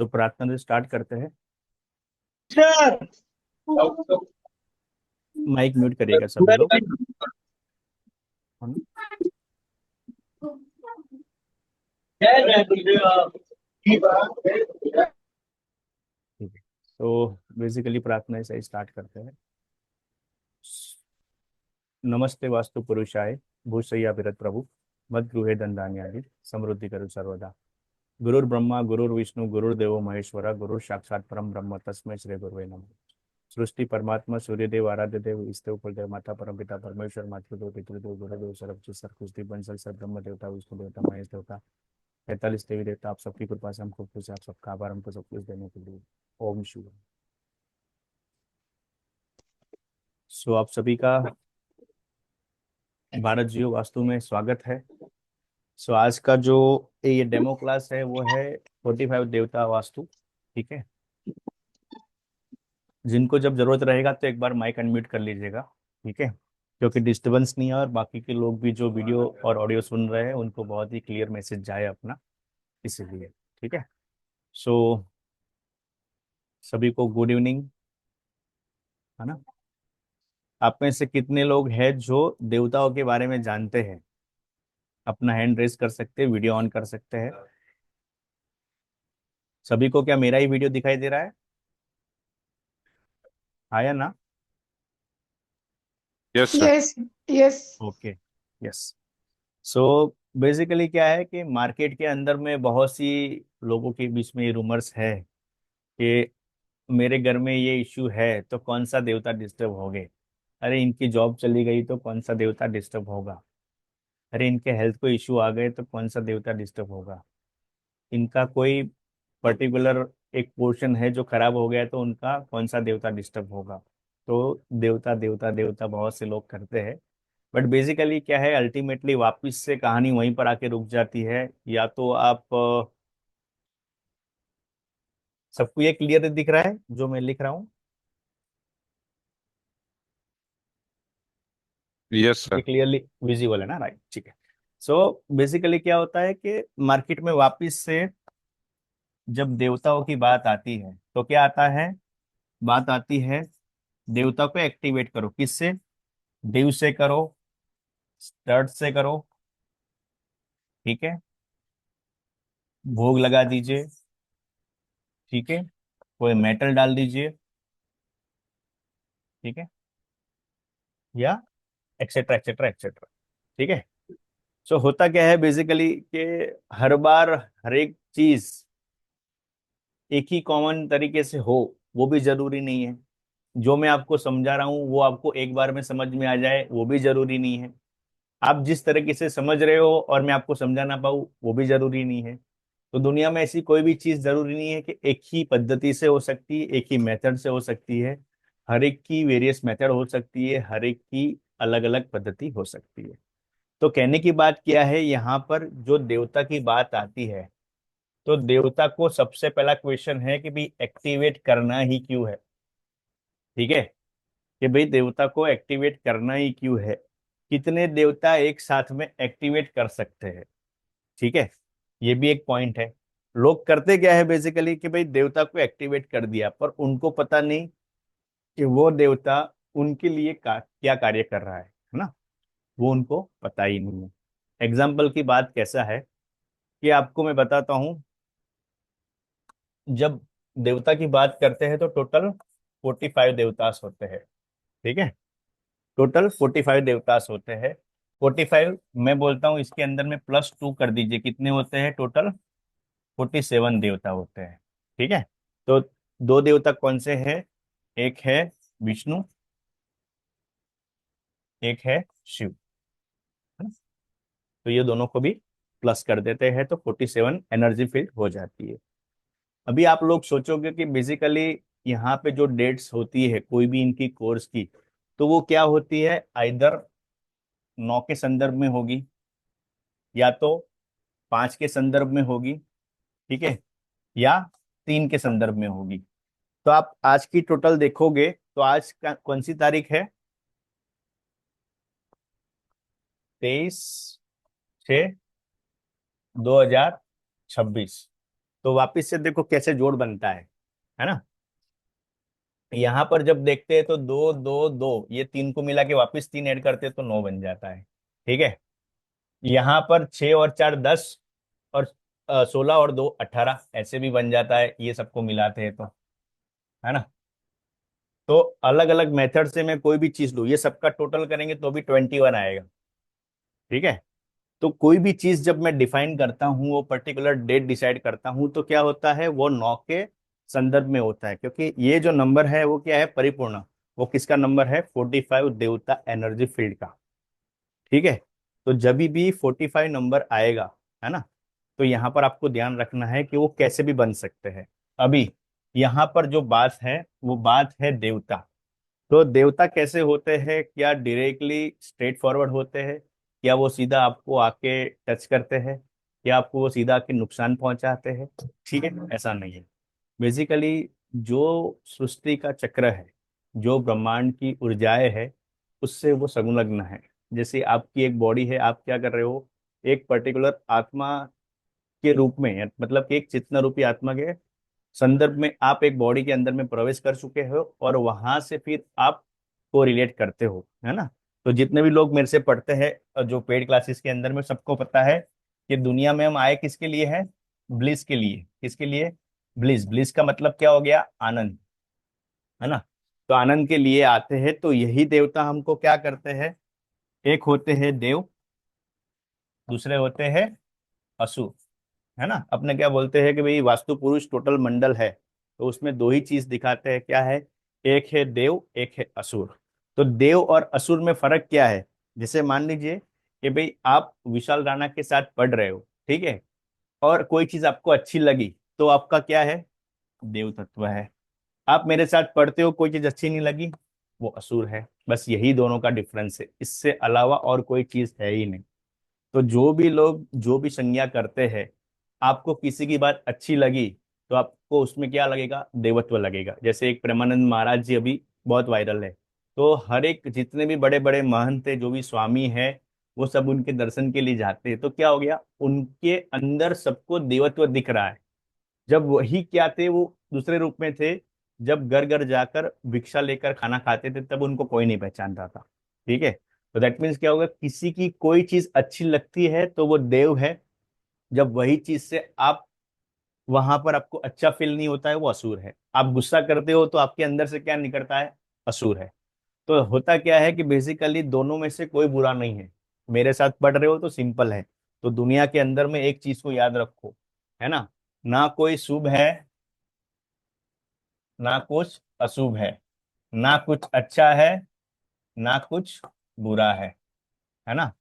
तो प्रार्थना से स्टार्ट करते हैं। माइक म्यूट करिएगा सभी लोग, है ना? ठीक है, तो बेसिकली प्रार्थना से स्टार्ट करते हैं। नमस्ते वास्तु पुरुषाय भूषय्या विरत प्रभु मद गृहे दंडान्यादि समृद्धि करो सर्वदा। गुरुर् ब्रह्मा गुरुर्विष्णु गुरुर्देवो महेश्वरा गुरुर साक्षात परम ब्रह्म तस्मै श्री गुरुवे नमः। सृष्टि परमात्मा सूर्यदेव आराध्य देव ईष्टदेव कुलदेव माता परम पिता परमेश्वर मातृदेव पितृदेव गुरुदेव सर्वज्ञ सरकुष्टि बंसल सर ब्रह्म देवता विष्णु देवता महेश देवता 45 देवी देवता, आप सबकी कृपा से हमको खुश है, आप सबका आभार हमको सब कुछ देने के लिए। ओम शिव। सो आप सभी का भारत जियो वास्तु में स्वागत है। सो आज का जो ये डेमो क्लास है वो है 45 देवता वास्तु। ठीक है, जिनको जब जरूरत रहेगा तो एक बार माइक अनम्यूट कर लीजिएगा। ठीक है, क्योंकि डिस्टरबेंस नहीं है और बाकी के लोग भी जो वीडियो और ऑडियो सुन रहे हैं उनको बहुत ही क्लियर मैसेज जाए अपना, इसीलिए। ठीक है, सो सभी को गुड इवनिंग, है ना? आप में से कितने लोग हैं जो देवताओं के बारे में जानते हैं? अपना हैंड रेस कर सकते हैं, वीडियो ऑन कर सकते हैं। सभी को क्या मेरा ही वीडियो दिखाई दे रहा है? हाँ या ना? Yes sir. Yes yes. Okay, yes. So basically क्या है कि मार्केट के अंदर में बहुत सी लोगों के बीच में रूमर्स है कि मेरे घर में ये इश्यू है तो कौन सा देवता डिस्टर्ब हो गए। अरे इनकी जॉब चली गई तो कौन सा देवता डिस्टर्ब होगा। अरे इनके हेल्थ को इश्यू आ गए तो कौन सा देवता डिस्टर्ब होगा। इनका कोई पर्टिकुलर एक पोर्शन है जो खराब हो गया तो उनका कौन सा देवता डिस्टर्ब होगा। तो देवता देवता देवता बहुत से लोग करते हैं, बट बेसिकली क्या है, अल्टीमेटली वापस से कहानी वहीं पर आके रुक जाती है। या तो आप सबको ये क्लियर दिख रहा है जो मैं लिख रहा हूँ? यस ये सर। क्लियरली विजिबल है ना? राइट, ठीक है। सो बेसिकली क्या होता है कि मार्केट में वापस से जब देवताओं की बात आती है तो क्या आता है? बात आती है देवता को एक्टिवेट करो। किससे? देव से करो, स्टर्ट से करो। ठीक है, भोग लगा दीजिए। ठीक है, कोई मेटल डाल दीजिए। ठीक है, या एक्सेट्रा एक्सेट्रा एक्सेट्रा। ठीक है, सो होता क्या है बेसिकली कि हर बार हर एक चीज एक ही कॉमन तरीके से हो वो भी जरूरी नहीं है। जो मैं आपको समझा रहा हूँ वो आपको एक बार में समझ में आ जाए वो भी जरूरी नहीं है। आप जिस तरीके से समझ रहे हो और मैं आपको समझा ना पाऊँ वो भी जरूरी नहीं है। तो दुनिया में ऐसी कोई भी चीज जरूरी नहीं है कि एक ही पद्धति से हो सकती है, एक ही मेथड से हो सकती है। हर एक की वेरियस मेथड हो सकती है, हर एक की अलग अलग पद्धति हो सकती है। तो कहने की बात क्या है, यहाँ पर जो देवता की बात आती है तो देवता को सबसे पहला क्वेश्चन है कि भाई एक्टिवेट करना ही क्यों है। ठीक है, कि भाई देवता को एक्टिवेट करना ही क्यों है। कितने देवता एक साथ में एक्टिवेट कर सकते हैं? ठीक है, ये भी एक पॉइंट है। लोग करते क्या है बेसिकली कि भाई देवता को एक्टिवेट कर दिया पर उनको पता नहीं कि वो देवता उनके लिए क्या कार्य कर रहा है ना? वो उनको पता ही नहीं है। एग्जाम्पल की बात कैसा है कि आपको मैं बताता हूं। जब देवता की बात करते हैं तो टोटल 45 देवतास होते हैं। ठीक है, टोटल 45 देवतास होते हैं। 45 मैं बोलता हूँ इसके अंदर में +2 कर दीजिए, कितने होते हैं टोटल? 47 देवता होते हैं। ठीक है, तो दो देवता कौन से हैं? एक है विष्णु, एक है शिव, है ना? तो ये दोनों को भी प्लस कर देते हैं तो 47 एनर्जी फील्ड हो जाती है। अभी आप लोग सोचोगे कि बेसिकली यहाँ पे जो डेट्स होती है कोई भी इनकी कोर्स की, तो वो क्या होती है? आइदर 9 के संदर्भ में होगी या तो 5 के संदर्भ में होगी। ठीक है, या 3 के संदर्भ में होगी। तो आप आज की टोटल देखोगे तो आज का कौन सी तारीख है? 23/6/2026। तो वापस से देखो कैसे जोड़ बनता है ना। यहाँ पर जब देखते हैं तो दो दो दो, ये तीन को मिला के वापस तीन ऐड करते हैं तो 9 बन जाता है। ठीक है। यहाँ पर 6 और 4 10, और 16 और 2 18, ऐसे भी बन जाता है ये सबको मिलाते हैं तो, है ना। तो अलग अलग मेथड से मैं कोई भी चीज लूँ, ये सबका टोटल करेंगे तो भी 21 आएगा। ठीक है। तो कोई भी चीज जब मैं डिफाइन करता हूँ, वो पर्टिकुलर डेट डिसाइड करता हूँ, तो क्या होता है, वो 9 के संदर्भ में होता है, क्योंकि ये जो नंबर है वो क्या है, परिपूर्ण। वो किसका नंबर है, 45 देवता एनर्जी फील्ड का। ठीक है। तो जब भी 45 नंबर आएगा, है ना, तो यहाँ पर आपको ध्यान रखना है कि वो कैसे भी बन सकते हैं। अभी यहाँ पर जो बात है वो बात है देवता। तो देवता कैसे होते हैं, क्या डायरेक्टली स्ट्रेट फॉरवर्ड होते हैं, क्या वो सीधा आपको आके टच करते हैं, या आपको वो सीधा आके नुकसान पहुंचाते हैं? ठीक है, ऐसा नहीं है। बेसिकली जो सृष्टि का चक्र है, जो ब्रह्मांड की ऊर्जाएं है, उससे वो संलग्न है। जैसे आपकी एक बॉडी है, आप क्या कर रहे हो, एक पर्टिकुलर आत्मा के रूप में, मतलब कि एक चेतना रूपी आत्मा के संदर्भ में आप एक बॉडी के अंदर में प्रवेश कर चुके हो, और वहां से फिर आप को रिलेट करते हो, है ना। तो जितने भी लोग मेरे से पढ़ते हैं और जो पेड क्लासेस के अंदर में, सबको पता है कि दुनिया में हम आए किसके लिए है, ब्लिस के लिए। किसके लिए, ब्लिस। ब्लिस का मतलब क्या हो गया, आनंद, है ना। तो आनंद के लिए आते हैं, तो यही देवता हमको क्या करते हैं, एक होते हैं देव, दूसरे होते हैं असुर, है ना। अपने क्या बोलते हैं कि भाई वास्तु पुरुष टोटल मंडल है, तो उसमें दो ही चीज दिखाते हैं, क्या है, एक है देव, एक है असुर। तो देव और असुर में फर्क क्या है, जैसे मान लीजिए कि भाई आप विशाल राणा के साथ पढ़ रहे हो, ठीक है, और कोई चीज आपको अच्छी लगी, तो आपका क्या है, देव तत्व है। आप मेरे साथ पढ़ते हो, कोई चीज अच्छी नहीं लगी, वो असुर है। बस यही दोनों का डिफरेंस है, इससे अलावा और कोई चीज है ही नहीं। तो जो भी लोग जो भी संज्ञा करते हैं, आपको किसी की बात अच्छी लगी, तो आपको उसमें क्या लगेगा, देवत्व लगेगा। जैसे एक प्रेमानंद महाराज जी अभी बहुत वायरल है, तो हर एक जितने भी बड़े बड़े महंत है, जो भी स्वामी है, वो सब उनके दर्शन के लिए जाते हैं, तो क्या हो गया, उनके अंदर सबको देवत्व दिख रहा है। जब वही क्या थे, वो दूसरे रूप में थे। जब घर घर जाकर भिक्षा लेकर खाना खाते थे, तब उनको कोई नहीं पहचानता था। ठीक है। तो दैट मीन्स क्या होगा, किसी की कोई चीज अच्छी लगती है तो वो देव है। जब वही चीज से आप वहां पर आपको अच्छा फील नहीं होता है, वो असुर है। आप गुस्सा करते हो तो आपके अंदर से क्या निकलता है, असुर है। तो होता क्या है कि बेसिकली दोनों में से कोई बुरा नहीं है। मेरे साथ पढ़ रहे हो तो सिंपल है। तो दुनिया के अंदर में एक चीज को याद रखो, है ना, ना कोई शुभ है, ना कुछ अशुभ है, ना कुछ अच्छा है, ना कुछ बुरा है ना।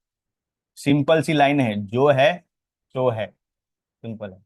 सिंपल सी लाइन है, जो है सो है, सिंपल है।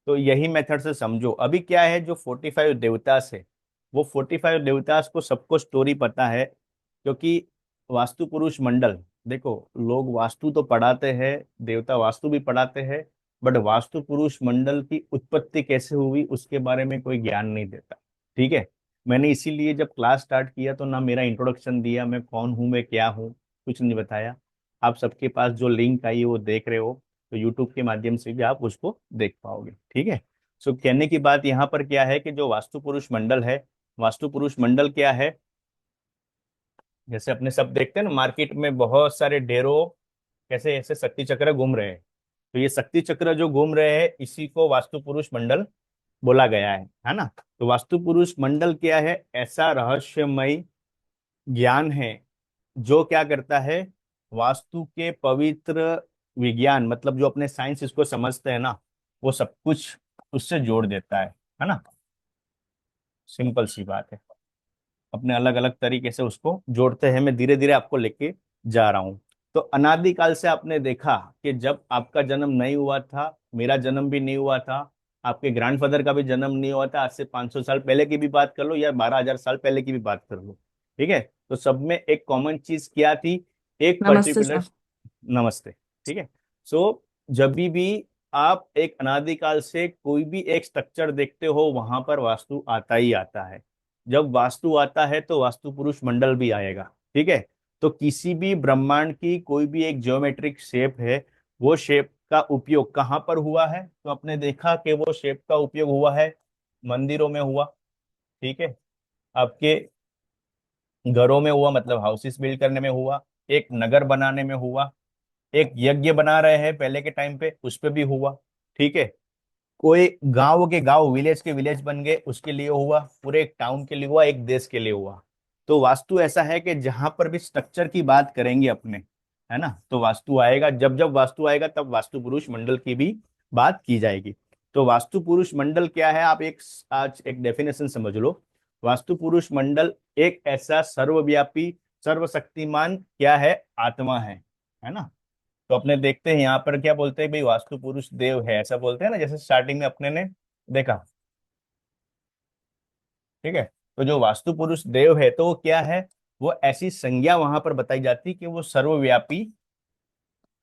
तो यही मेथड से समझो। अभी क्या है, जो 45 देवतास है, वो 45 देवतास को सबको स्टोरी पता है, क्योंकि वास्तु पुरुष मंडल, देखो लोग वास्तु तो पढ़ाते हैं, देवता वास्तु भी पढ़ाते हैं, बट वास्तु पुरुष मंडल की उत्पत्ति कैसे हुई उसके बारे में कोई ज्ञान नहीं देता। ठीक है। मैंने इसीलिए जब क्लास स्टार्ट किया तो ना मेरा इंट्रोडक्शन दिया, मैं कौन हूँ, मैं क्या हूँ, कुछ नहीं बताया। आप सबके पास जो लिंक आई है वो देख रहे हो, तो यूट्यूब के माध्यम से भी आप उसको देख पाओगे। ठीक है। सो कहने की बात यहाँ पर क्या है कि जो वास्तु पुरुष मंडल है, वास्तु पुरुष मंडल क्या है, जैसे अपने सब देखते हैं ना मार्केट में बहुत सारे ढेरों कैसे ऐसे शक्ति चक्र घूम रहे हैं, तो ये शक्ति चक्र जो घूम रहे हैं, इसी को वास्तु पुरुष मंडल बोला गया है ना। तो वास्तु पुरुष मंडल क्या है, ऐसा रहस्यमय ज्ञान है जो क्या करता है, वास्तु के पवित्र विज्ञान, मतलब जो अपने साइंस इसको समझते हैं ना, वो सब कुछ उससे जोड़ देता है ना। सिंपल सी बात है। अपने अलग अलग तरीके से उसको जोड़ते हैं, मैं धीरे धीरे आपको लेके जा रहा हूं। तो अनादिकाल से आपने देखा कि जब आपका जन्म नहीं हुआ था, मेरा जन्म भी नहीं हुआ था, आपके ग्रैंडफादर का भी जन्म नहीं हुआ था, आज से 500 साल पहले की भी बात कर लो या 12,000 साल पहले की भी बात कर लो, ठीक है, तो सब में एक कॉमन चीज क्या थी, एक नमस्ते पर्टिकुलर, सर। नमस्ते, ठीक है। सो जब भी आप एक अनादिकाल से कोई भी एक स्ट्रक्चर देखते हो, वहां पर वास्तु आता ही आता है। जब वास्तु आता है तो वास्तु पुरुष मंडल भी आएगा। ठीक है। तो किसी भी ब्रह्मांड की कोई भी एक ज्योमेट्रिक शेप है, वो शेप का उपयोग कहाँ पर हुआ है, तो आपने देखा कि वो शेप का उपयोग हुआ है मंदिरों में हुआ, ठीक है, आपके घरों में हुआ, मतलब हाउसेस बिल्ड करने में हुआ, एक नगर बनाने में हुआ, एक यज्ञ बना रहे हैं पहले के टाइम पे उस पे भी हुआ, ठीक है, कोई गांव के गांव विलेज के विलेज बन गए उसके लिए हुआ, पूरे एक टाउन के लिए हुआ, एक देश के लिए हुआ। तो वास्तु ऐसा है कि जहां पर भी स्ट्रक्चर की बात करेंगे अपने, है ना, तो वास्तु आएगा, जब जब वास्तु आएगा तब वास्तु पुरुष मंडल की भी बात की जाएगी। तो वास्तु पुरुष मंडल क्या है, आप एक आज एक डेफिनेशन समझ लो। वास्तु पुरुष मंडल एक ऐसा सर्वव्यापी सर्वशक्तिमान क्या है, आत्मा है ना। तो अपने देखते हैं यहाँ पर क्या बोलते हैं भाई, वास्तु पुरुष देव है ऐसा बोलते हैं ना, जैसे स्टार्टिंग में अपने ने देखा, ठीक है। तो जो वास्तु पुरुष देव है तो वो क्या है, वो ऐसी संज्ञा वहां पर बताई जाती कि वो सर्वव्यापी,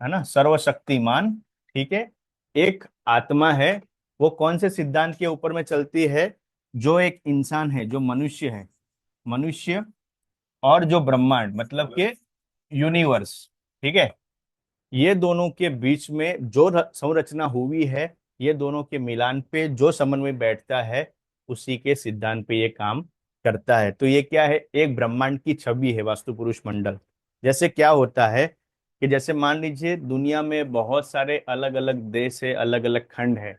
है ना, सर्वशक्तिमान, ठीक है, एक आत्मा है। वो कौन से सिद्धांत के ऊपर में चलती है, जो एक इंसान है, जो मनुष्य है, मनुष्य और जो ब्रह्मांड मतलब के यूनिवर्स, ठीक है, ये दोनों के बीच में जो संरचना हुई है, ये दोनों के मिलान पे जो समन्वय बैठता है, उसी के सिद्धांत पे ये काम करता है। तो ये क्या है, एक ब्रह्मांड की छवि है वास्तु पुरुष मंडल। जैसे क्या होता है कि जैसे मान लीजिए दुनिया में बहुत सारे अलग अलग देश है, अलग अलग खंड है,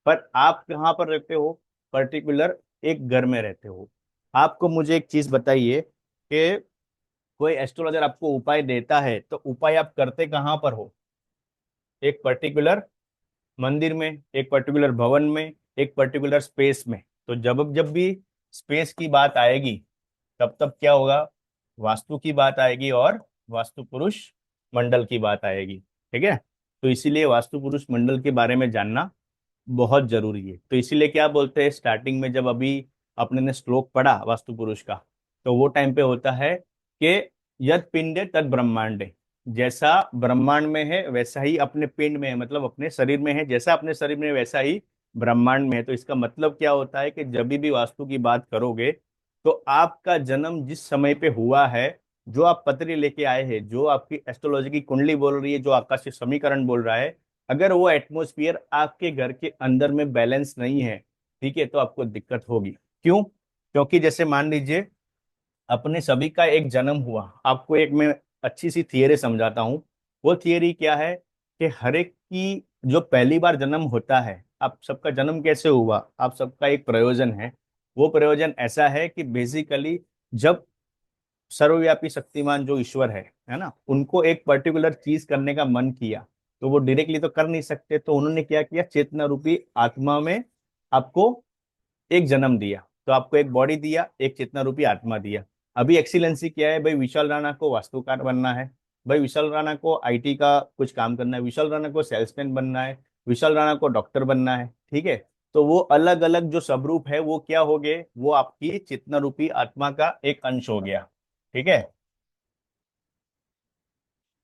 पर आप कहाँ पर रहते हो, पर्टिकुलर एक घर में रहते हो। आपको मुझे एक चीज बताइए कि कोई एस्ट्रोलॉजर आपको उपाय देता है तो उपाय आप करते कहाँ पर हो, एक पर्टिकुलर मंदिर में, एक पर्टिकुलर भवन में, एक पर्टिकुलर स्पेस में। तो जब जब भी स्पेस की बात आएगी तब तब क्या होगा, वास्तु की बात आएगी और वास्तु पुरुष मंडल की बात आएगी, ठीक है। तो इसीलिए वास्तु पुरुष मंडल के बारे में जानना बहुत जरूरी है। तो इसीलिए क्या बोलते हैं स्टार्टिंग में, जब अभी अपने ने श्लोक पढ़ा वास्तु पुरुष का, तो वो टाइम पे होता है कि यद पिंडे तद ब्रह्मांडे, जैसा ब्रह्मांड में है वैसा ही अपने पिंड में है, मतलब अपने शरीर में है, जैसा अपने शरीर में है वैसा ही ब्रह्मांड में है। तो इसका मतलब क्या होता है कि जब भी वास्तु की बात करोगे तो आपका जन्म जिस समय पे हुआ है, जो आप पत्री लेके आए हैं, जो आपकी एस्ट्रोलॉजी की कुंडली बोल रही है, जो आकाशीय समीकरण बोल रहा है, अगर वो एटमॉस्फेयर आपके घर के अंदर में बैलेंस नहीं है, ठीक है, तो आपको दिक्कत होगी। क्यों, क्योंकि जैसे मान लीजिए अपने सभी का एक जन्म हुआ, आपको एक मैं अच्छी सी थियरी समझाता हूँ। वो थियरी क्या है कि हर एक की जो पहली बार जन्म होता है, आप सबका जन्म कैसे हुआ, आप सबका एक प्रयोजन है। वो प्रयोजन ऐसा है कि बेसिकली जब सर्वव्यापी शक्तिमान जो ईश्वर है ना, उनको एक पर्टिकुलर चीज करने का मन किया, तो वो डायरेक्टली तो कर नहीं सकते, तो उन्होंने क्या किया, चेतना रूपी आत्मा में आपको एक जन्म दिया, तो आपको एक बॉडी दिया, एक चेतना रूपी आत्मा दिया। अभी एक्सीलेंसी क्या है भाई, विशाल राणा को वास्तुकार बनना है, भाई विशाल राणा को आईटी का कुछ काम करना है, विशाल राणा को सेल्समैन बनना है, विशाल राणा को डॉक्टर बनना है, ठीक है। तो वो अलग अलग जो सबरूप है वो क्या हो गए, वो आपकी चेतना रूपी आत्मा का एक अंश हो गया, ठीक है।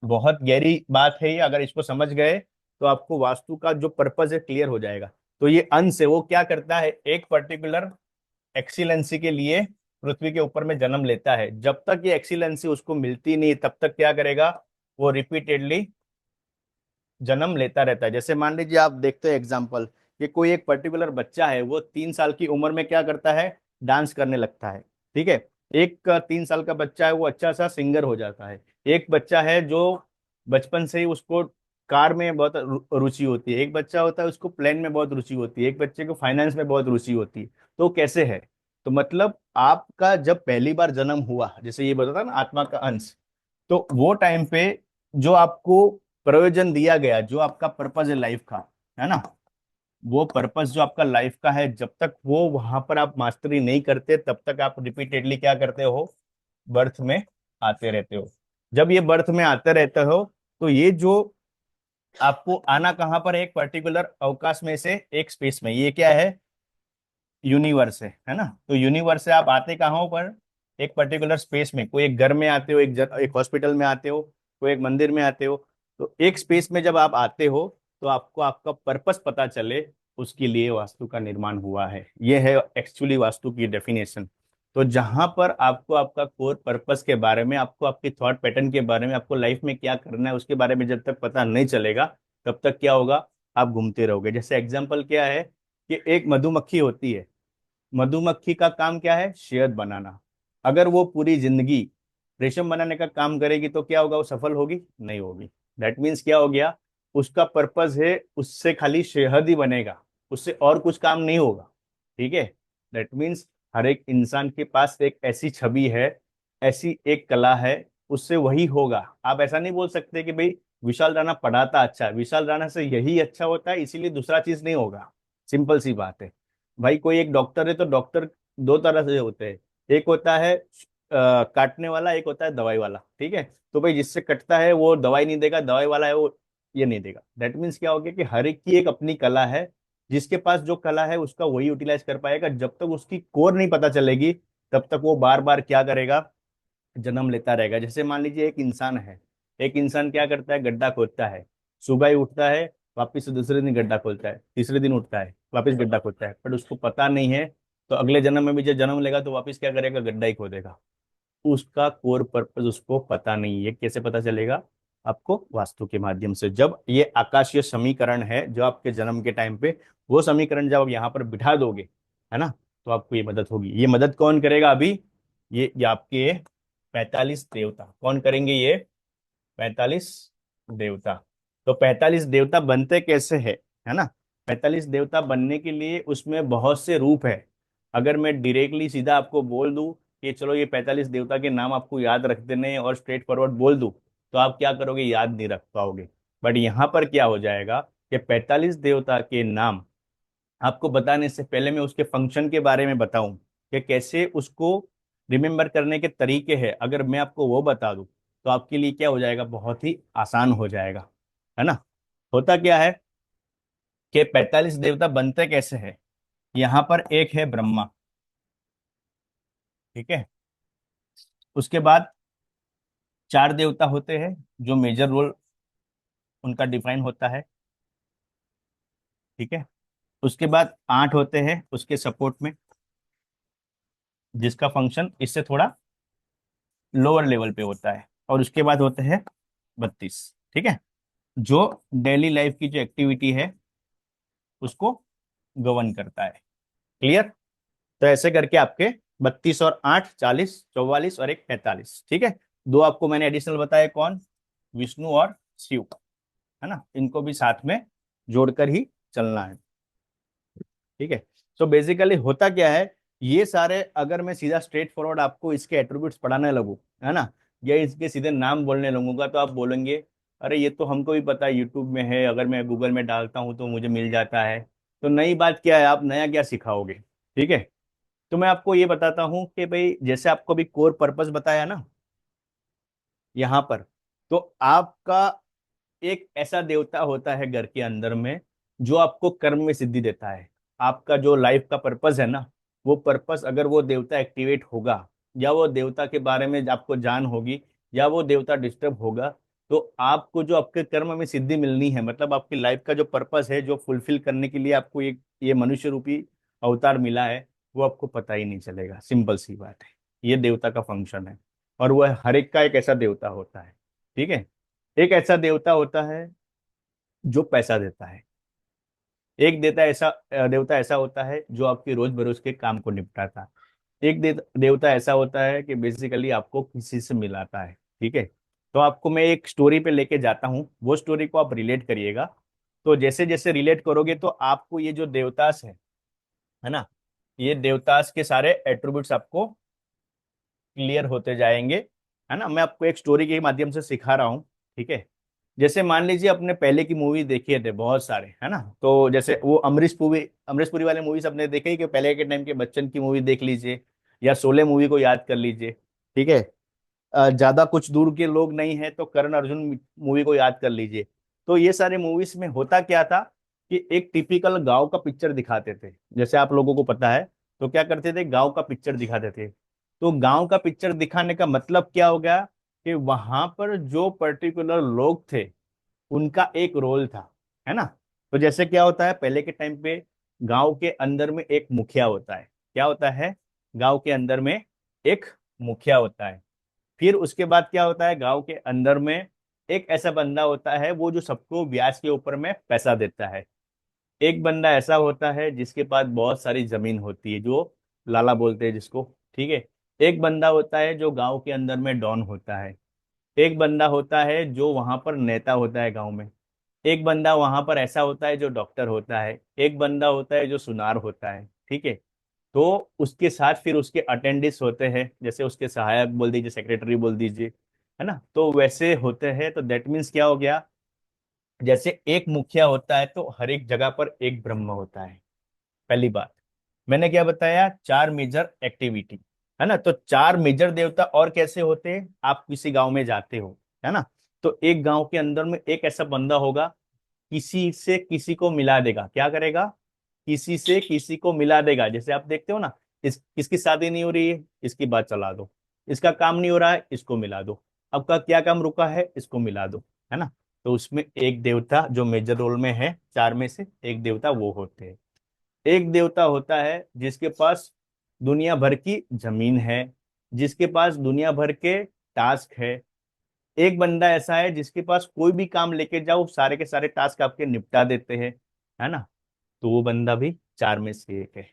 बहुत गहरी बात है ये, अगर इसको समझ गए तो आपको वास्तु का जो पर्पज है क्लियर हो जाएगा। तो ये अंश है, वो क्या करता है, एक पर्टिकुलर एक्सीलेंसी के लिए पृथ्वी के ऊपर में जन्म लेता है। जब तक ये एक्सीलेंसी उसको मिलती नहीं तब तक क्या करेगा, वो रिपीटेडली जन्म लेता रहता है। जैसे मान लीजिए आप देखते हैं एग्जाम्पल, कि कोई एक पर्टिकुलर बच्चा है, वो 3 साल की उम्र में क्या करता है, डांस करने लगता है, ठीक है। एक 3 साल का बच्चा है वो अच्छा सा सिंगर हो जाता है। एक बच्चा है जो बचपन से ही उसको कार में बहुत रुचि होती है, एक बच्चा होता है उसको प्लेन में बहुत रुचि होती है, एक बच्चे को फाइनेंस में बहुत रुचि होती है। तो कैसे है, तो मतलब आपका जब पहली बार जन्म हुआ, जैसे ये बताता ना आत्मा का अंश, तो वो टाइम पे जो आपको प्रयोजन दिया गया, जो आपका पर्पज है लाइफ का, है ना, वो पर्पस जो आपका लाइफ का है, जब तक वो वहां पर आप मास्टरी नहीं करते तब तक आप रिपीटेडली क्या करते हो, बर्थ में आते रहते हो। जब ये बर्थ में आते रहते हो, तो ये जो आपको आना कहाँ पर है, एक पर्टिकुलर अवकाश में से एक स्पेस में, ये क्या है, यूनिवर्स है ना। तो यूनिवर्स से आप आते कहाँ हो पर, एक पर्टिकुलर स्पेस में, कोई एक घर में आते हो, एक हॉस्पिटल में आते हो, कोई एक मंदिर में आते हो। तो एक स्पेस में जब आप आते हो तो आपको आपका पर्पस पता चले, उसके लिए वास्तु का निर्माण हुआ है। ये है एक्चुअली वास्तु की डेफिनेशन। तो जहां पर आपको आपका कोर पर्पस के बारे में, आपको आपके थॉट पैटर्न के बारे में, आपको लाइफ में क्या करना है उसके बारे में जब तक पता नहीं चलेगा, तब तक क्या होगा, आप घूमते रहोगे। जैसे एग्जाम्पल क्या है कि एक मधुमक्खी होती है, मधुमक्खी का काम क्या है, शहद बनाना। अगर वो पूरी जिंदगी रेशम बनाने का काम करेगी तो क्या होगा, वो सफल होगी, नहीं होगी। दैट मीन्स क्या हो गया, उसका पर्पस है उससे खाली शहद ही बनेगा, उससे और कुछ काम नहीं होगा। ठीक है। दैट मीन्स हर एक इंसान के पास एक ऐसी छवि है, ऐसी एक कला है, उससे वही होगा। आप ऐसा नहीं बोल सकते कि भाई विशाल राणा पढ़ाता अच्छा है, विशाल राणा से यही अच्छा होता है इसीलिए दूसरा चीज नहीं होगा। सिंपल सी बात है। भाई कोई एक डॉक्टर है तो डॉक्टर दो तरह से होते हैं, एक होता है काटने वाला, एक होता है दवाई वाला। ठीक है। तो भाई जिससे कटता है वो दवाई नहीं देगा, दवाई वाला है वो ये नहीं देगा। दैट मीन्स क्या हो गया कि हर एक की एक अपनी कला है, जिसके पास जो कला है उसका वही यूटिलाइज कर पाएगा। जब तक उसकी कोर नहीं पता चलेगी तब तक वो बार बार क्या करेगा, जन्म लेता रहेगा। जैसे मान लीजिए एक इंसान है, एक इंसान क्या करता है, गड्ढा खोदता है, सुबह ही उठता है, वापिस से दूसरे दिन गड्ढा खोदता है, तीसरे दिन उठता है, वापिस गड्ढा खोदता है, पर उसको पता नहीं है तो अगले जन्म में भी जब जन्म लेगा तो वापिस क्या करेगा, गड्ढा ही खोदेगा। उसका कोर पर्पस उसको पता नहीं है। कैसे पता चलेगा आपको, वास्तु के माध्यम से। जब ये आकाशीय समीकरण है जो आपके जन्म के टाइम पे, वो समीकरण जब आप यहाँ पर बिठा दोगे, है ना, तो आपको ये मदद होगी। ये मदद कौन करेगा अभी, ये आपके 45 देवता कौन करेंगे, ये 45 देवता। तो 45 देवता बनते कैसे है ना, 45 देवता बनने के लिए उसमें बहुत से रूप है। अगर मैं डायरेक्टली सीधा आपको बोल दूं कि चलो ये 45 देवता के नाम आपको याद रख देने और स्ट्रेट फॉरवर्ड बोल दूं, तो आप क्या करोगे, याद नहीं रख पाओगे। बट यहाँ पर क्या हो जाएगा कि 45 देवता के नाम आपको बताने से पहले मैं उसके फंक्शन के बारे में बताऊं कि कैसे उसको रिमेम्बर करने के तरीके हैं, अगर मैं आपको वो बता दूं तो आपके लिए क्या हो जाएगा, बहुत ही आसान हो जाएगा, है ना। होता क्या है कि 45 देवता बनते कैसे हैं। यहाँ पर एक है ब्रह्मा, ठीक है। उसके बाद चार देवता होते हैं जो मेजर रोल उनका डिफाइन होता है, ठीक है। उसके बाद आठ होते हैं उसके सपोर्ट में, जिसका फंक्शन इससे थोड़ा लोअर लेवल पे होता है। और उसके बाद होते हैं 32, ठीक है, जो डेली लाइफ की जो एक्टिविटी है उसको गवर्न करता है। क्लियर। तो ऐसे करके आपके 32 और 8 40, 44 और एक 45, ठीक है। दो आपको मैंने एडिशनल बताए, कौन, विष्णु और शिव, है ना, इनको भी साथ में जोड़कर ही चलना है। ठीक है। तो बेसिकली होता क्या है, ये सारे अगर मैं सीधा स्ट्रेट फॉरवर्ड आपको इसके एट्रीब्यूट्स पढ़ाने लगूं, है ना, या इसके सीधे नाम बोलने लगूंगा तो आप बोलेंगे अरे ये तो हमको भी पता है, यूट्यूब में है, अगर मैं गूगल में डालता हूं तो मुझे मिल जाता है। तो नई बात क्या है, आप नया क्या सिखाओगे। ठीक है। तो मैं आपको ये बताता हूँ कि भाई जैसे आपको भी कोर पर्पस बताया ना यहाँ पर, तो आपका एक ऐसा देवता होता है घर के अंदर में जो आपको कर्म में सिद्धि देता है। आपका जो लाइफ का पर्पस है ना, वो पर्पस अगर वो देवता एक्टिवेट होगा, या वो देवता के बारे में आपको जान होगी, या वो देवता डिस्टर्ब होगा, तो आपको जो आपके कर्म में सिद्धि मिलनी है, मतलब आपकी लाइफ का जो पर्पस है, जो फुलफिल करने के लिए आपको ये मनुष्य रूपी अवतार मिला है, वो आपको पता ही नहीं चलेगा। सिंपल सी बात है, ये देवता का फंक्शन है। और वह हर एक का एक ऐसा देवता होता है, ठीक है। एक ऐसा देवता होता है जो पैसा देता है, एक देवता ऐसा होता है जो आपके रोज बरोज के काम को निपटाता है, एक देवता ऐसा होता है कि बेसिकली आपको किसी से मिलाता है। ठीक है। तो आपको मैं एक स्टोरी पे लेके जाता हूँ, वो स्टोरी को आप रिलेट करिएगा। तो जैसे जैसे रिलेट करोगे तो आपको ये जो देवतास है ना, ये देवतास के सारे एट्रीब्यूट्स आपको क्लियर होते जाएंगे, है ना। मैं आपको एक स्टोरी के माध्यम से सिखा रहा हूँ, ठीक है। जैसे मान लीजिए अपने पहले की मूवी देखे थे बहुत सारे, है ना, तो जैसे वो अमरीश पुरी वाले मूवीज आपने देखे ही कि पहले के टाइम के बच्चन की मूवी देख लीजिए, या शोले मूवी को याद कर लीजिए, ठीक है। ज्यादा कुछ दूर के लोग नहीं है तो करण अर्जुन मूवी को याद कर लीजिए। तो ये सारे मूवीज में होता क्या था कि एक टिपिकल गांव का पिक्चर दिखाते थे, जैसे आप लोगों को पता है। तो क्या करते थे, गांव का पिक्चर दिखाते थे। तो गांव का पिक्चर दिखाने का मतलब क्या हो गया कि वहां पर जो पर्टिकुलर लोग थे उनका एक रोल था, है ना। तो जैसे क्या होता है पहले के टाइम पे, गांव के अंदर में एक मुखिया होता है। क्या होता है, गांव के अंदर में एक मुखिया होता है। फिर उसके बाद क्या होता है, गांव के अंदर में एक ऐसा बंदा होता है वो जो सबको ब्याज के ऊपर में पैसा देता है। एक बंदा ऐसा होता है जिसके पास बहुत सारी जमीन होती है, जो लाला बोलते हैं जिसको। ठीक है। एक बंदा होता है जो गांव के अंदर में डॉन होता है। एक बंदा होता है जो वहां पर नेता होता है गांव में। एक बंदा वहां पर ऐसा होता है जो डॉक्टर होता है। एक बंदा होता है जो सुनार होता है। ठीक है। तो उसके साथ फिर उसके अटेंडिस होते हैं, जैसे उसके सहायक बोल दीजिए, सेक्रेटरी बोल दीजिए, है ना। तो वैसे होते हैं। तो दैट मीन्स क्या हो गया, जैसे एक मुखिया होता है तो हर एक जगह पर एक ब्रह्म होता है। पहली बात, मैंने क्या बताया, चार मेजर एक्टिविटी, है ना। तो चार मेजर देवता और कैसे होते हैं, आप किसी गांव में जाते हो, है ना। तो एक गांव के अंदर में एक ऐसा बंदा होगा, किसी से किसी को मिला देगा। क्या करेगा, किसी से किसी को मिला देगा। जैसे आप देखते हो ना, इसकी शादी नहीं हो रही है, इसकी बात चला दो। इसका काम नहीं हो रहा है, इसको मिला दो। आपका क्या काम रुका है, इसको मिला दो, है ना। तो उसमें एक देवता जो मेजर रोल में है, चार में से एक देवता वो होते हैं। एक देवता होता है जिसके पास दुनिया भर की जमीन है, जिसके पास दुनिया भर के टास्क है। एक बंदा ऐसा है जिसके पास कोई भी काम लेके जाओ, सारे के सारे टास्क आपके निपटा देते हैं, है ना। तो वो बंदा भी चार में से एक है।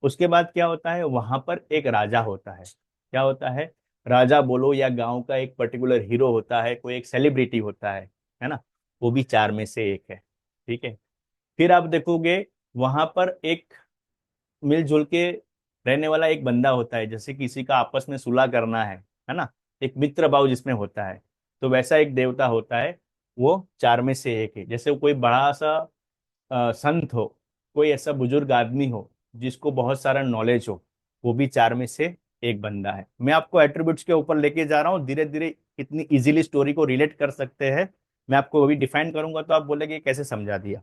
उसके बाद क्या होता है, वहां पर एक राजा होता है। क्या होता है, राजा बोलो या गांव का एक पर्टिकुलर हीरो होता है, कोई एक सेलिब्रिटी होता है ना। वो भी चार में से एक है। ठीक है। फिर आप देखोगे वहां पर एक मिलजुल के रहने वाला एक बंदा होता है, जैसे किसी का आपस में सुलह करना है ना। एक मित्र भाव जिसमें होता है, तो वैसा एक देवता होता है। वो चार में से एक है। जैसे कोई बड़ा सा संत हो, कोई ऐसा बुजुर्ग आदमी हो जिसको बहुत सारा नॉलेज हो, वो भी चार में से एक बंदा है। मैं आपको एट्रीब्यूट्स के ऊपर लेके जा रहा हूँ धीरे धीरे, कितनी इजीली स्टोरी को रिलेट कर सकते हैं। मैं आपको अभी डिफाइन करूंगा तो आप बोलेंगे कैसे समझा दिया।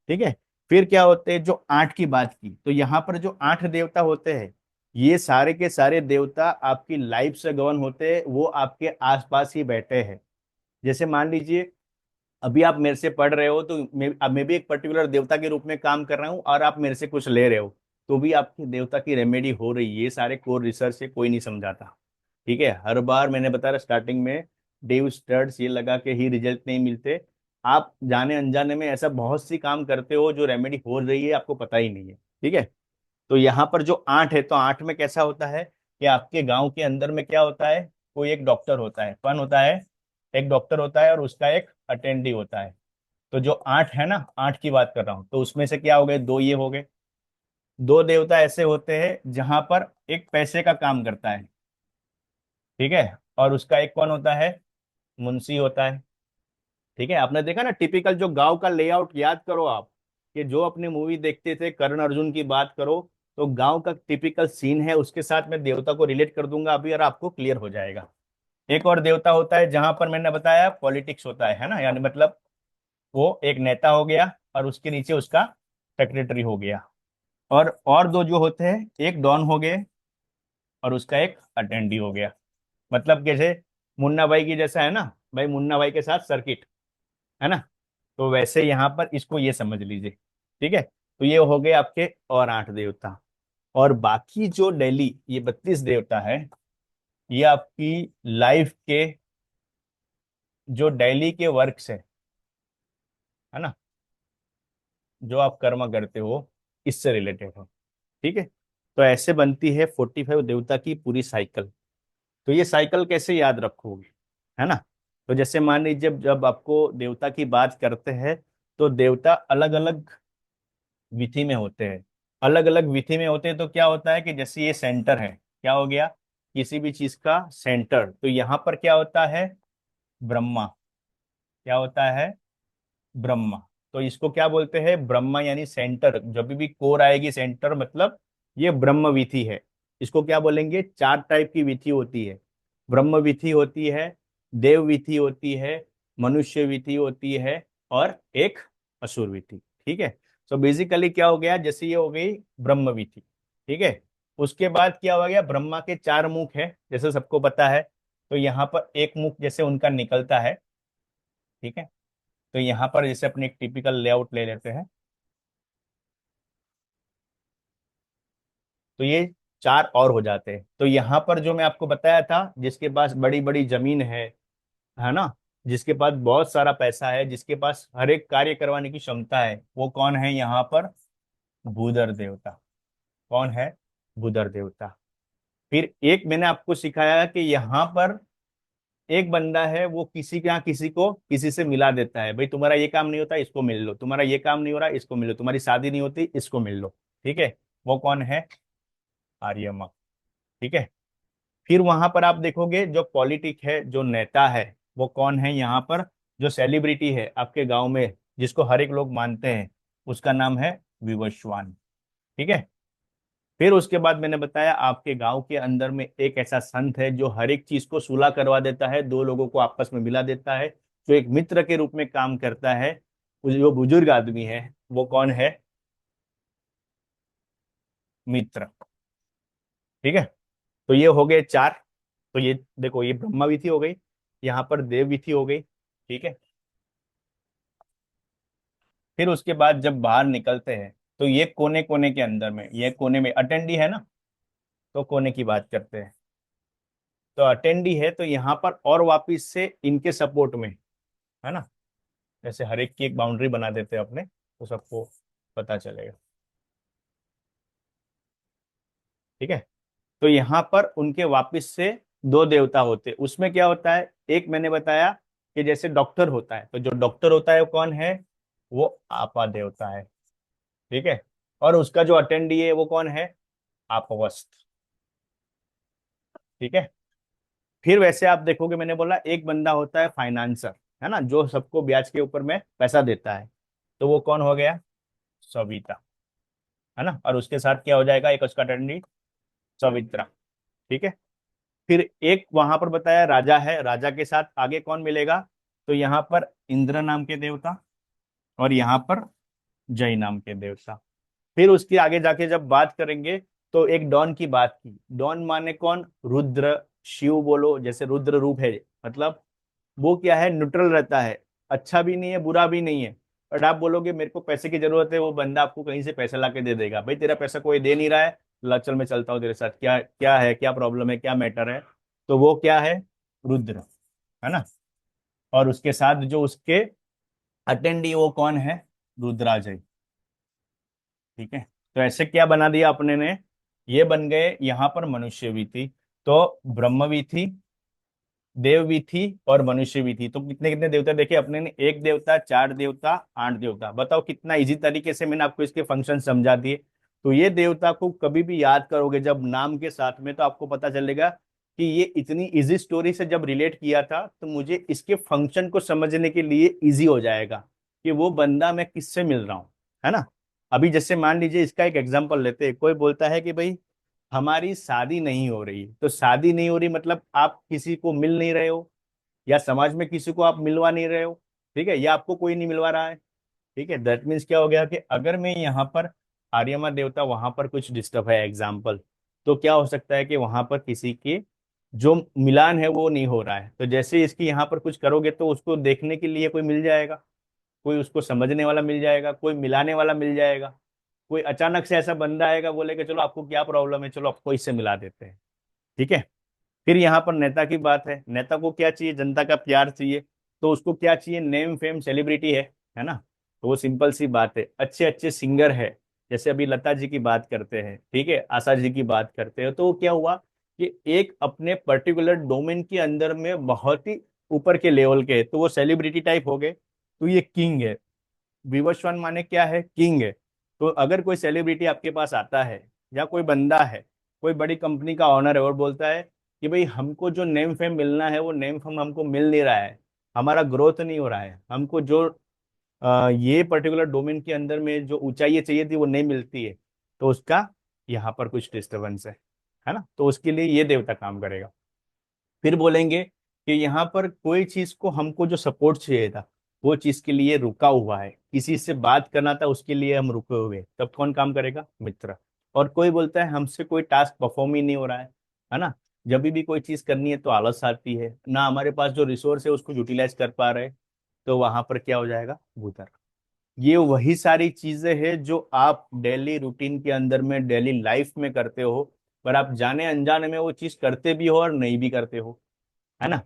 ठीक है। फिर क्या होते हैं, जो आठ की बात की, तो यहाँ पर जो आठ देवता होते हैं, ये सारे के सारे देवता आपकी लाइफ से गवर्न होते हैं, वो आपके आसपास ही बैठे हैं। जैसे मान लीजिए, अभी आप मेरे से पढ़ रहे हो, तो मैं भी एक पर्टिकुलर देवता के रूप में काम कर रहा हूँ, और आप मेरे से कुछ ले रहे हो, तो भी आपकी देवता की रेमेडी हो रही है। ये सारे कोर रिसर्च से कोई नहीं समझाता। ठीक है। हर बार मैंने बताया स्टार्टिंग में, डेव स्टड्स ये लगा के ही रिजल्ट नहीं मिलते। आप जाने अनजाने में ऐसा बहुत सी काम करते हो जो रेमेडी हो रही है, आपको पता ही नहीं है। ठीक है। तो यहाँ पर जो आठ है, तो आठ में कैसा होता है कि आपके गांव के अंदर में क्या होता है, कोई एक डॉक्टर होता है, कौन होता है, एक डॉक्टर होता है और उसका एक अटेंडी होता है। तो जो आठ है ना, आठ की बात कर रहा हूं, तो उसमें से क्या हो गए, दो ये हो गए। दो देवता ऐसे होते हैं जहां पर एक पैसे का काम करता है। ठीक है। और उसका एक कौन होता है, मुंशी होता है। ठीक है। आपने देखा ना, टिपिकल जो गांव का लेआउट याद करो आप, कि जो अपने मूवी देखते थे, कर्ण अर्जुन की बात करो, तो गांव का टिपिकल सीन है, उसके साथ मैं देवता को रिलेट कर दूंगा अभी और आपको क्लियर हो जाएगा। एक और देवता होता है जहां पर मैंने बताया पॉलिटिक्स होता है ना, यानी मतलब वो एक नेता हो गया और उसके नीचे उसका सेक्रेटरी हो गया। और दो जो होते हैं, एक डॉन हो गए और उसका एक अटेंडी हो गया। मतलब कैसे, मुन्ना भाई की जैसा है ना, भाई मुन्ना भाई के साथ सर्किट, है ना। तो वैसे यहाँ पर इसको ये समझ लीजिए। ठीक है। तो ये हो गए आपके और आठ देवता। और बाकी जो डेली ये 32 देवता है, ये आपकी लाइफ के जो डेली के वर्क्स है ना, जो आप कर्म करते हो, इससे रिलेटेड है। ठीक है। तो ऐसे बनती है 45 देवता की पूरी साइकिल। तो ये साइकिल कैसे याद रखोगे, है ना। तो जैसे मान लीजिए, जब जब आपको देवता की बात करते हैं, तो देवता अलग अलग विधि में होते हैं। अलग अलग विधि में होते हैं, तो क्या होता है कि जैसे ये सेंटर है, क्या हो गया, किसी भी चीज का सेंटर, तो यहाँ पर क्या होता है, ब्रह्मा। क्या होता है, ब्रह्मा। तो इसको क्या बोलते हैं, ब्रह्मा, यानी सेंटर। जब भी कोर आएगी सेंटर, मतलब ये ब्रह्म विधि है। इसको क्या बोलेंगे, चार टाइप की विधि होती है। ब्रह्म विधि होती है, देव विधि होती है, मनुष्य विधि होती है, और एक असुर विधि। ठीक है। तो बेसिकली क्या हो गया, जैसे ये हो गई ब्रह्म विधि। ठीक है। उसके बाद क्या हो गया, ब्रह्मा के चार मुख है, जैसे सबको पता है। तो यहाँ पर एक मुख जैसे उनका निकलता है। ठीक है। तो यहाँ पर जैसे अपने एक टिपिकल लेआउट ले लेते हैं, तो ये चार और हो जाते हैं। तो यहाँ पर जो मैं आपको बताया था, जिसके पास बड़ी बड़ी जमीन है ना, जिसके पास बहुत सारा पैसा है, जिसके पास हर एक कार्य करवाने की क्षमता है, वो कौन है यहाँ पर? भूधर देवता। कौन है? भूधर देवता। फिर एक मैंने आपको सिखाया कि यहाँ पर एक बंदा है, वो किसी के यहाँ किसी को किसी से मिला देता है, भाई तुम्हारा ये काम नहीं होता इसको मिल लो, तुम्हारा ये काम नहीं हो रहा इसको मिल लो, तुम्हारी शादी नहीं होती इसको मिल लो। ठीक है, वो कौन है? आर्यमा। ठीक है। फिर वहां पर आप देखोगे जो पॉलिटिक है, जो नेता है, वो कौन है यहाँ पर? जो सेलिब्रिटी है आपके गांव में, जिसको हर एक लोग मानते हैं, उसका नाम है विवस्वान। ठीक है। फिर उसके बाद मैंने बताया आपके गांव के अंदर में एक ऐसा संत है जो हर एक चीज को सुलह करवा देता है, दो लोगों को आपस में मिला देता है, जो एक मित्र के रूप में काम करता है। जो बुजुर्ग आदमी है, वो कौन है? मित्र। ठीक है। तो ये हो गए चार। तो ये देखो, ये ब्रह्मा विधि हो गई, यहाँ पर देव विधि हो गई। ठीक है। फिर उसके बाद जब बाहर निकलते हैं, तो ये कोने कोने के अंदर में, ये कोने में अटेंडी है ना, तो कोने की बात करते हैं। तो अटेंडी है तो यहाँ पर और वापिस से इनके सपोर्ट में, है ना, जैसे हर एक की एक बाउंड्री बना देते हैं अपने, तो सबको पता चलेगा। ठीक है। तो यहाँ पर उनके वापिस से दो देवता होते, उसमें क्या होता है, एक मैंने बताया कि जैसे डॉक्टर होता है, तो जो डॉक्टर होता है वो कौन है? वो आपा देवता है। ठीक है। और उसका जो अटेंडी है वो कौन है? आपवस्त। ठीक है। फिर वैसे आप देखोगे, मैंने बोला एक बंदा होता है फाइनेंसर, है ना, जो सबको ब्याज के ऊपर में पैसा देता है, तो वो कौन हो गया? सविता। है ना, और उसके साथ क्या हो जाएगा, एक उसका अटेंडी सवित्रा। ठीक है। फिर एक वहां पर बताया राजा है, राजा के साथ आगे कौन मिलेगा? तो यहाँ पर इंद्र नाम के देवता, और यहाँ पर जय नाम के देवता। फिर उसके आगे जाके जब बात करेंगे, तो एक डॉन की बात की। डॉन माने कौन? रुद्र, शिव बोलो, जैसे रुद्र रूप है, मतलब वो क्या है, न्यूट्रल रहता है, अच्छा भी नहीं है बुरा भी नहीं है। बट आप बोलोगे मेरे को पैसे की जरूरत है, वो बंदा आपको कहीं से पैसा ला के दे देगा, भाई तेरा पैसा कोई दे नहीं रहा है, ला चल मैं चलता हूँ तेरे साथ, क्या क्या है, क्या प्रॉब्लम है, क्या मैटर है? तो वो क्या है? रुद्र। है ना। और उसके साथ जो उसके अटेंडी, वो कौन है? रुद्राजय। ठीक है। तो ऐसे क्या बना दिया अपने ने? ये बन गए यहाँ पर मनुष्य भी थी, तो ब्रह्म भी थी, देव भी थी, और मनुष्य भी थी। तो कितने कितने देवता देखे अपने ने? एक देवता, चार देवता, आठ देवता। बताओ कितना इजी तरीके से मैंने आपको इसके फंक्शन समझा दिए। तो ये देवता को कभी भी याद करोगे जब नाम के साथ में, तो आपको पता चलेगा कि ये इतनी इजी स्टोरी से जब रिलेट किया था, तो मुझे इसके फंक्शन को समझने के लिए इजी हो जाएगा कि वो बंदा मैं किससे मिल रहा हूँ। है ना। अभी जैसे मान लीजिए, इसका एक एग्जाम्पल लेते हैं, कोई बोलता है कि भाई हमारी शादी नहीं हो रही, तो शादी नहीं हो रही मतलब आप किसी को मिल नहीं रहे हो, या समाज में किसी को आप मिलवा नहीं रहे हो। ठीक है, या आपको कोई नहीं मिलवा रहा है। ठीक है, दैट मीन्स क्या हो गया कि अगर मैं यहाँ पर आर्यमा देवता, वहां पर कुछ डिस्टर्ब है एग्जाम्पल, तो क्या हो सकता है कि वहां पर किसी के जो मिलान है वो नहीं हो रहा है, तो जैसे इसकी यहाँ पर कुछ करोगे, तो उसको देखने के लिए कोई मिल जाएगा, कोई उसको समझने वाला मिल जाएगा, कोई मिलाने वाला मिल जाएगा। कोई अचानक से ऐसा बंदा आएगा, बोलेगा चलो आपको क्या प्रॉब्लम है, चलो आपको इससे मिला देते हैं। ठीक है। फिर यहाँ पर नेता की बात है, नेता को क्या चाहिए? जनता का प्यार चाहिए। तो उसको क्या चाहिए? नेम फेम सेलिब्रिटी है ना। तो वो सिंपल सी बात है, अच्छे अच्छे सिंगर है, जैसे अभी लता जी की बात करते हैं, ठीक है, आशा जी की बात करते हैं, तो वो क्या हुआ कि एक अपने पर्टिकुलर डोमेन के अंदर में बहुत ही ऊपर के लेवल के, तो वो सेलिब्रिटी टाइप हो गए, तो ये किंग है। विवस्वान माने क्या है? किंग है। तो अगर कोई सेलिब्रिटी आपके पास आता है, या कोई बंदा है, कोई बड़ी कंपनी का ऑनर है, और बोलता है कि भाई हमको जो नेम फेम मिलना है, वो नेम फेम हमको मिल नहीं रहा है, हमारा ग्रोथ नहीं हो रहा है, हमको जो ये पर्टिकुलर डोमेन के अंदर में जो ऊंचाई चाहिए थी वो नहीं मिलती है, तो उसका यहाँ पर कुछ डिस्टरबेंस है ना, तो उसके लिए ये देवता काम करेगा। फिर बोलेंगे कि यहाँ पर कोई चीज को हमको जो सपोर्ट चाहिए था, वो चीज के लिए रुका हुआ है, किसी से बात करना था उसके लिए हम रुके हुए हैं, तब कौन काम करेगा? मित्र। और कोई बोलता है हमसे कोई टास्क परफॉर्म ही नहीं हो रहा है ना, जब भी कोई चीज करनी है तो आलस आती है ना, हमारे पास जो रिसोर्स है उसको यूटिलाइज कर पा रहे हैं, तो वहां पर क्या हो जाएगा? भूतर। ये वही सारी चीजें हैं जो आप डेली रूटीन के अंदर में, डेली लाइफ में करते हो, पर आप जाने अनजाने में वो चीज करते भी हो और नहीं भी करते हो। है ना।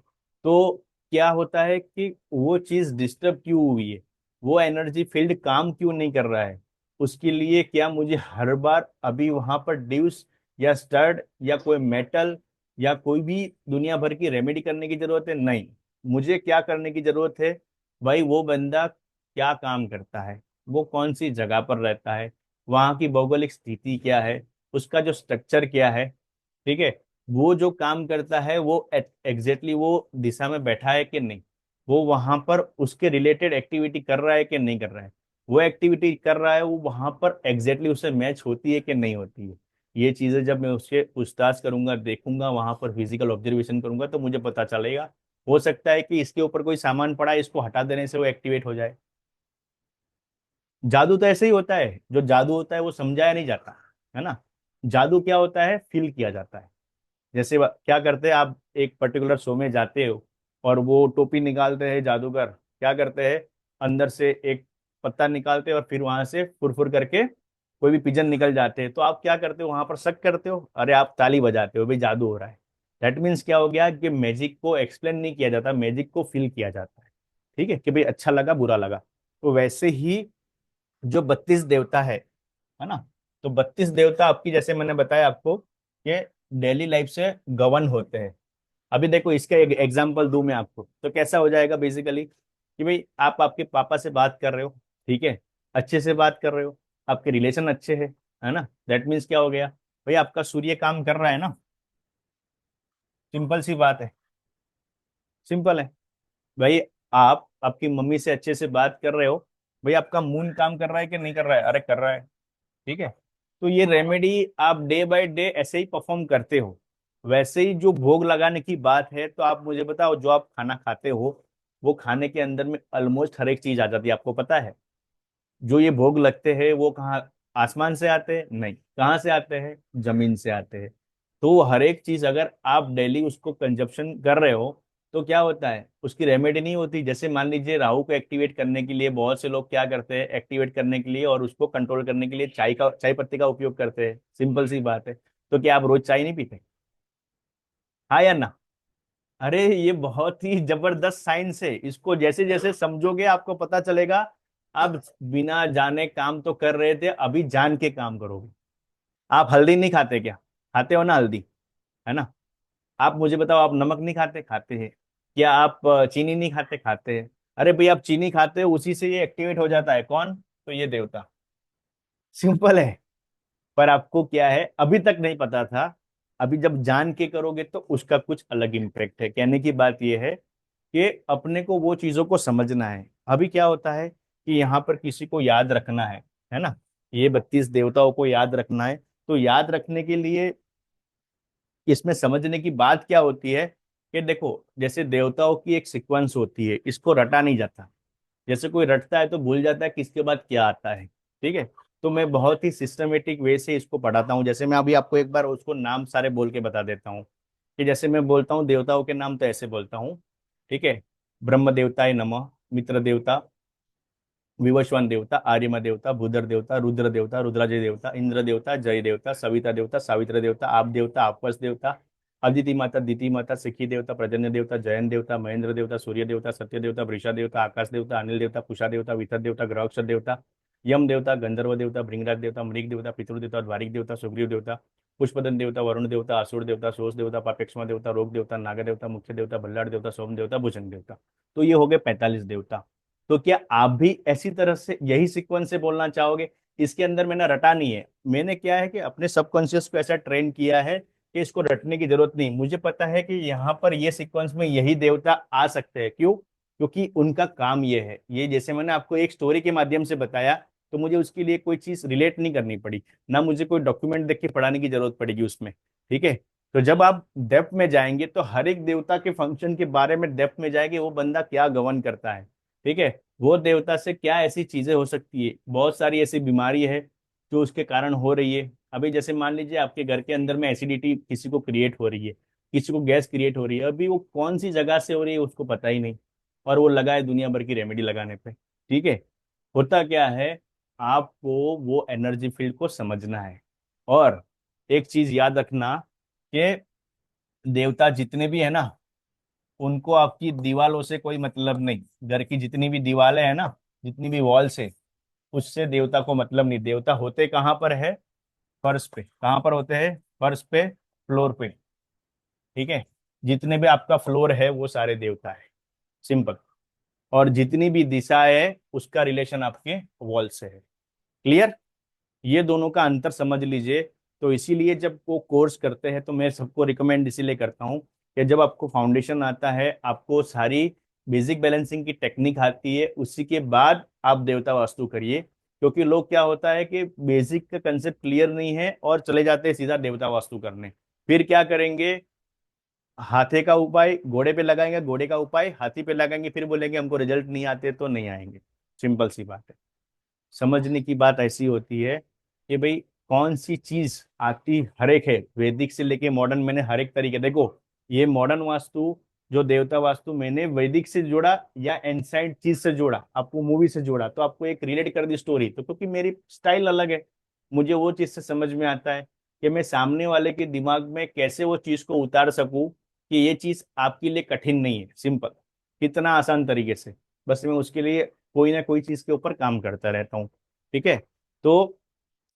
तो क्या होता है कि वो चीज डिस्टर्ब क्यों हुई है, वो एनर्जी फील्ड काम क्यों नहीं कर रहा है, उसके लिए क्या मुझे हर बार अभी वहां पर ड्यूस या स्टड या कोई मेटल या कोई भी दुनिया भर की रेमेडी करने की जरूरत है? नहीं। मुझे क्या करने की जरूरत है? भाई वो बंदा क्या काम करता है, वो कौन सी जगह पर रहता है, वहां की भौगोलिक स्थिति क्या है, उसका जो स्ट्रक्चर क्या है, ठीक है, वो जो काम करता है वो एग्जैक्टली वो दिशा में बैठा है कि नहीं, वो वहां पर उसके रिलेटेड एक्टिविटी कर रहा है कि नहीं कर रहा है, वो एक्टिविटी कर रहा है वो वहां पर एग्जैक्टली उससे मैच होती है कि नहीं होती है। ये चीजें जब मैं उससे पूछताछ करूंगा, देखूंगा, वहां पर फिजिकल ऑब्जर्वेशन करूंगा, तो मुझे पता चलेगा। हो सकता है कि इसके ऊपर कोई सामान पड़ा है, इसको हटा देने से वो एक्टिवेट हो जाए। जादू तो ऐसे ही होता है, जो जादू होता है वो समझाया नहीं जाता, है ना। जादू क्या होता है, फील किया जाता है। जैसे क्या करते हैं, आप एक पर्टिकुलर शो में जाते हो और वो टोपी निकालते हैं जादूगर, क्या करते हैं, अंदर से एक पत्ता निकालते हैं और फिर वहां से फुरफुर करके कोई भी पिजन निकल जाते हैं, तो आप क्या करते हो, वहां पर शक करते हो, अरे आप ताली बजाते हो, भाई जादू हो रहा है। दैट मीन्स क्या हो गया कि मैजिक को एक्सप्लेन नहीं किया जाता, मैजिक को फील किया जाता है। ठीक है, कि भाई अच्छा लगा बुरा लगा। तो वैसे ही जो 32 देवता है ना, तो 32 देवता आपकी, जैसे मैंने बताया आपको, ये डेली लाइफ से गवर्न होते हैं। अभी देखो इसका एक एग्जांपल दूं मैं आपको, तो कैसा हो जाएगा बेसिकली कि भाई आप आपके पापा से बात कर रहे हो, ठीक है, अच्छे से बात कर रहे हो, आपके रिलेशन अच्छे हैं, है ना, दैट मीन्स क्या हो गया, भाई आपका सूर्य काम कर रहा है ना। सिंपल सी बात है, सिंपल है। भाई आप आपकी मम्मी से अच्छे से बात कर रहे हो, भाई आपका मून काम कर रहा है कि नहीं कर रहा है? अरे कर रहा है। ठीक है, तो ये रेमेडी आप डे बाय डे ऐसे ही परफॉर्म करते हो। वैसे ही जो भोग लगाने की बात है, तो आप मुझे बताओ, जो आप खाना खाते हो, वो खाने के अंदर में ऑलमोस्ट हर एक चीज आ जाती है, आपको पता है। जो ये भोग लगते हैं वो कहाँ, आसमान से आते हैं? नहीं, कहाँ से आते हैं, जमीन से आते हैं। तो हर एक चीज अगर आप डेली उसको कंजप्शन कर रहे हो, तो क्या होता है, उसकी रेमेडी नहीं होती। जैसे मान लीजिए राहु को एक्टिवेट करने के लिए बहुत से लोग क्या करते हैं, एक्टिवेट करने के लिए और उसको कंट्रोल करने के लिए चाय पत्ती का उपयोग करते हैं, सिंपल सी बात है। तो क्या आप रोज चाय नहीं पीते? हाँ या ना? अरे ये बहुत ही जबरदस्त साइंस है, इसको जैसे जैसे समझोगे आपको पता चलेगा। आप बिना जाने काम तो कर रहे थे, अभी जान के काम करोगे। आप हल्दी नहीं खाते क्या? खाते हो ना हल्दी, है ना। आप मुझे बताओ, आप नमक नहीं खाते? खाते हैं। क्या आप चीनी नहीं खाते? खाते हैं। अरे भाई आप चीनी खाते हो, उसी से ये एक्टिवेट हो जाता है, कौन? तो ये देवता। सिंपल है। पर आपको क्या है, अभी तक नहीं पता था। अभी जब जान के करोगे तो उसका कुछ अलग इम्पैक्ट है। कहने की बात यह है कि अपने को वो चीजों को समझना है। अभी क्या होता है कि यहाँ पर किसी को याद रखना है ना, ये 32 देवताओं को याद रखना है। तो याद रखने के लिए इसमें समझने की बात क्या होती है कि देखो, जैसे देवताओं की एक सीक्वेंस होती है, इसको रटा नहीं जाता। जैसे कोई रटता है तो भूल जाता है कि इसके बाद क्या आता है। ठीक है, तो मैं बहुत ही सिस्टमेटिक वे से इसको पढ़ाता हूँ। जैसे मैं अभी आपको एक बार उसको नाम सारे बोल के बता देता हूँ, कि जैसे मैं बोलता हूँ देवताओं के नाम तो ऐसे बोलता हूँ। ठीक है, ब्रह्म देवताय नमः, मित्र देवता, विवस्वान देवता, आर्यमा देवता, भूधर देवता, रुद्र देवता, रुद्राजय देवता, इंद्र देवता, जय देवता, सविता देवता, सावित्र देवता, आप देवता, आपस देवता, अदिति माता, दिति माता, सिखी देवता, प्रजन्य देवता, जयन देवता, महेंद्र देवता, सूर्य देवता, सत्य देवता, वृषा देवता, आकाश देवता, अनिल देवता, कुशा देवता, विथर देवता, ग्रहक्षर देवता, यम देवता, गंधर्व देवता, भृंगराज देवता, मृग देवता, पितृ देवता, द्वारिक देवता, सुग्रीव देवता, पुष्पदन देवता, वरुण देवता, असुर देवता, सोस देवता, पापेक्षमा देवता, रोग देवता, नाग देवता, मुख्य देवता, भल्लाड़ देवता, सोम देवता, भुजंग देवता। तो ये हो गए 45 देवता। तो क्या आप भी ऐसी तरह से यही सीक्वेंस से बोलना चाहोगे? इसके अंदर मैंने रटा नहीं है, मैंने क्या है कि अपने सबकॉन्शियस को ऐसा ट्रेन किया है कि इसको रटने की जरूरत नहीं। मुझे पता है कि यहाँ पर ये सीक्वेंस में यही देवता आ सकते हैं, क्यों? क्योंकि उनका काम ये है। ये जैसे मैंने आपको एक स्टोरी के माध्यम से बताया, तो मुझे उसके लिए कोई चीज रिलेट नहीं करनी पड़ी, ना मुझे कोई डॉक्यूमेंट देख के पढ़ाने की जरूरत पड़ेगी उसमें। ठीक है, तो जब आप डेप्थ में जाएंगे तो हर एक देवता के फंक्शन के बारे में डेप्थ में जाएंगे, वो बंदा क्या गवर्न करता है। ठीक है, वो देवता से क्या ऐसी चीजें हो सकती है, बहुत सारी ऐसी बीमारी है जो उसके कारण हो रही है। अभी जैसे मान लीजिए आपके घर के अंदर में एसिडिटी किसी को क्रिएट हो रही है, किसी को गैस क्रिएट हो रही है, अभी वो कौन सी जगह से हो रही है उसको पता ही नहीं, और वो लगा है दुनिया भर की रेमेडी लगाने पे। ठीक है, होता क्या है, आपको वो एनर्जी फील्ड को समझना है। और एक चीज याद रखना कि देवता जितने भी है ना, उनको आपकी दीवालों से कोई मतलब नहीं। घर की जितनी भी दीवारें हैं ना, जितनी भी वॉल्स है, उससे देवता को मतलब नहीं। देवता होते कहाँ पर है? फर्श पे। कहाँ पर होते हैं? फर्श पे, फ्लोर पे। ठीक है। जितने भी आपका फ्लोर है वो सारे देवता है, सिंपल। और जितनी भी दिशा है उसका रिलेशन आपके वॉल से है। क्लियर? ये दोनों का अंतर समझ लीजिए। तो इसीलिए जब वो कोर्स करते हैं तो मैं सबको रिकमेंड इसीलिए करता हूँ कि जब आपको फाउंडेशन आता है, आपको सारी बेसिक बैलेंसिंग की टेक्निक आती है, उसी के बाद आप देवता वास्तु करिए। क्योंकि लोग क्या होता है कि बेसिक का कंसेप्ट क्लियर नहीं है और चले जाते हैं सीधा देवता वास्तु करने। फिर क्या करेंगे? हाथे का उपाय घोड़े पे लगाएंगे, घोड़े का उपाय हाथी पे लगाएंगे, फिर बोलेंगे हमको रिजल्ट नहीं आते, तो नहीं आएंगे। सिंपल सी बात है। समझने की बात ऐसी होती है कि भाई कौन सी चीज आती हर एक है, वैदिक से लेके मॉडर्न। मैंने हर एक तरीके, देखो, ये मॉडर्न वास्तु, जो देवता वास्तु, मैंने वैदिक से जोड़ा या एंसाइंट चीज से जोड़ा, आपको मूवी से जोड़ा, तो आपको एक रिलेट कर दी स्टोरी। तो क्योंकि मेरी स्टाइल अलग है, मुझे वो चीज से समझ में आता है कि मैं सामने वाले के दिमाग में कैसे वो चीज को उतार सकूं कि ये चीज आपके लिए कठिन नहीं है, सिंपल, कितना आसान तरीके से। बस मैं उसके लिए कोई ना कोई चीज के ऊपर काम करता रहता हूँ। ठीक है। तो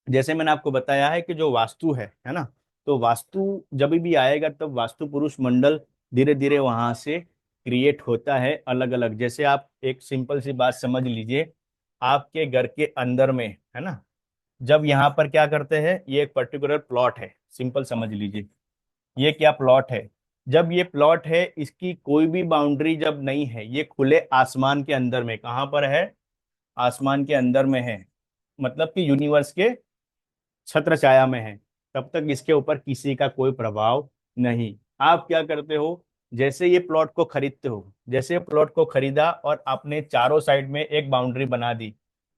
जैसे मैंने आपको बताया है कि जो वास्तु है ना, तो वास्तु जब भी आएगा तब वास्तु पुरुष मंडल धीरे धीरे वहां से क्रिएट होता है अलग अलग। जैसे आप एक सिंपल सी बात समझ लीजिए, आपके घर के अंदर में है ना, जब यहाँ पर क्या करते हैं, ये एक पर्टिकुलर प्लॉट है, सिंपल समझ लीजिए, ये क्या प्लॉट है। जब ये प्लॉट है, इसकी कोई भी बाउंड्री जब नहीं है, ये खुले आसमान के अंदर में, कहाँ पर है? आसमान के अंदर में है, मतलब कि यूनिवर्स के छत्र छाया में है, तब तक इसके ऊपर किसी का कोई प्रभाव नहीं। आप क्या करते हो? जैसे ये प्लॉट को खरीदते हो, जैसे प्लॉट को खरीदा और आपने चारों साइड में एक बाउंड्री बना दी,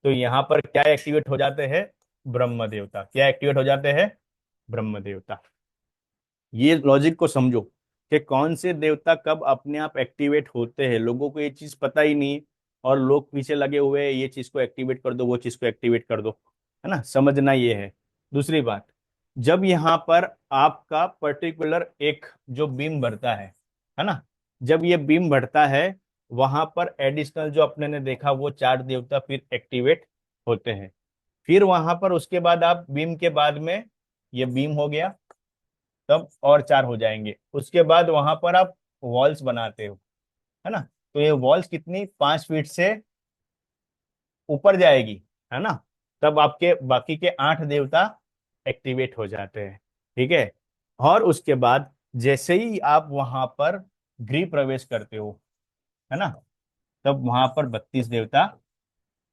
तो यहाँ पर क्या एक्टिवेट हो जाते हैं? ब्रह्म देवता। क्या एक्टिवेट हो जाते हैं? ब्रह्म देवता। ये लॉजिक को समझो कि कौन से देवता कब अपने आप एक्टिवेट होते हैं। लोगों को ये चीज पता ही नहीं, और लोग पीछे लगे हुए हैं, ये चीज को एक्टिवेट कर दो, वो चीज को एक्टिवेट कर दो। है ना, समझना ये है। दूसरी बात, जब यहाँ पर आपका पर्टिकुलर एक जो बीम बढ़ता है ना, जब ये बीम बढ़ता है, वहां पर एडिशनल जो अपने ने देखा वो चार देवता फिर एक्टिवेट होते हैं। फिर वहां पर उसके बाद आप बीम के बाद में, ये बीम हो गया, तब और चार हो जाएंगे। उसके बाद वहां पर आप वॉल्स बनाते हो, है ना, तो ये वॉल्स कितनी, 5 फीट से ऊपर जाएगी, है ना। तब आपके बाकी के 8 देवता एक्टिवेट हो जाते हैं। ठीक है। और उसके बाद जैसे ही आप वहां पर गृह प्रवेश करते हो, है ना, तब वहां पर 32 देवता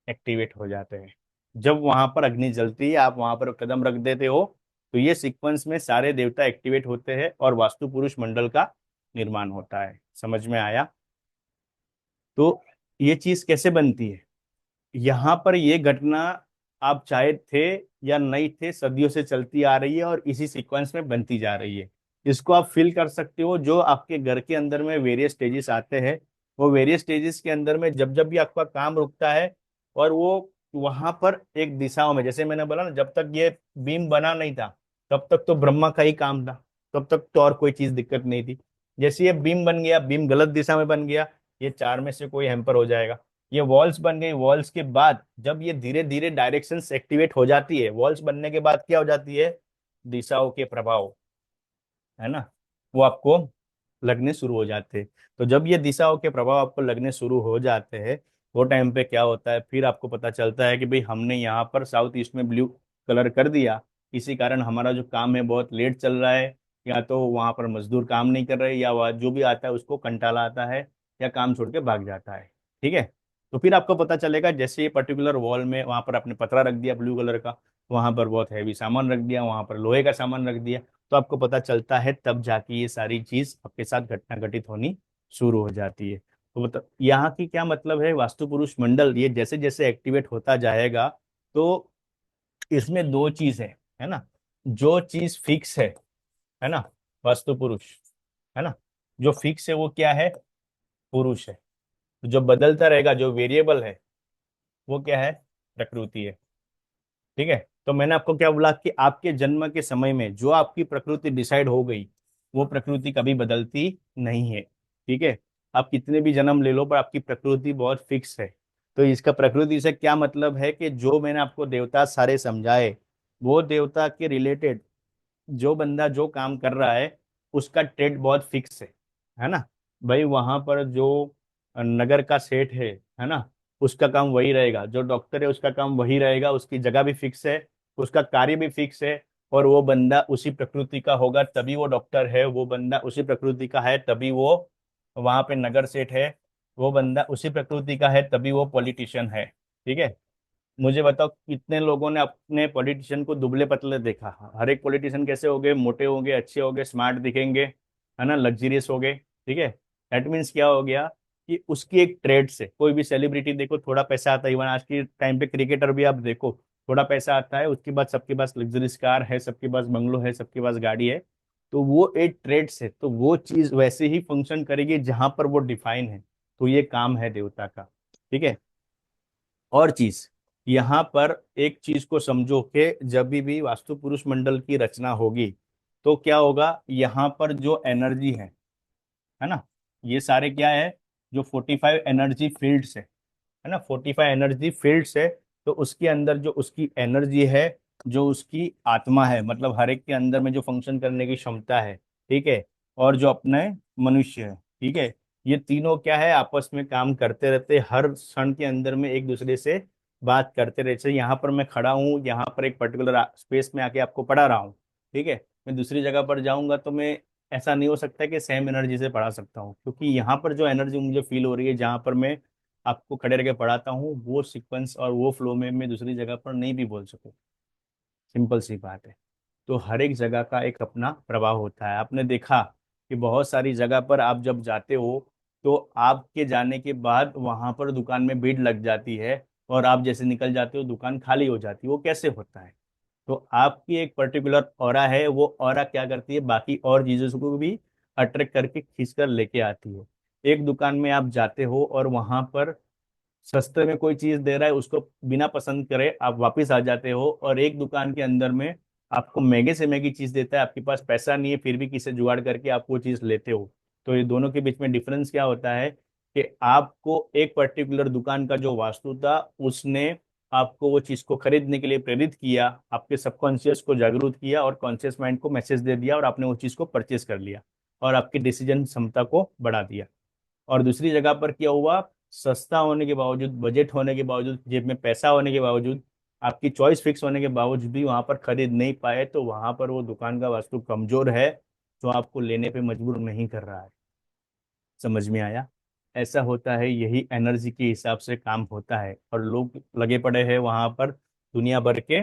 एक्टिवेट हो जाते हैं। जब वहां पर अग्नि जलती है, आप वहां पर कदम रख देते हो, तो ये सीक्वेंस में सारे देवता एक्टिवेट होते हैं और वास्तु पुरुष मंडल का निर्माण होता है। समझ में आया? तो ये चीज कैसे बनती है? यहाँ पर ये घटना, आप चाहे थे या नहीं थे, सदियों से चलती आ रही है और इसी सीक्वेंस में बनती जा रही है। इसको आप फील कर सकते हो, जो आपके घर के अंदर में वेरियस स्टेजेस आते हैं, वो वेरियस स्टेजेस के अंदर में जब जब भी आपका काम रुकता है, और वो वहां पर एक दिशाओं में, जैसे मैंने बोला ना, जब तक ये बीम बना नहीं था तब तक तो ब्रह्मा का ही काम था, तब तक तो और कोई चीज दिक्कत नहीं थी। जैसे ये बीम बन गया, बीम गलत दिशा में बन गया, ये चार में से कोई हैम्पर हो जाएगा। ये वॉल्स बन गई, वॉल्स के बाद जब ये धीरे धीरे डायरेक्शंस एक्टिवेट हो जाती है, वॉल्स बनने के बाद क्या हो जाती है? दिशाओं के प्रभाव, है ना, वो आपको लगने शुरू हो जाते हैं। तो जब ये दिशाओं के प्रभाव आपको लगने शुरू हो जाते हैं, वो टाइम पे क्या होता है, फिर आपको पता चलता है कि भाई हमने यहाँ पर साउथ ईस्ट में ब्लू कलर कर दिया, इसी कारण हमारा जो काम है बहुत लेट चल रहा है, या तो वहां पर मजदूर काम नहीं कर रहे, या वह जो भी आता है उसको कंटाला आता है, या काम छोड़ के भाग जाता है। ठीक है। तो फिर आपको पता चलेगा, जैसे ये पर्टिकुलर वॉल में वहां पर आपने पतरा रख दिया ब्लू कलर का, वहां पर बहुत हैवी सामान रख दिया, वहां पर लोहे का सामान रख दिया, तो आपको पता चलता है, तब जाके ये सारी चीज आपके साथ घटना घटित होनी शुरू हो जाती है। तो मतलब यहाँ की क्या मतलब है, वास्तु पुरुष मंडल ये जैसे जैसे एक्टिवेट होता जाएगा, तो इसमें दो चीज है ना, जो चीज फिक्स है ना, वास्तु पुरुष, है ना, जो फिक्स है वो क्या है? पुरुष है। जो बदलता रहेगा, जो वेरिएबल है, वो क्या है? प्रकृति है। ठीक है। तो मैंने आपको क्या बोला कि आपके जन्म के समय में जो आपकी प्रकृति डिसाइड हो गई, वो प्रकृति कभी बदलती नहीं है। ठीक है। आप कितने भी जन्म ले लो पर आपकी प्रकृति बहुत फिक्स है। तो इसका प्रकृति से क्या मतलब है कि जो मैंने आपको देवता सारे समझाए, वो देवता के रिलेटेड जो बंदा जो काम कर रहा है उसका ट्रेड बहुत फिक्स है ना। भाई वहां पर जो नगर का सेठ है ना, उसका काम वही रहेगा। जो डॉक्टर है उसका काम वही रहेगा, उसकी जगह भी फिक्स है, उसका कार्य भी फिक्स है। और वो बंदा उसी प्रकृति का होगा तभी वो डॉक्टर है, वो बंदा उसी प्रकृति का है तभी वो वहां पे नगर सेठ है, वो बंदा उसी प्रकृति का है तभी वो पॉलिटिशियन है। ठीक है। मुझे बताओ कितने लोगों ने अपने पॉलिटिशियन को दुबले पतले देखा? हर एक पॉलिटिशियन कैसे हो गए? मोटे हो गए, अच्छे हो गए, स्मार्ट दिखेंगे, है ना, लग्जरियस हो गए। ठीक है। दैट मीन्स क्या हो गया कि उसकी एक ट्रेड से, कोई भी सेलिब्रिटी देखो थोड़ा पैसा आता है, इवन आज के टाइम पे क्रिकेटर भी आप देखो थोड़ा पैसा आता है, उसके बाद सबके पास लग्जरियस कार है, सबके पास बंगलो है, सबके पास गाड़ी है। तो वो एक ट्रेड से, तो वो चीज वैसे ही फंक्शन करेगी जहां पर वो डिफाइन है। तो ये काम है देवता का। ठीक है। और चीज, यहाँ पर एक चीज को समझो कि जब भी वास्तु पुरुष मंडल की रचना होगी तो क्या होगा, यहाँ पर जो एनर्जी है ना, ये सारे क्या है, जो 45 एनर्जी फील्ड्स है ना, 45 एनर्जी फील्ड्स है। तो उसके अंदर जो उसकी एनर्जी है, जो उसकी आत्मा है, मतलब हर एक के अंदर में जो फंक्शन करने की क्षमता है, ठीक है, और जो अपने मनुष्य है, ठीक है, ये तीनों क्या है, आपस में काम करते रहते, हर क्षण के अंदर में एक दूसरे से बात करते रहते। यहाँ पर मैं खड़ा हूँ, यहाँ पर एक पर्टिकुलर स्पेस में आके आपको पढ़ा रहा हूँ, ठीक है, मैं दूसरी जगह पर जाऊंगा तो मैं, ऐसा नहीं हो सकता कि सेम एनर्जी से पढ़ा सकता हूँ, क्योंकि यहाँ पर जो एनर्जी मुझे फील हो रही है जहां पर मैं आपको खड़े रह के पढ़ाता हूँ, वो सीक्वेंस और वो फ्लो में मैं दूसरी जगह पर नहीं भी बोल सकूँ। सिंपल सी बात है। तो हर एक जगह का एक अपना प्रभाव होता है। आपने देखा कि बहुत सारी जगह पर आप जब जाते हो तो आपके जाने के बाद वहां पर दुकान में भीड़ लग जाती है, और आप जैसे निकल जाते हो दुकान खाली हो जाती है। वो कैसे होता है? तो आपकी एक पर्टिकुलर ऑरा है, वो ऑरा क्या करती है, बाकी और चीजों को भी अट्रैक्ट करके खींच कर लेके आती है। एक दुकान में आप जाते हो और वहां पर सस्ते में कोई चीज दे रहा है, उसको बिना पसंद करे आप वापस आ जाते हो, और एक दुकान के अंदर में आपको महंगे से महंगी चीज देता है, आपके पास पैसा नहीं है फिर भी किसे जुगाड़ करके आप वो चीज लेते हो। तो ये दोनों के बीच में डिफरेंस क्या होता है कि आपको एक पर्टिकुलर दुकान का जो वास्तु था उसने आपको वो चीज को खरीदने के लिए प्रेरित किया, आपके सबकॉन्शियस को जागरूक किया और कॉन्शियस माइंड को मैसेज दे दिया, और आपने वो चीज को परचेज कर लिया और आपकी डिसीजन क्षमता को बढ़ा दिया। और दूसरी जगह पर क्या हुआ, सस्ता होने के बावजूद, बजट होने के बावजूद, जेब में पैसा होने के बावजूद, आपकी चॉइस फिक्स होने के बावजूद भी वहां पर खरीद नहीं पाए, तो वहां पर वो दुकान का वास्तु कमजोर है, जो आपको लेने पे मजबूर नहीं कर रहा है। समझ में आया? ऐसा होता है, यही एनर्जी के हिसाब से काम होता है, और लोग लगे पड़े हैं वहां पर दुनिया भर के।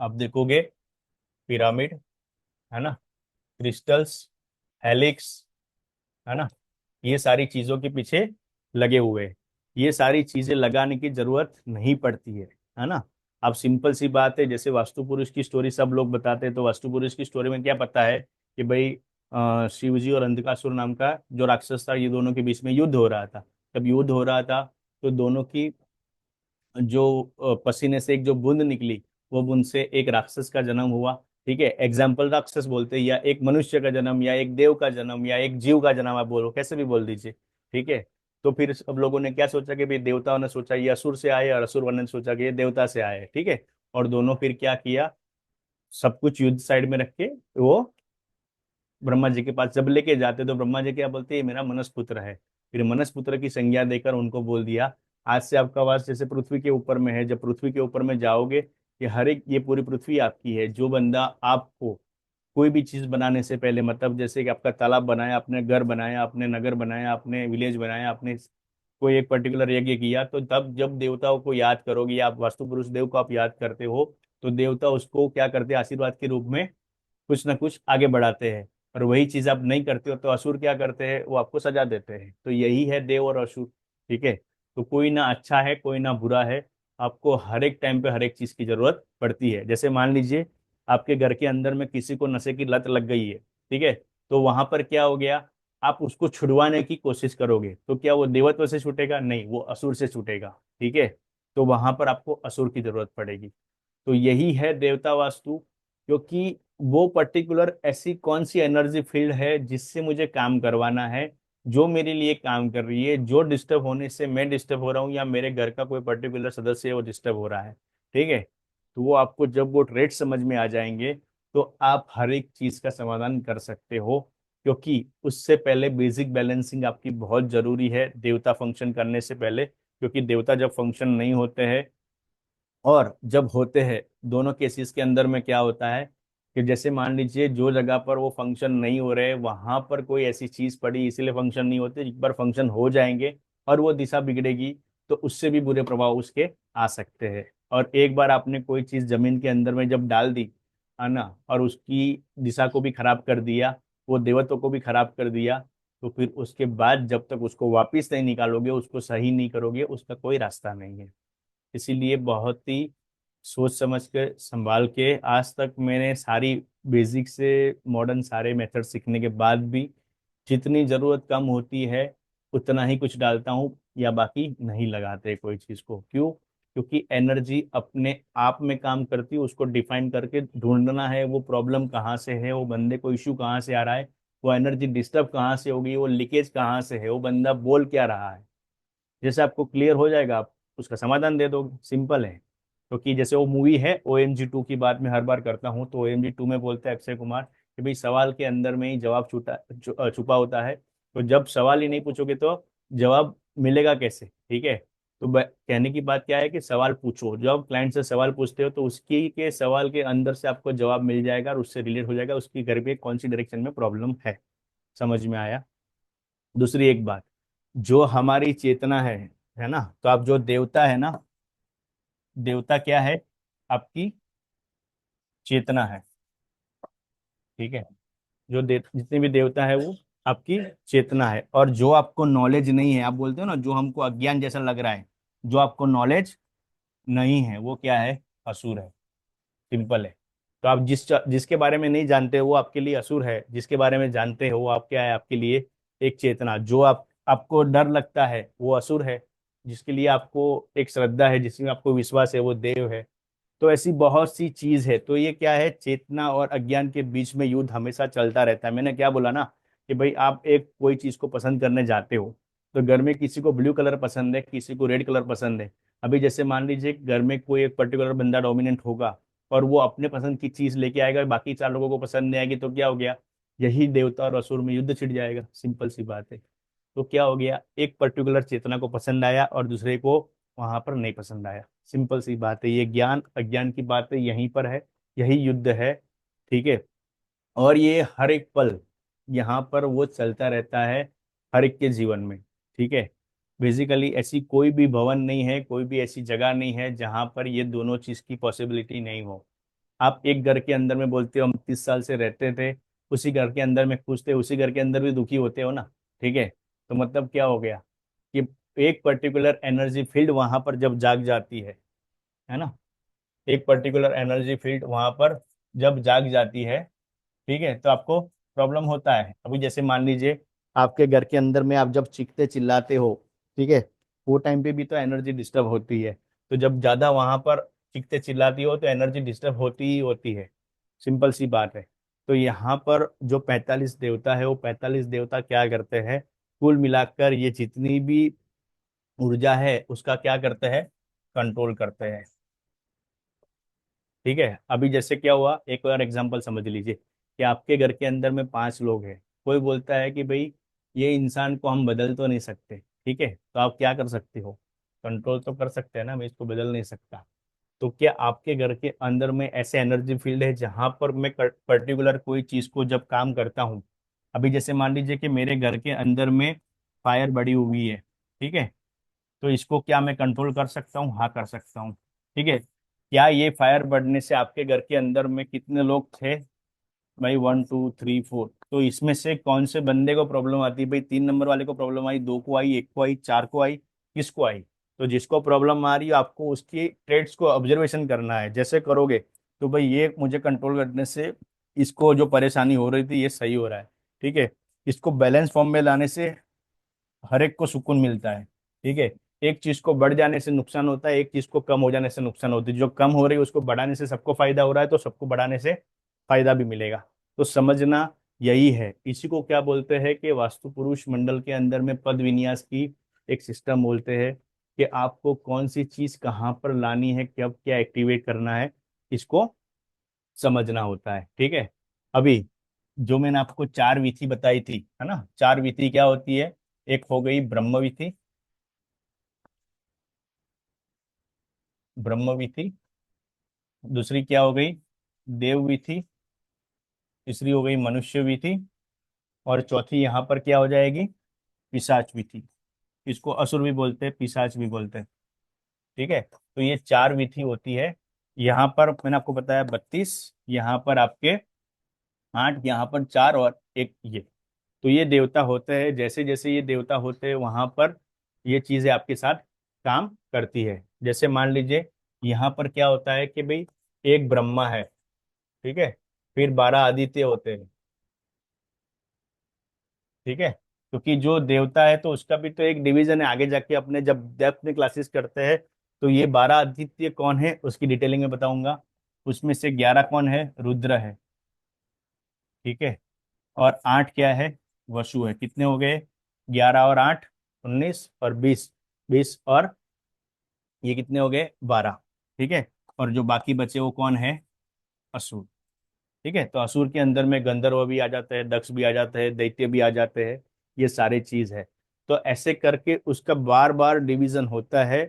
आप देखोगे पिरामिड, है ना, क्रिस्टल्स, हेलिक्स, है ना, ये सारी चीजों के पीछे लगे हुए हैं। ये सारी चीजें लगाने की जरूरत नहीं पड़ती है ना। अब सिंपल सी बात है, जैसे वास्तु पुरुष की स्टोरी सब लोग बताते हैं, तो वास्तु पुरुष की स्टोरी में क्या पता है कि भाई शिव जी और अंधकासुर नाम का जो राक्षस था, ये दोनों के बीच में युद्ध हो रहा था। जब युद्ध हो रहा था तो दोनों की जो पसीने से एक जो बूंद निकली, वो बूंद से एक राक्षस का जन्म हुआ। ठीक है, एग्जाम्पल राक्षस बोलते हैं, या एक मनुष्य का जन्म, या एक देव का जन्म, या एक जीव का जन्म, आप बोलो कैसे भी बोल दीजिए। ठीक है। तो फिर सब लोगों ने क्या सोचा कि भाई देवताओं ने सोचा ये असुर से आए, और असुर ने सोचा कि ये देवता से आए। ठीक है। और दोनों फिर क्या किया, सब कुछ युद्ध साइड में रख के वो ब्रह्मा जी के पास जब लेके जाते तो ब्रह्मा जी क्या बोलते हैं, ये मेरा मनस पुत्र है। फिर मनस पुत्र की संज्ञा देकर उनको बोल दिया, आज से आपका वास जैसे पृथ्वी के ऊपर में है, जब पृथ्वी के ऊपर में जाओगे, ये हर एक, ये पूरी पृथ्वी आपकी है। जो बंदा आपको कोई भी चीज बनाने से पहले, मतलब जैसे कि आपका तालाब बनाया, आपने घर बनाया, आपने नगर बनाया, आपने विलेज बनाया, आपने कोई एक पर्टिकुलर यज्ञ किया, तो तब जब देवताओं को याद करोगे, या आप वास्तु पुरुष देव को आप याद करते हो, तो देवता उसको क्या करते हैं, आशीर्वाद के रूप में कुछ ना कुछ आगे बढ़ाते हैं। और वही चीज आप नहीं करते हो तो असुर क्या करते हैं, वो आपको सजा देते हैं। तो यही है देव और असुर। ठीक है। तो कोई ना अच्छा है, कोई ना बुरा है, आपको हर एक टाइम पे हर एक चीज की जरूरत पड़ती है। जैसे मान लीजिए आपके घर के अंदर में किसी को नशे की लत लग गई है, ठीक है, तो वहां पर क्या हो गया, आप उसको छुड़वाने की कोशिश करोगे तो क्या वो देवत्व से छूटेगा? नहीं, वो असुर से छूटेगा। ठीक है। तो वहां पर आपको असुर की जरूरत पड़ेगी। तो यही है देवता वास्तु। क्योंकि वो पर्टिकुलर ऐसी कौन सी एनर्जी फील्ड है जिससे मुझे काम करवाना है, जो मेरे लिए काम कर रही है, जो डिस्टर्ब होने से मैं डिस्टर्ब हो रहा हूँ या मेरे घर का कोई पर्टिकुलर सदस्य है वो डिस्टर्ब हो रहा है। ठीक है, तो वो आपको जब वो ट्रेड समझ में आ जाएंगे तो आप हर एक चीज का समाधान कर सकते हो। क्योंकि उससे पहले बेसिक बैलेंसिंग आपकी बहुत जरूरी है देवता फंक्शन करने से पहले। क्योंकि देवता जब फंक्शन नहीं होते हैं और जब होते हैं, दोनों केसेस के अंदर में क्या होता है कि जैसे मान लीजिए जो जगह पर वो फंक्शन नहीं हो रहे वहां पर कोई ऐसी चीज पड़ी इसलिए फंक्शन नहीं होते, एक बार फंक्शन हो जाएंगे और वो दिशा बिगड़ेगी तो उससे भी बुरे प्रभाव उसके आ सकते हैं। और एक बार आपने कोई चीज जमीन के अंदर में जब डाल दी है ना, और उसकी दिशा को भी खराब कर दिया, वो देवत्व को भी खराब कर दिया, तो फिर उसके बाद जब तक उसको वापिस नहीं निकालोगे, उसको सही नहीं करोगे, उसका कोई रास्ता नहीं है। इसीलिए बहुत ही सोच समझ के संभाल के, आज तक मैंने सारी बेसिक से मॉडर्न सारे मेथड सीखने के बाद भी जितनी जरूरत कम होती है उतना ही कुछ डालता हूँ, या बाकी नहीं लगाते कोई चीज को। क्यों? क्योंकि एनर्जी अपने आप में काम करती है, उसको डिफाइन करके ढूंढना है वो प्रॉब्लम कहाँ से है, वो बंदे को इश्यू कहाँ से आ रहा है, वो एनर्जी डिस्टर्ब कहाँ से होगी, वो लीकेज कहाँ से है, वो बंदा बोल क्या रहा है। जैसे आपको क्लियर हो जाएगा आप उसका समाधान दे दोगे, सिंपल है। क्योंकि जैसे वो मूवी है OMG 2 की बात मैं हर बार करता हूँ, तो OMG 2 में बोलते हैं अक्षय कुमार कि भाई सवाल के अंदर में ही जवाब छुपा होता है। तो जब सवाल ही नहीं पूछोगे तो जवाब मिलेगा कैसे? ठीक है, तो कहने की बात क्या है कि सवाल पूछो, जब क्लाइंट से सवाल पूछते हो तो उसकी के सवाल के अंदर से आपको जवाब मिल जाएगा और उससे रिलेट हो जाएगा उसकी घर पे कौन सी डायरेक्शन में प्रॉब्लम है। समझ में आया? दूसरी एक बात, जो हमारी चेतना है ना, तो आप जो देवता है ना, देवता क्या है? आपकी चेतना है। ठीक है, जितने भी देवता है वो आपकी चेतना है। और जो आपको नॉलेज नहीं है, आप बोलते हो ना जो हमको अज्ञान जैसा लग रहा है, जो आपको नॉलेज नहीं है वो क्या है? असुर है। सिंपल है। तो आप जिसके बारे में नहीं जानते हो वो आपके लिए असुर है, जिसके बारे में जानते हो वो आप क्या है आपके लिए? एक चेतना। जो आपको डर लगता है वो असुर है, जिसके लिए आपको एक श्रद्धा है, जिसमें आपको विश्वास है वो देव है। तो ऐसी बहुत सी चीज है। तो ये क्या है, चेतना और अज्ञान के बीच में युद्ध हमेशा चलता रहता है। मैंने क्या बोला ना कि भाई आप एक कोई चीज को पसंद करने जाते हो, तो घर में किसी को ब्लू कलर पसंद है, किसी को रेड कलर पसंद है। अभी जैसे मान लीजिए घर में कोई एक पर्टिकुलर बंदा डोमिनेंट होगा और वो अपने पसंद की चीज लेके आएगा, बाकी चार लोगों को पसंद नहीं आएगी, तो क्या हो गया? यही देवता और असुर में युद्ध छिड़ जाएगा। सिंपल सी बात है। तो क्या हो गया, एक पर्टिकुलर चेतना को पसंद आया और दूसरे को वहां पर नहीं पसंद आया। सिंपल सी बात है। ये ज्ञान अज्ञान की बात है, यहीं पर है, यही युद्ध है। ठीक है, और ये हर एक पल यहाँ पर वो चलता रहता है, हर एक के जीवन में। ठीक है, बेसिकली ऐसी कोई भी भवन नहीं है, कोई भी ऐसी जगह नहीं है जहां पर ये दोनों चीज की पॉसिबिलिटी नहीं हो। आप एक घर के अंदर में बोलते हो हम 30 साल से रहते थे, उसी घर के अंदर में खुश थे, उसी घर के अंदर भी दुखी होते हो ना। ठीक है, तो मतलब क्या हो गया कि एक पर्टिकुलर एनर्जी फील्ड वहां पर जब जाग जाती है ना, एक पर्टिकुलर एनर्जी फील्ड वहां पर जब जाग जाती है, ठीक है, तो आपको प्रॉब्लम होता है। अभी जैसे मान लीजिए आपके घर के अंदर में आप जब चीखते चिल्लाते हो, ठीक है, वो टाइम पे भी तो एनर्जी डिस्टर्ब होती है। तो जब ज्यादा वहां पर चीखते चिल्लाती हो तो एनर्जी डिस्टर्ब होती ही होती है। सिंपल सी बात है। तो यहाँ पर जो 45 देवता है वो 45 देवता क्या करते हैं, कुल मिलाकर ये जितनी भी ऊर्जा है उसका क्या करते हैं? कंट्रोल करते हैं। ठीक है, अभी जैसे क्या हुआ, एक और एग्जांपल समझ लीजिए कि आपके घर के अंदर में 5 लोग हैं। कोई बोलता है कि भाई ये इंसान को हम बदल तो नहीं सकते। ठीक है, तो आप क्या कर सकते हो? कंट्रोल तो कर सकते हैं ना, मैं इसको बदल नहीं सकता। तो क्या आपके घर के अंदर में ऐसे एनर्जी फील्ड है जहां पर मैं पर्टिकुलर कोई चीज को जब काम करता हूँ, अभी जैसे मान लीजिए कि मेरे घर के अंदर में फायर बड़ी हुई है। ठीक है, तो इसको क्या मैं कंट्रोल कर सकता हूँ? हाँ, कर सकता हूँ। ठीक है, क्या ये फायर बढ़ने से आपके घर के अंदर में कितने लोग थे? भाई 1 2 3 4, तो इसमें से कौन से बंदे को प्रॉब्लम आती है? भाई 3 नंबर वाले को प्रॉब्लम आई, दो को आई, एक को आई, चार को आई, किसको आई? तो जिसको प्रॉब्लम आ रही है आपको उसकी ट्रेड्स को ऑब्जर्वेशन करना है। जैसे करोगे तो भाई ये मुझे कंट्रोल करने से इसको जो परेशानी हो रही थी ये सही हो रहा है। ठीक है, इसको बैलेंस फॉर्म में लाने से हर एक को सुकून मिलता है। ठीक है, एक चीज को बढ़ जाने से नुकसान होता है, एक चीज को कम हो जाने से नुकसान होती है। जो कम हो रही है उसको बढ़ाने से सबको फायदा हो रहा है, तो सबको बढ़ाने से फायदा भी मिलेगा। तो समझना यही है, इसी को क्या बोलते हैं कि वास्तु पुरुष मंडल के अंदर में पद विन्यास की एक सिस्टम बोलते हैं, कि आपको कौन सी चीज कहाँ पर लानी है, कब क्या एक्टिवेट करना है, इसको समझना होता है। ठीक है। अभी जो मैंने आपको चार विधि बताई थी, है ना, चार विधि क्या होती है? एक हो गई ब्रह्म विधि, ब्रह्म विधि। दूसरी क्या हो गई? देव विधि। तीसरी हो गई मनुष्य विधि। और चौथी यहाँ पर क्या हो जाएगी? पिशाच विधि। इसको असुर भी बोलते हैं, पिशाच भी बोलते हैं। ठीक है। तो ये चार विधि होती है। यहाँ पर मैंने आपको बताया 32, यहाँ पर आपके 8, यहाँ पर 4 और एक ये। तो ये देवता होते हैं, जैसे जैसे ये देवता होते हैं वहां पर ये चीजें आपके साथ काम करती है। जैसे मान लीजिए यहाँ पर क्या होता है कि भाई एक ब्रह्मा है, ठीक है, फिर 12 आदित्य होते हैं। ठीक है। क्योंकि जो देवता है तो उसका भी तो एक डिवीजन है, आगे जाके अपने जब डेप्थ में क्लासेस करते हैं तो ये 12 आदित्य कौन है उसकी डिटेलिंग में बताऊंगा। उसमें से 11 कौन है? रुद्र है। ठीक है। और 8 क्या है? वसु है। कितने हो गए? 11 और 8, 19 और 20, 20 और ये कितने हो गए? 12। ठीक है। और जो बाकी बचे वो कौन है? असुर। ठीक है। तो असुर के अंदर में गंधर्व भी आ जाते हैं, दक्ष भी आ जाते हैं, दैत्य भी आ जाते हैं, ये सारे चीज है। तो ऐसे करके उसका बार बार डिवीजन होता है।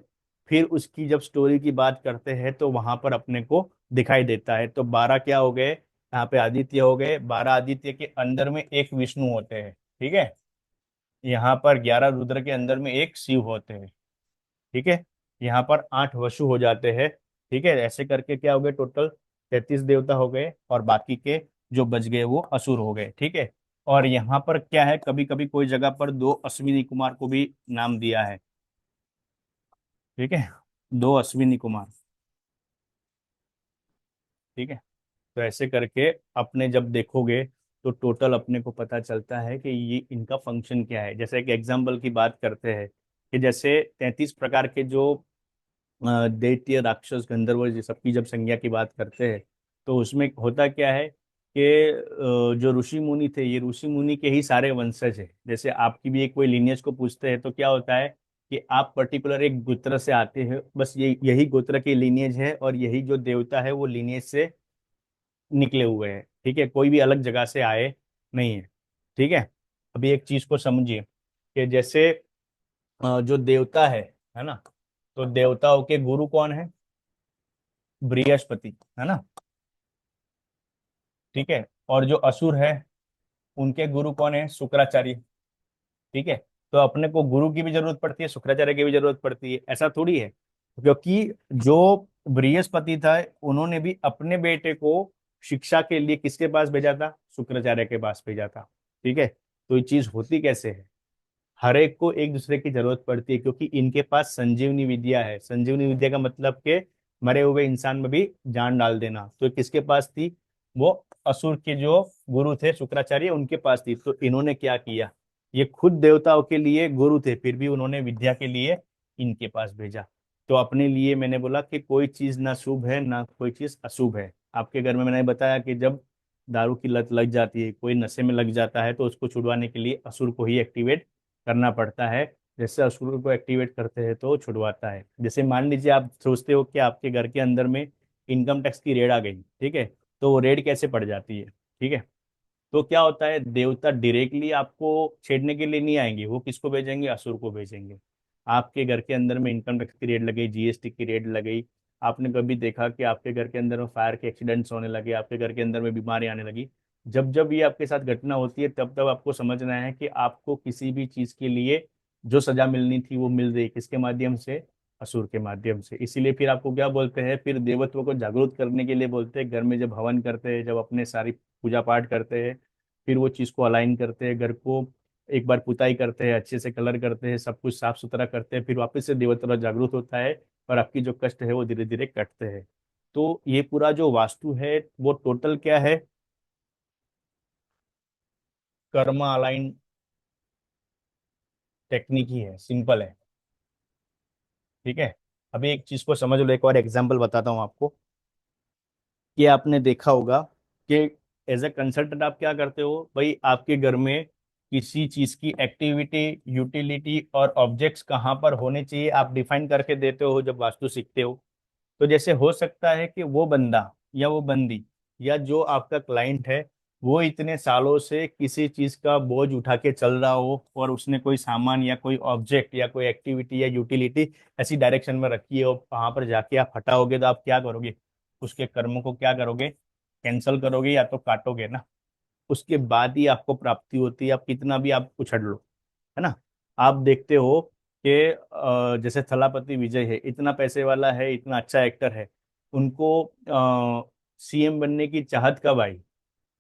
फिर उसकी जब स्टोरी की बात करते हैं तो वहां पर अपने को दिखाई देता है। तो 12 क्या हो गए? यहाँ पे आदित्य हो गए। 12 आदित्य के अंदर में एक विष्णु होते हैं। ठीक है। यहाँ पर 11 रुद्र के अंदर में एक शिव होते हैं। ठीक है। यहाँ पर 8 वसु हो जाते हैं। ठीक है। ऐसे करके क्या हो गए? टोटल 33 देवता हो गए, और बाकी के जो बच गए वो असुर हो गए। ठीक है। और यहाँ पर क्या है, कभी कभी कोई जगह पर दो अश्विनी कुमार को भी नाम दिया है। ठीक है। दो अश्विनी कुमार। ठीक है। तो ऐसे करके अपने जब देखोगे तो टोटल अपने को पता चलता है कि ये इनका फंक्शन क्या है। जैसे एक एग्जाम्पल की बात करते हैं कि जैसे 33 प्रकार के जो दैत्य राक्षस गंधर्व ये सबकी जब संज्ञा की बात करते हैं तो उसमें होता क्या है कि जो ऋषि मुनि थे ये ऋषि मुनि के ही सारे वंशज है। जैसे आपकी भी एक कोई लिनियज को पूछते हैं तो क्या होता है कि आप पर्टिकुलर एक गोत्र से आते हैं, बस ये यही गोत्र की लिनियज है, और यही जो देवता है वो लिनियज से निकले हुए हैं। ठीक है। कोई भी अलग जगह से आए नहीं है। ठीक है। अभी एक चीज को समझिए कि जैसे जो देवता है ना, तो देवताओं के गुरु कौन है? बृहस्पति, है ना। ठीक है। और जो असुर है उनके गुरु कौन है? शुक्राचार्य। ठीक है। तो अपने को गुरु की भी जरूरत पड़ती है, शुक्राचार्य की भी जरूरत पड़ती है, ऐसा थोड़ी है। क्योंकि जो बृहस्पति था उन्होंने भी अपने बेटे को शिक्षा के लिए किसके पास भेजा था? शुक्राचार्य के पास भेजा था। ठीक है। तो ये चीज होती कैसे है? हर एक को एक दूसरे की जरूरत पड़ती है, क्योंकि इनके पास संजीवनी विद्या है। संजीवनी विद्या का मतलब के मरे हुए इंसान में भी जान डाल देना। तो किसके पास थी? वो असुर के जो गुरु थे शुक्राचार्य, उनके पास थी। तो इन्होंने क्या किया, ये खुद देवताओं के लिए गुरु थे, फिर भी उन्होंने विद्या के लिए इनके पास भेजा। तो अपने लिए मैंने बोला कि कोई चीज ना शुभ है ना कोई चीज अशुभ है। आपके घर में मैंने बताया कि जब दारू की लत लग जाती है, कोई नशे में लग जाता है, तो उसको छुड़वाने के लिए असुर को ही एक्टिवेट करना पड़ता है। जैसे असुर को एक्टिवेट करते हैं तो छुड़वाता है। जैसे मान लीजिए आप सोचते हो कि आपके घर के अंदर में इनकम टैक्स की रेड आ गई, ठीक है, तो वो रेड कैसे पड़ जाती है? ठीक है। तो क्या होता है, देवता डायरेक्टली आपको छेड़ने के लिए नहीं आएंगे, वो किसको भेजेंगे? असुर को भेजेंगे। आपके घर के अंदर में इनकम टैक्स की रेड लगी, जीएसटी की रेड लगी, आपने कभी देखा कि आपके घर के अंदर में फायर के एक्सीडेंट्स होने लगे, आपके घर के अंदर में बीमारी आने लगी, जब जब ये आपके साथ घटना होती है तब तब आपको समझना है कि आपको किसी भी चीज के लिए जो सजा मिलनी थी वो मिल रही, किसके माध्यम से? असुर के माध्यम से। इसीलिए फिर आपको क्या बोलते हैं, फिर देवत्व को जागरूक करने के लिए बोलते हैं, घर में जब हवन करते हैं, जब अपने सारी पूजा पाठ करते हैं, फिर वो चीज को अलाइन करते हैं, घर को एक बार पुताई करते हैं, अच्छे से कलर करते हैं, सब कुछ साफ सुथरा करते हैं, फिर वापस से देवता जागरूक होता है, और आपकी जो कष्ट है वो धीरे धीरे कटते हैं। तो ये पूरा जो वास्तु है वो टोटल क्या है? कर्म अलाइन टेक्निक ही है, सिंपल है। ठीक है। अभी एक चीज को समझ लो, एक और एग्जांपल बताता हूँ आपको। कि आपने देखा होगा कि एज ए कंसल्टेंट आप क्या करते हो भाई, आपके घर में किसी चीज की एक्टिविटी, यूटिलिटी और ऑब्जेक्ट्स कहाँ पर होने चाहिए आप डिफाइन करके देते हो जब वास्तु सीखते हो। तो जैसे हो सकता है कि वो बंदा या वो बंदी या जो आपका क्लाइंट है, वो इतने सालों से किसी चीज का बोझ उठा के चल रहा हो और उसने कोई सामान या कोई ऑब्जेक्ट या कोई एक्टिविटी या यूटिलिटी ऐसी डायरेक्शन में रखी है, और वहां पर जाके आप हटाओगे तो आप क्या करोगे? उसके कर्मों को क्या करोगे? कैंसल करोगे या तो काटोगे ना। उसके बाद ही आपको प्राप्ति होती है, आप कितना भी आप उछड़ लो, है ना। आप देखते हो कि जैसे थलापति विजय है, इतना पैसे वाला है, इतना अच्छा एक्टर है, उनको सीएम बनने की चाहत कब आई?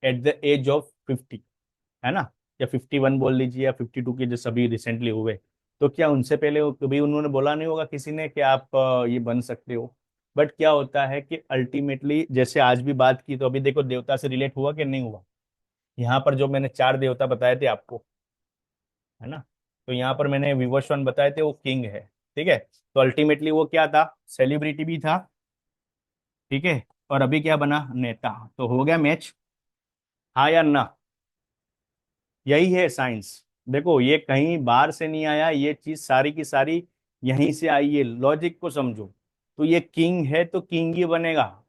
एट द एज ऑफ 50, है ना। या 51 बोल लीजिए, या 52 के जो सभी रिसेंटली हुए। तो क्या उनसे पहले कभी उन्होंने बोला नहीं होगा किसी ने कि आप ये बन सकते हो? बट क्या होता है कि अल्टीमेटली, जैसे आज भी बात की, तो अभी देखो देवता से रिलेट हुआ कि नहीं हुआ? यहाँ पर जो मैंने 4 देवता बताए थे आपको, है ना, तो यहाँ पर मैंने विवस्वान बताए थे, वो किंग है। ठीक है, तो अल्टीमेटली वो क्या था? सेलिब्रिटी भी था। ठीक है, और अभी क्या बना? नेता। तो हो गया मैच, हाँ या ना? यही है साइंस। देखो ये कहीं बाहर से नहीं आया, ये चीज सारी की सारी यहीं से आई है, लॉजिक को समझो। तो ये किंग है तो किंग ही बनेगा,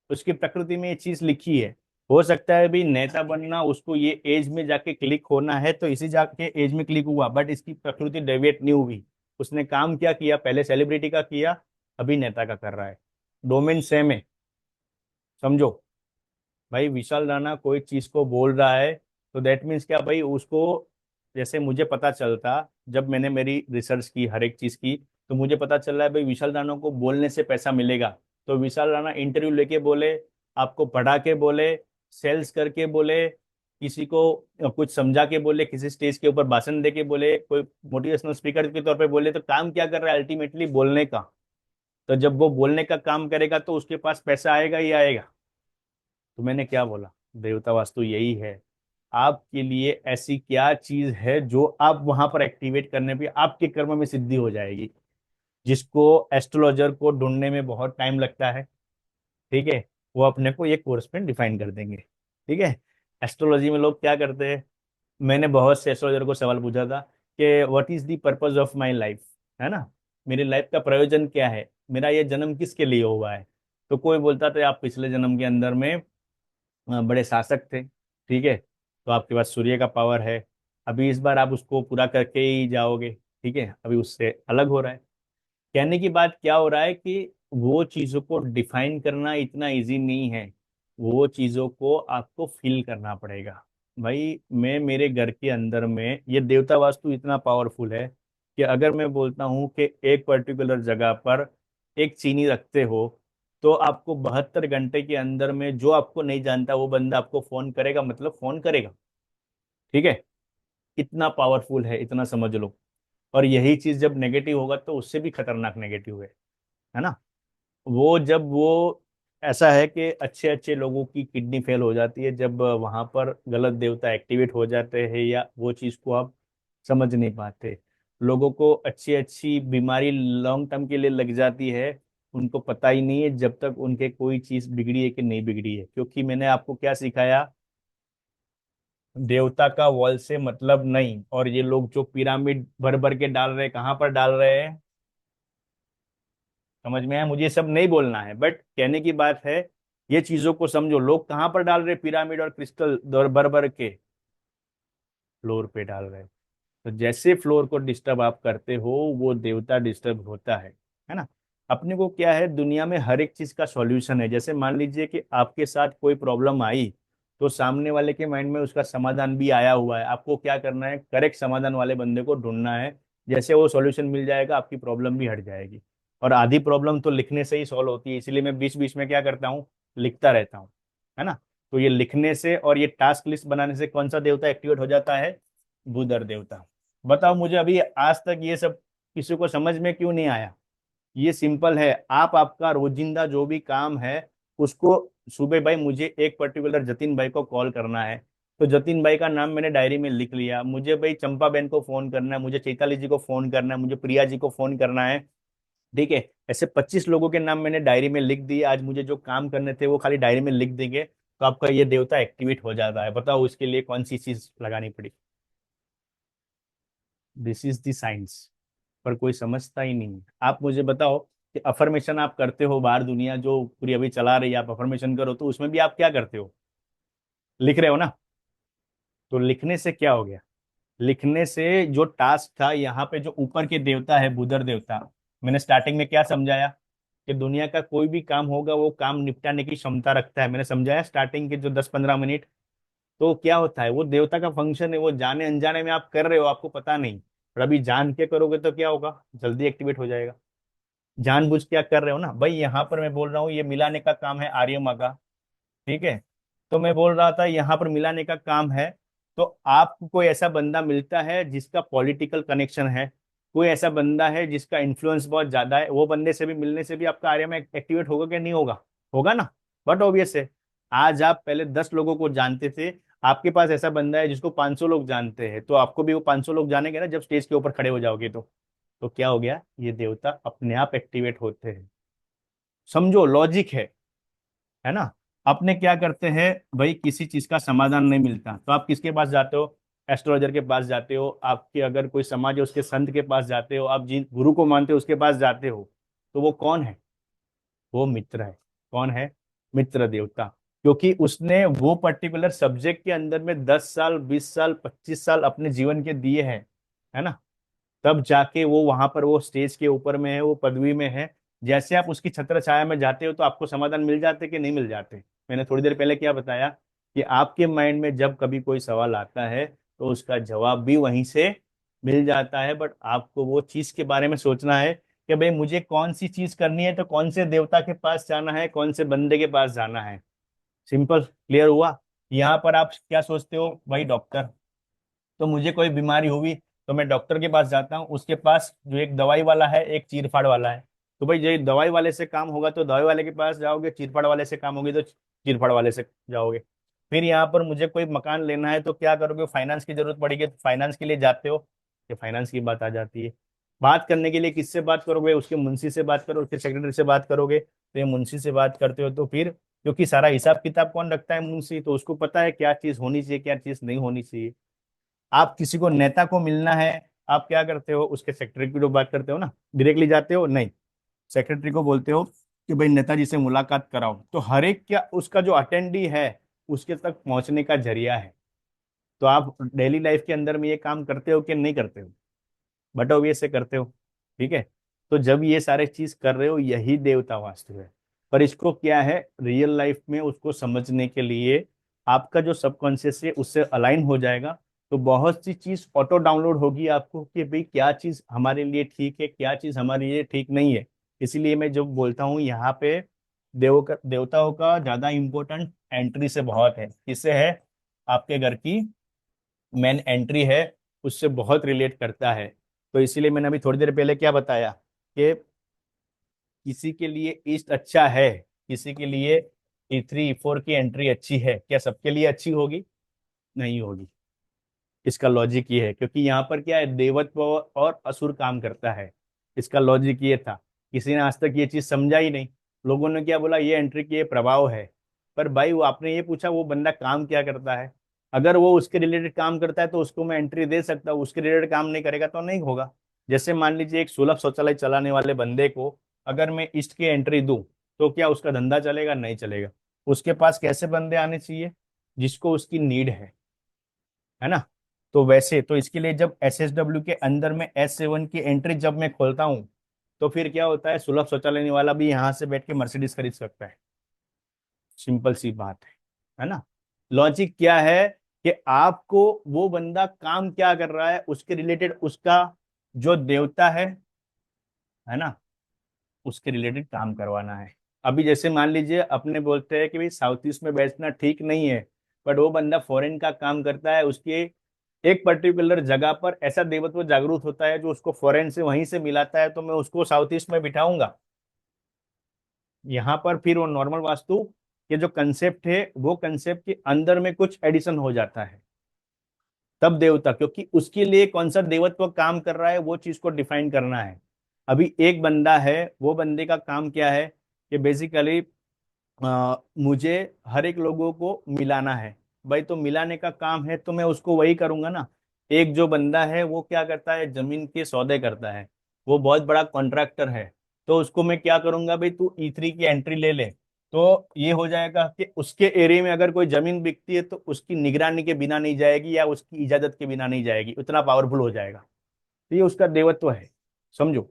उसकी प्रकृति में ये चीज लिखी है। हो सकता है भी नेता बनना उसको ये एज में जाके क्लिक होना है, तो इसी जाके एज में क्लिक हुआ, बट इसकी प्रकृति डेविएट नहीं हुई। उसने काम क्या किया? पहले सेलिब्रिटी का किया, अभी नेता का कर रहा है। डोमेन सेम है, समझो। भाई विशाल राणा कोई चीज को बोल रहा है, तो दैट मीन्स क्या भाई? उसको, जैसे मुझे पता चलता, जब मैंने मेरी रिसर्च की हर एक चीज की, तो मुझे पता चल रहा है भाई विशाल राणा को बोलने से पैसा मिलेगा। तो विशाल राणा इंटरव्यू लेके बोले, आपको पढ़ा के बोले, सेल्स करके बोले, किसी को कुछ समझा के बोले, किसी स्टेज के ऊपर भाषण दे के बोले, कोई मोटिवेशनल स्पीकर के तौर पे बोले, तो काम क्या कर रहा है अल्टीमेटली? बोलने का। तो जब वो बोलने का काम करेगा तो उसके पास पैसा आएगा ही आएगा। तो मैंने क्या बोला? देवता वास्तु यही है। आपके लिए ऐसी क्या चीज है जो आप वहां पर एक्टिवेट करने पे आपके कर्म में सिद्धि हो जाएगी, जिसको एस्ट्रोलॉजर को ढूंढने में बहुत टाइम लगता है। ठीक है, वो अपने को एक कोर्स में डिफाइन कर देंगे। ठीक है, एस्ट्रोलॉजी में लोग क्या करते हैं? मैंने बहुत से एस्ट्रोलॉजर को सवाल पूछा था कि what is the purpose of my life, है ना, मेरी लाइफ का प्रयोजन क्या है, मेरा ये जन्म किसके लिए हुआ है? तो कोई बोलता था आप पिछले जन्म के अंदर में बड़े शासक थे। ठीक है, तो आपके पास सूर्य का पावर है, अभी इस बार आप उसको पूरा करके ही जाओगे। ठीक है, अभी उससे अलग हो रहा है। कहने की बात क्या हो रहा है कि वो चीजों को डिफाइन करना इतना इजी नहीं है, वो चीजों को आपको फील करना पड़ेगा। भाई मैं मेरे घर के अंदर में, ये देवता वास्तु इतना पावरफुल है कि अगर मैं बोलता हूँ कि एक पर्टिकुलर जगह पर एक चीनी रखते हो, तो आपको 72 घंटे के अंदर में जो आपको नहीं जानता वो बंदा आपको फोन करेगा, मतलब फोन करेगा। ठीक है, इतना पावरफुल है, इतना समझ लो। और यही चीज जब नेगेटिव होगा तो उससे भी खतरनाक नेगेटिव है ना। वो जब वो ऐसा है कि अच्छे अच्छे लोगों की किडनी फेल हो जाती है जब वहां पर गलत देवता एक्टिवेट हो जाते हैं, या वो चीज को आप समझ नहीं पाते। लोगों को अच्छी अच्छी बीमारी लॉन्ग टर्म के लिए लग जाती है, उनको पता ही नहीं है जब तक उनके कोई चीज बिगड़ी है कि नहीं बिगड़ी है। क्योंकि मैंने आपको क्या सिखाया? देवता का वॉल से मतलब नहीं। और ये लोग जो पिरामिड भर भर के डाल रहे हैं, कहाँ पर डाल रहे हैं? समझ में आया? मुझे ये सब नहीं बोलना है, बट कहने की बात है, ये चीजों को समझो। लोग कहाँ पर डाल रहे पिरामिड और क्रिस्टल भर भर के? फ्लोर पे डाल रहे हैं। तो जैसे फ्लोर को डिस्टर्ब आप करते हो, वो देवता डिस्टर्ब होता है ना। अपने को क्या है, दुनिया में हर एक चीज का सॉल्यूशन है। जैसे मान लीजिए कि आपके साथ कोई प्रॉब्लम आई, तो सामने वाले के माइंड में उसका समाधान भी आया हुआ है। आपको क्या करना है? करेक्ट समाधान वाले बंदे को ढूंढना है। जैसे वो सॉल्यूशन मिल जाएगा, आपकी प्रॉब्लम भी हट जाएगी। और आधी प्रॉब्लम तो लिखने से ही सॉल्व होती है, इसलिए मैं बीच बीच में क्या करता हूँ, लिखता रहता हूँ, है ना। तो ये लिखने से और ये टास्क लिस्ट बनाने से कौन सा देवता एक्टिवेट हो जाता है? बुधर देवता। बताओ मुझे, अभी आज तक ये सब किसी को समझ में क्यों नहीं आया? ये सिंपल है। आप आपका रोजिंदा जो भी काम है उसको, सुबह भाई मुझे एक पर्टिकुलर जतिन भाई को कॉल करना है, तो जतिन भाई का नाम मैंने डायरी में लिख लिया। मुझे भाई चंपा बहन को फोन करना है, मुझे चैताली जी को फोन करना है, मुझे प्रिया जी को फोन करना है। ठीक है, ऐसे 25 लोगों के नाम मैंने डायरी में लिख दिए। आज मुझे जो काम करने थे वो खाली डायरी में लिख देंगे, तो आपका ये देवता एक्टिवेट हो जाता है। बताओ उसके लिए कौन सी चीज लगानी पड़ी। This is the science. पर कोई समझता ही नहीं है। आप मुझे बताओ कि अफर्मेशन आप करते हो, बाहर दुनिया जो पूरी अभी चला रही है, आप अफर्मेशन करो तो उसमें भी आप क्या करते हो, लिख रहे हो ना। तो लिखने से क्या हो गया, लिखने से जो टास्क था यहाँ पे, जो ऊपर के देवता है बुधर देवता, मैंने स्टार्टिंग में क्या समझाया कि दुनिया का कोई भी काम होगा वो काम निपटाने की क्षमता रखता है। मैंने समझाया स्टार्टिंग के जो 10-15 मिनट। तो क्या होता है, वो देवता का फंक्शन है, वो जाने अनजाने में आप कर रहे हो, आपको पता नहीं। और अभी जान के करोगे तो क्या होगा, जल्दी एक्टिवेट हो जाएगा। जानबूझ के क्या कर रहे हो ना भाई, यहाँ पर मैं बोल रहा हूँ ये मिलाने का काम है आर्यमा का। ठीक है। तो मैं बोल रहा था यहाँ पर मिलाने का काम है। तो आपको कोई ऐसा बंदा मिलता है जिसका पॉलिटिकल कनेक्शन है, कोई ऐसा बंदा है जिसका इन्फ्लुएंस बहुत ज्यादा है, वो बंदे से भी मिलने से भी आपका आर्य में एक्टिवेट होगा क्या, नहीं होगा, होगा ना। बट ऑब्वियस है, आज आप पहले 10 लोगों को जानते थे, आपके पास ऐसा बंदा है जिसको 500 लोग जानते हैं, तो आपको भी वो 500 लोग जानेंगे ना जब स्टेज के ऊपर खड़े हो जाओगे तो क्या हो गया, ये देवता अपने आप एक्टिवेट होते हैं। समझो लॉजिक है ना। अपने क्या करते हैं भाई, किसी चीज का समाधान नहीं मिलता तो आप किसके पास जाते हो, एस्ट्रोलॉजर के पास जाते हो, आपके अगर कोई समाज है उसके संत के पास जाते हो, आप जिन गुरु को मानते हो उसके पास जाते हो। तो वो कौन है, वो मित्र है। कौन है, मित्र देवता। क्योंकि उसने वो पर्टिकुलर सब्जेक्ट के अंदर में 10 साल 20 साल 25 साल अपने जीवन के दिए हैं, है ना। तब जाके वो वहां पर वो स्टेज के ऊपर में है, वो पदवी में है। जैसे आप उसकी छत्र छाया में जाते हो तो आपको समाधान मिल जाते कि नहीं मिल जाते। मैंने थोड़ी देर पहले क्या बताया कि आपके माइंड में जब कभी कोई सवाल आता है तो उसका जवाब भी वहीं से मिल जाता है। बट आपको वो चीज के बारे में सोचना है कि भाई मुझे कौन सी चीज करनी है, तो कौन से देवता के पास जाना है, कौन से बंदे के पास जाना है। सिंपल, क्लियर हुआ। यहाँ पर आप क्या सोचते हो भाई, डॉक्टर, तो मुझे कोई बीमारी हुई तो मैं डॉक्टर के पास जाता हूँ, उसके पास जो एक दवाई वाला है एक चीरफाड़ वाला है। तो भाई ये दवाई वाले से काम होगा तो दवाई वाले के पास जाओगे, चीरफाड़ वाले से काम होगी तो चीरफाड़ वाले से जाओगे। फिर यहाँ पर मुझे कोई मकान लेना है तो क्या करोगे, फाइनेंस की जरूरत पड़ेगी तो फाइनेंस के लिए जाते हो, ये फाइनेंस की बात आ जाती है। बात करने के लिए किससे बात करोगे, उसके मुंशी से बात करो, उसके सेक्रेटरी से बात करोगे, तो ये मुंशी से बात करते हो तो फिर, क्योंकि सारा हिसाब किताब कौन रखता है, मुंशी, तो उसको पता है क्या चीज होनी चाहिए क्या चीज नहीं होनी चाहिए। आप किसी को नेता को मिलना है, आप क्या करते हो, उसके सेक्रेटरी की तो बात करते हो ना, डायरेक्टली जाते हो नहीं, सेक्रेटरी को बोलते हो कि भाई नेताजी से मुलाकात कराओ। तो हर एक क्या उसका जो अटेंडी है उसके तक पहुंचने का जरिया है। तो आप डेली लाइफ के अंदर में ये काम करते हो कि नहीं करते हो, बट ऑब्वियस से करते हो। ठीक है। तो जब ये सारे चीज कर रहे हो यही देवता वास्तु है। पर इसको क्या है, रियल लाइफ में उसको समझने के लिए आपका जो सबकॉन्शियस है उससे अलाइन हो जाएगा। तो बहुत सी चीज ऑटो डाउनलोड होगी आपको कि भाई क्या चीज हमारे लिए ठीक है, क्या चीज हमारे लिए ठीक नहीं है। इसीलिए मैं जो बोलता हूँ यहाँ पे देवताओं का ज्यादा इंपॉर्टेंट एंट्री से बहुत है। किससे है, आपके घर की मेन एंट्री है, उससे बहुत रिलेट करता है। तो इसीलिए मैंने अभी थोड़ी देर पहले क्या बताया कि किसी के लिए ईस्ट अच्छा है, किसी के लिए E3 E4 की एंट्री अच्छी है, क्या सबके लिए अच्छी होगी, नहीं होगी। इसका लॉजिक ये है, क्योंकि यहाँ पर क्या है, देवत्व और असुर काम करता है। इसका लॉजिक ये था, किसी ने आज तक ये चीज समझा ही नहीं। लोगों ने क्या बोला, ये एंट्री की ये प्रभाव है। पर भाई वो आपने ये पूछा वो बंदा काम क्या करता है। अगर वो उसके रिलेटेड काम करता है तो उसको मैं एंट्री दे सकता हूँ, उसके रिलेटेड काम नहीं करेगा तो नहीं होगा। जैसे मान लीजिए एक सुलभ शौचालय चलाने वाले बंदे को अगर मैं ईस्ट की एंट्री दूं तो क्या उसका धंधा चलेगा, नहीं चलेगा। उसके पास कैसे बंदे आने चाहिए, जिसको उसकी नीड है ना। तो वैसे तो इसके लिए जब SSW के अंदर में S7 की एंट्री जब मैं खोलता हूँ तो फिर क्या होता है, सुलभ शौचालय वाला भी यहाँ से बैठ के मर्सिडीज खरीद सकता है। सिंपल सी बात है ना। लॉजिक क्या है कि आपको वो बंदा काम क्या कर रहा है उसके रिलेटेड उसका जो देवता है ना, उसके रिलेटेड काम करवाना है। अभी जैसे मान लीजिए अपने बोलते हैं कि भाई साउथ ईस्ट में बैठना ठीक नहीं है, बट वो बंदा फॉरेन का काम करता है, उसके एक पर्टिकुलर जगह पर ऐसा देवत्व जागरूक होता है जो उसको फॉरेन से वहीं से मिलाता है, तो मैं उसको साउथ ईस्ट में बिठाऊंगा। यहाँ पर फिर वो नॉर्मल वास्तु के जो कंसेप्ट है वो कंसेप्ट के अंदर में कुछ एडिशन हो जाता है, तब देवता, क्योंकि उसके लिए कौन सा देवत्व काम कर रहा है वो चीज को डिफाइन करना है। अभी एक बंदा है, वो बंदे का काम क्या है कि बेसिकली मुझे हर एक लोगों को मिलाना है भाई, तो मिलाने का काम है तो मैं उसको वही करूंगा ना। एक जो बंदा है वो क्या करता है, जमीन के सौदे करता है, वो बहुत बड़ा कॉन्ट्रैक्टर है, तो उसको मैं क्या करूंगा भाई, तू E3 की एंट्री ले ले। तो ये हो जाएगा कि उसके एरिया में अगर कोई जमीन बिकती है तो उसकी निगरानी के बिना नहीं जाएगी या उसकी इजाजत के बिना नहीं जाएगी, उतना पावरफुल हो जाएगा। तो ये उसका देवत्व है, समझो।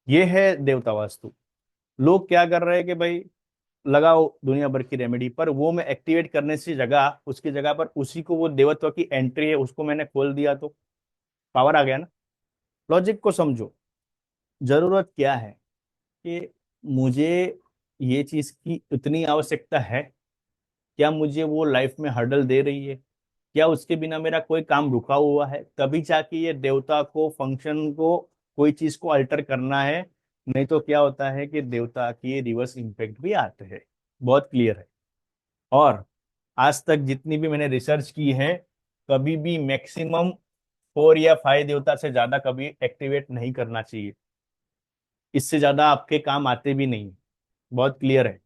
ये है देवता वास्तु। लोग क्या कर रहे हैं कि भाई लगाओ दुनिया भर की रेमेडी, पर वो मैं एक्टिवेट करने से जगह उसकी जगह पर उसी को वो देवत्व की एंट्री है उसको मैंने खोल दिया तो पावर आ गया ना। लॉजिक को समझो। जरूरत क्या है कि मुझे ये चीज की इतनी आवश्यकता है, क्या मुझे वो लाइफ में हर्डल दे रही है, क्या उसके बिना मेरा कोई काम रुका हुआ है, तभी जाके ये देवता को फंक्शन को कोई चीज को अल्टर करना है। नहीं तो क्या होता है कि देवता की रिवर्स इम्पैक्ट भी आते हैं। बहुत क्लियर है। और आज तक जितनी भी मैंने रिसर्च की है, कभी भी मैक्सिमम 4 या 5 देवता से ज्यादा कभी एक्टिवेट नहीं करना चाहिए। इससे ज्यादा आपके काम आते भी नहीं। बहुत क्लियर है।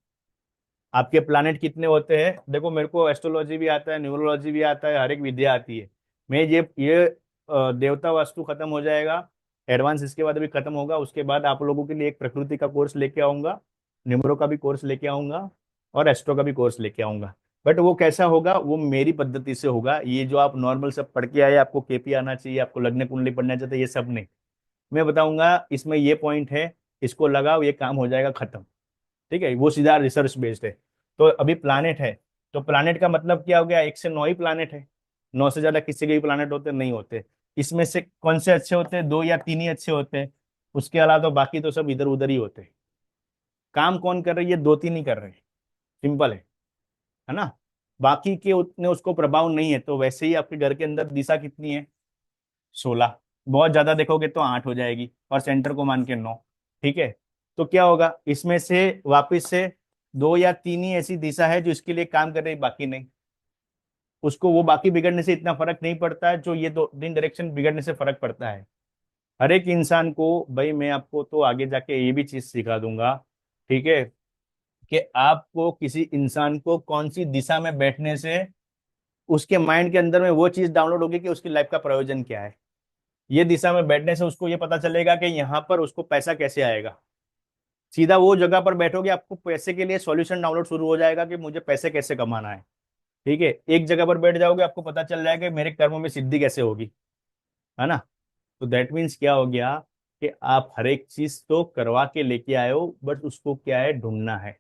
आपके प्लानेट कितने होते हैं, देखो मेरे को एस्ट्रोलॉजी भी आता है, न्यूमरोलॉजी भी आता है, हर एक विद्या आती है। मैं ये देवता वास्तु खत्म हो जाएगा, एडवांस इसके बाद भी खत्म होगा, उसके बाद आप लोगों के लिए एक प्रकृति का कोर्स लेके आऊंगा, न्यूमरो का भी कोर्स लेके आऊंगा, और एस्ट्रो का भी कोर्स लेके आऊंगा। बट वो कैसा होगा, वो मेरी पद्धति से होगा। ये जो आप नॉर्मल सब पढ़ के आए, आपको केपी आना चाहिए, आपको लग्न कुंडली पढ़ना चाहिए, ये सब नहीं। मैं बताऊंगा इसमें ये पॉइंट है, इसको लगाओ, ये काम हो जाएगा खत्म। ठीक है, वो सीधा रिसर्च बेस्ड है। तो अभी प्लानेट है, तो प्लानेट का मतलब क्या हो गया, 1 से 9 ही प्लानेट है। 9 से ज्यादा किसी के भी प्लानेट होते नहीं होते। इसमें से कौन से अच्छे होते हैं, 2 या 3 ही अच्छे होते हैं। उसके अलावा तो बाकी तो सब इधर उधर ही होते हैं। काम कौन कर रही है, 2 3 ही कर रहे हैं। सिंपल है ना। बाकी के उतने उसको प्रभाव नहीं है। तो वैसे ही आपके घर के अंदर दिशा कितनी है, 16। बहुत ज्यादा देखोगे तो 8 हो जाएगी, और सेंटर को मान के 9। ठीक है। तो क्या होगा, इसमें से वापस से 2 या 3 ही ऐसी दिशा है जो इसके लिए काम कर रही, बाकी नहीं। उसको वो बाकी बिगड़ने से इतना फर्क नहीं पड़ता है, जो ये 2 3 डायरेक्शन बिगड़ने से फर्क पड़ता है। हर एक इंसान को भाई, मैं आपको तो आगे जाके ये भी चीज सिखा दूंगा। ठीक है, कि आपको किसी इंसान को कौन सी दिशा में बैठने से उसके माइंड के अंदर में वो चीज डाउनलोड होगी कि उसकी लाइफ का प्रयोजन क्या है। ये दिशा में बैठने से उसको ये पता चलेगा कि यहाँ पर उसको पैसा कैसे आएगा। सीधा वो जगह पर बैठोगे, आपको पैसे के लिए सॉल्यूशन डाउनलोड शुरू हो जाएगा कि मुझे पैसे कैसे कमाना है। ठीक है, एक जगह पर बैठ जाओगे, आपको पता चल जाएगा कि मेरे कर्मों में सिद्धि कैसे होगी। है ना। तो दैट मीन्स क्या हो गया, कि आप हर एक चीज तो करवा के लेके आए हो, बट उसको क्या है, ढूंढना है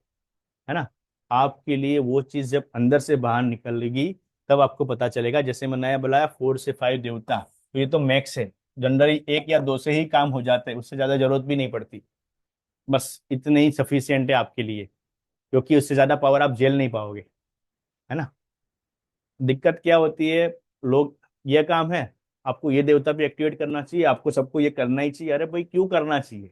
ना। आपके लिए वो चीज जब अंदर से बाहर निकलेगी, तब आपको पता चलेगा। जैसे मैंने नया बुलाया 4 से 5 देवता, तो ये तो मैक्स है। जनरली 1 या 2 से ही काम हो जाते हैं, उससे ज्यादा जरूरत भी नहीं पड़ती। बस इतने ही सफिशियंट है आपके लिए, क्योंकि उससे ज्यादा पावर आप झेल नहीं पाओगे। है ना। दिक्कत क्या होती है, लोग, ये काम है, आपको ये देवता भी एक्टिवेट करना चाहिए, आपको सबको ये करना ही चाहिए। अरे भाई क्यों करना चाहिए।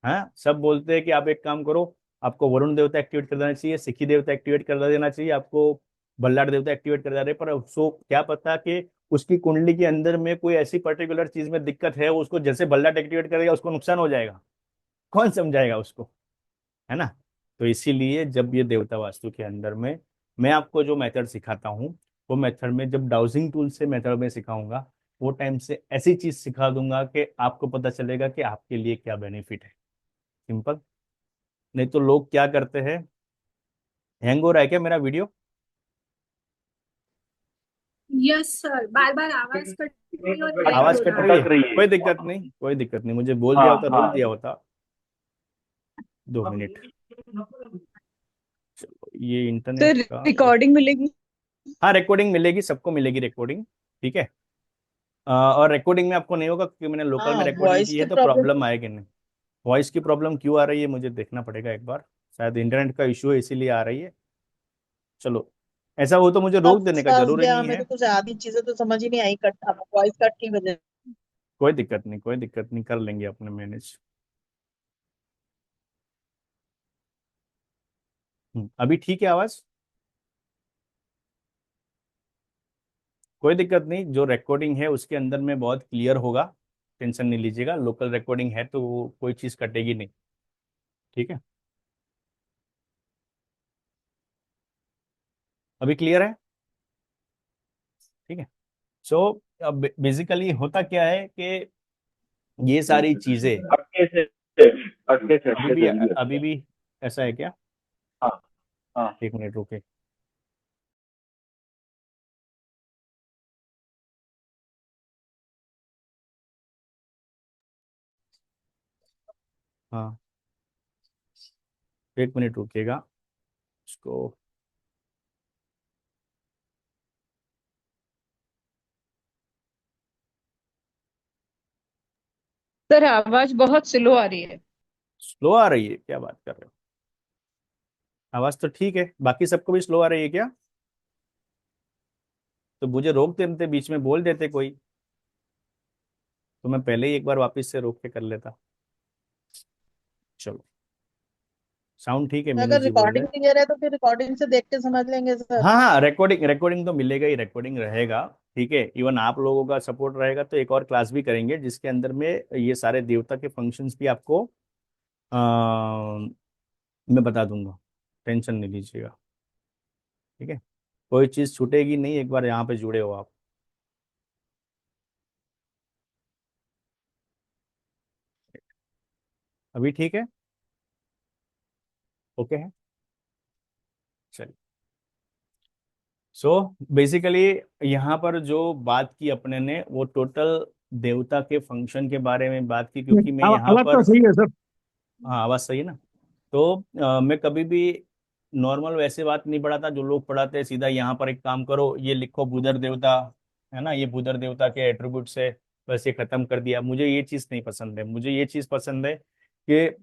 हाँ, सब बोलते हैं कि आप एक काम करो, आपको वरुण देवता एक्टिवेट कर देना चाहिए, सिखी देवता एक्टिवेट कर देना चाहिए, आपको बल्लाड़ देवता एक्टिवेट कर दे, पर उसको क्या पता कि उसकी कुंडली के अंदर में कोई ऐसी पर्टिकुलर चीज में दिक्कत है, उसको जैसे बल्लाट एक्टिवेट करेगा उसको नुकसान हो जाएगा। कौन समझाएगा उसको। है ना। तो इसीलिए जब ये देवता वास्तु के अंदर में मैं आपको जो मेथड सिखाता हूँ, वो मेथड में जब डाउजिंग टूल से मेथड में सिखाऊंगा, वो टाइम से ऐसी चीज सिखा दूंगा कि आपको पता चलेगा कि आपके लिए क्या बेनिफिट है। सिंपल। नहीं तो लोग क्या करते हैं, हैंग हो रहा है क्या मेरा वीडियो। यस सर, बार बार आवाज कट रही है और ब्रेक आवाज हो कट रहा रही है। है, कोई दिक्कत नहीं, कोई दिक्कत नहीं, मुझे बोल दिया होता, रोक दिया होता। 2 मिनट। चलो, ये तो इंटरनेट का रिकॉर्डिंग मिलेगी? हाँ, रिकॉर्डिंग मिलेगी, सबको मिलेगी रिकॉर्डिंग। ठीक है। और रिकॉर्डिंग में आपको नहीं होगा, क्योंकि मैंने लोकल में हाँ, रिकॉर्डिंग वॉइस की की है, तो प्रॉब्लम। प्रॉब्लम आएगी नहीं। वॉइस की प्रॉब्लम क्यों आ रही है, मुझे देखना पड़ेगा एक बार। शायद इंटरनेट का इशू है, इसीलिए आ रही है। चलो, ऐसा हो तो मुझे रोक देने का आसपास जरूरी गया, नहीं मेरे है। को कुछ आधी चीजें तो समझ ही नहीं आई, कट वॉइस कट की वजह कोई दिक्कत नहीं, कोई दिक्कत नहीं, कर लेंगे अपने मैनेज। अभी ठीक है आवाज। कोई दिक्कत नहीं, जो रिकॉर्डिंग है उसके अंदर में बहुत क्लियर होगा। टेंशन नहीं लीजिएगा, लोकल रिकॉर्डिंग है तो कोई चीज़ कटेगी नहीं। ठीक है। अभी क्लियर है? ठीक है। सो अब बेसिकली होता क्या है कि ये सारी चीजें अटके से अभी अटके भी से अभी अभी अटके। भी ऐसा है क्या? हाँ हाँ। एक मिनट रुके। हाँ, एक मिनट रुकिएगा इसको। सर आवाज बहुत स्लो आ रही है। स्लो आ रही है? क्या बात कर रहे हो? आवाज तो ठीक है, बाकी सबको भी स्लो आ रही है क्या? तो मुझे रोक देते, बीच में बोल देते कोई, तो मैं पहले ही एक बार वापस से रोक के कर लेता। चलो, साउंड ठीक है, मीनू अगर जी बोल रहे रिकॉर्डिंग हैं। नहीं दे रहे तो फिर रिकॉर्डिंग से देख के समझ लेंगे सर। हाँ हाँ, रिकॉर्डिंग रिकॉर्डिंग तो मिलेगा ही, रिकॉर्डिंग रहेगा। ठीक है, इवन आप लोगों का सपोर्ट रहेगा तो एक और क्लास भी करेंगे जिसके अंदर में ये सारे देवता के फंक्शंस भी आपको मैं बता दूंगा। टेंशन नहीं लीजिएगा। ठीक है, कोई चीज़ छूटेगी नहीं, एक बार यहाँ पे जुड़े हो आप। अभी ठीक है? ओके है? चलिए। सो बेसिकली यहाँ पर जो बात की अपने ने वो टोटल देवता के फंक्शन के बारे में बात की, क्योंकि मैं यहाँ आवाज तो पर। सही है सर। हाँ, आवाज़ सही है ना? तो मैं कभी भी नॉर्मल वैसे बात नहीं पढ़ाता जो लोग पढ़ाते हैं, सीधा यहाँ पर एक काम करो, ये लिखो बुधर देवता, है ना, ये बुधर देवता के एट्रीब्यूट्स है, बस ये खत्म कर दिया। मुझे ये चीज़ नहीं पसंद है। मुझे ये चीज़ पसंद है कि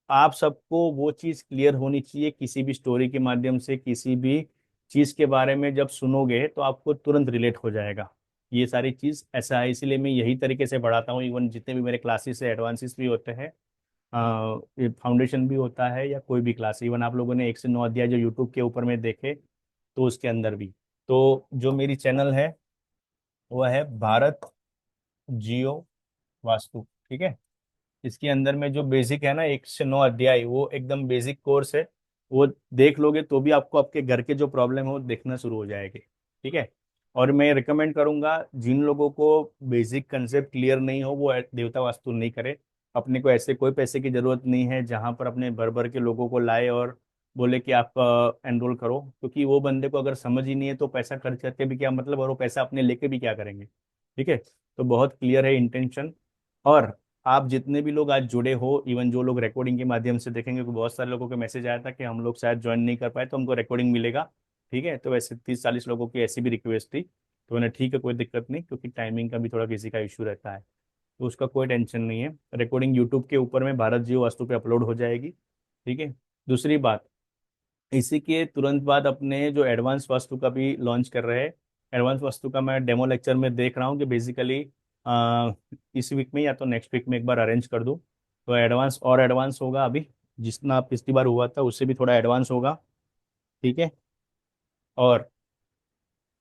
आप सबको वो चीज़ क्लियर होनी चाहिए। किसी भी स्टोरी के माध्यम से किसी भी चीज़ के बारे में जब सुनोगे तो आपको तुरंत रिलेट हो जाएगा। ये सारी चीज़ ऐसा है, इसीलिए मैं यही तरीके से पढ़ाता हूँ। इवन जितने भी मेरे क्लासेस है, एडवांसेस भी होते हैं, ये फाउंडेशन भी होता है, या कोई भी क्लास, इवन आप लोगों ने 1 से 9 अध्याय जो यूट्यूब के ऊपर में देखे, तो उसके अंदर भी। तो जो मेरी चैनल है वो है भारत जियो वास्तु। ठीक है, इसके अंदर में जो बेसिक है ना, 1 से 9 अध्याय, वो एकदम बेसिक कोर्स है। वो देख लोगे तो भी आपको आपके घर के जो प्रॉब्लम है वो देखना शुरू हो जाएगी। ठीक है, और मैं रिकमेंड करूंगा जिन लोगों को बेसिक कंसेप्ट क्लियर नहीं हो वो देवता वास्तु नहीं करे। अपने को ऐसे कोई पैसे की जरूरत नहीं है जहां पर अपने भर भर के लोगों को लाए और बोले कि आप एनरोल करो, क्योंकि वो बंदे को अगर समझ ही नहीं है तो पैसा खर्च करके भी क्या मतलब, और वो पैसा अपने लेके भी क्या करेंगे। ठीक है, तो बहुत क्लियर है इंटेंशन। और आप जितने भी लोग आज जुड़े हो, इवन जो लोग रिकॉर्डिंग के माध्यम से देखेंगे, क्योंकि बहुत सारे लोगों के मैसेज आया था कि हम लोग शायद ज्वाइन नहीं कर पाए तो हमको रिकॉर्डिंग मिलेगा। ठीक है, तो वैसे 30-40 लोगों की ऐसी भी रिक्वेस्ट थी, तो मैंने ठीक है कोई दिक्कत नहीं, क्योंकि टाइमिंग का भी थोड़ा किसी का इशू रहता है, तो उसका कोई टेंशन नहीं है। रिकॉर्डिंग यूट्यूब के ऊपर में भारत जियो वास्तु पे अपलोड हो जाएगी। ठीक है, दूसरी बात, इसी के तुरंत बाद अपने जो एडवांस वास्तु का भी लॉन्च कर रहे हैं। एडवांस वास्तु का मैं डेमो लेक्चर में देख रहा हूँ कि बेसिकली इस वीक में या तो नेक्स्ट वीक में एक बार अरेंज कर दूँ, तो एडवांस और एडवांस होगा। अभी जितना पिछली बार हुआ था उससे भी थोड़ा एडवांस होगा। ठीक है, और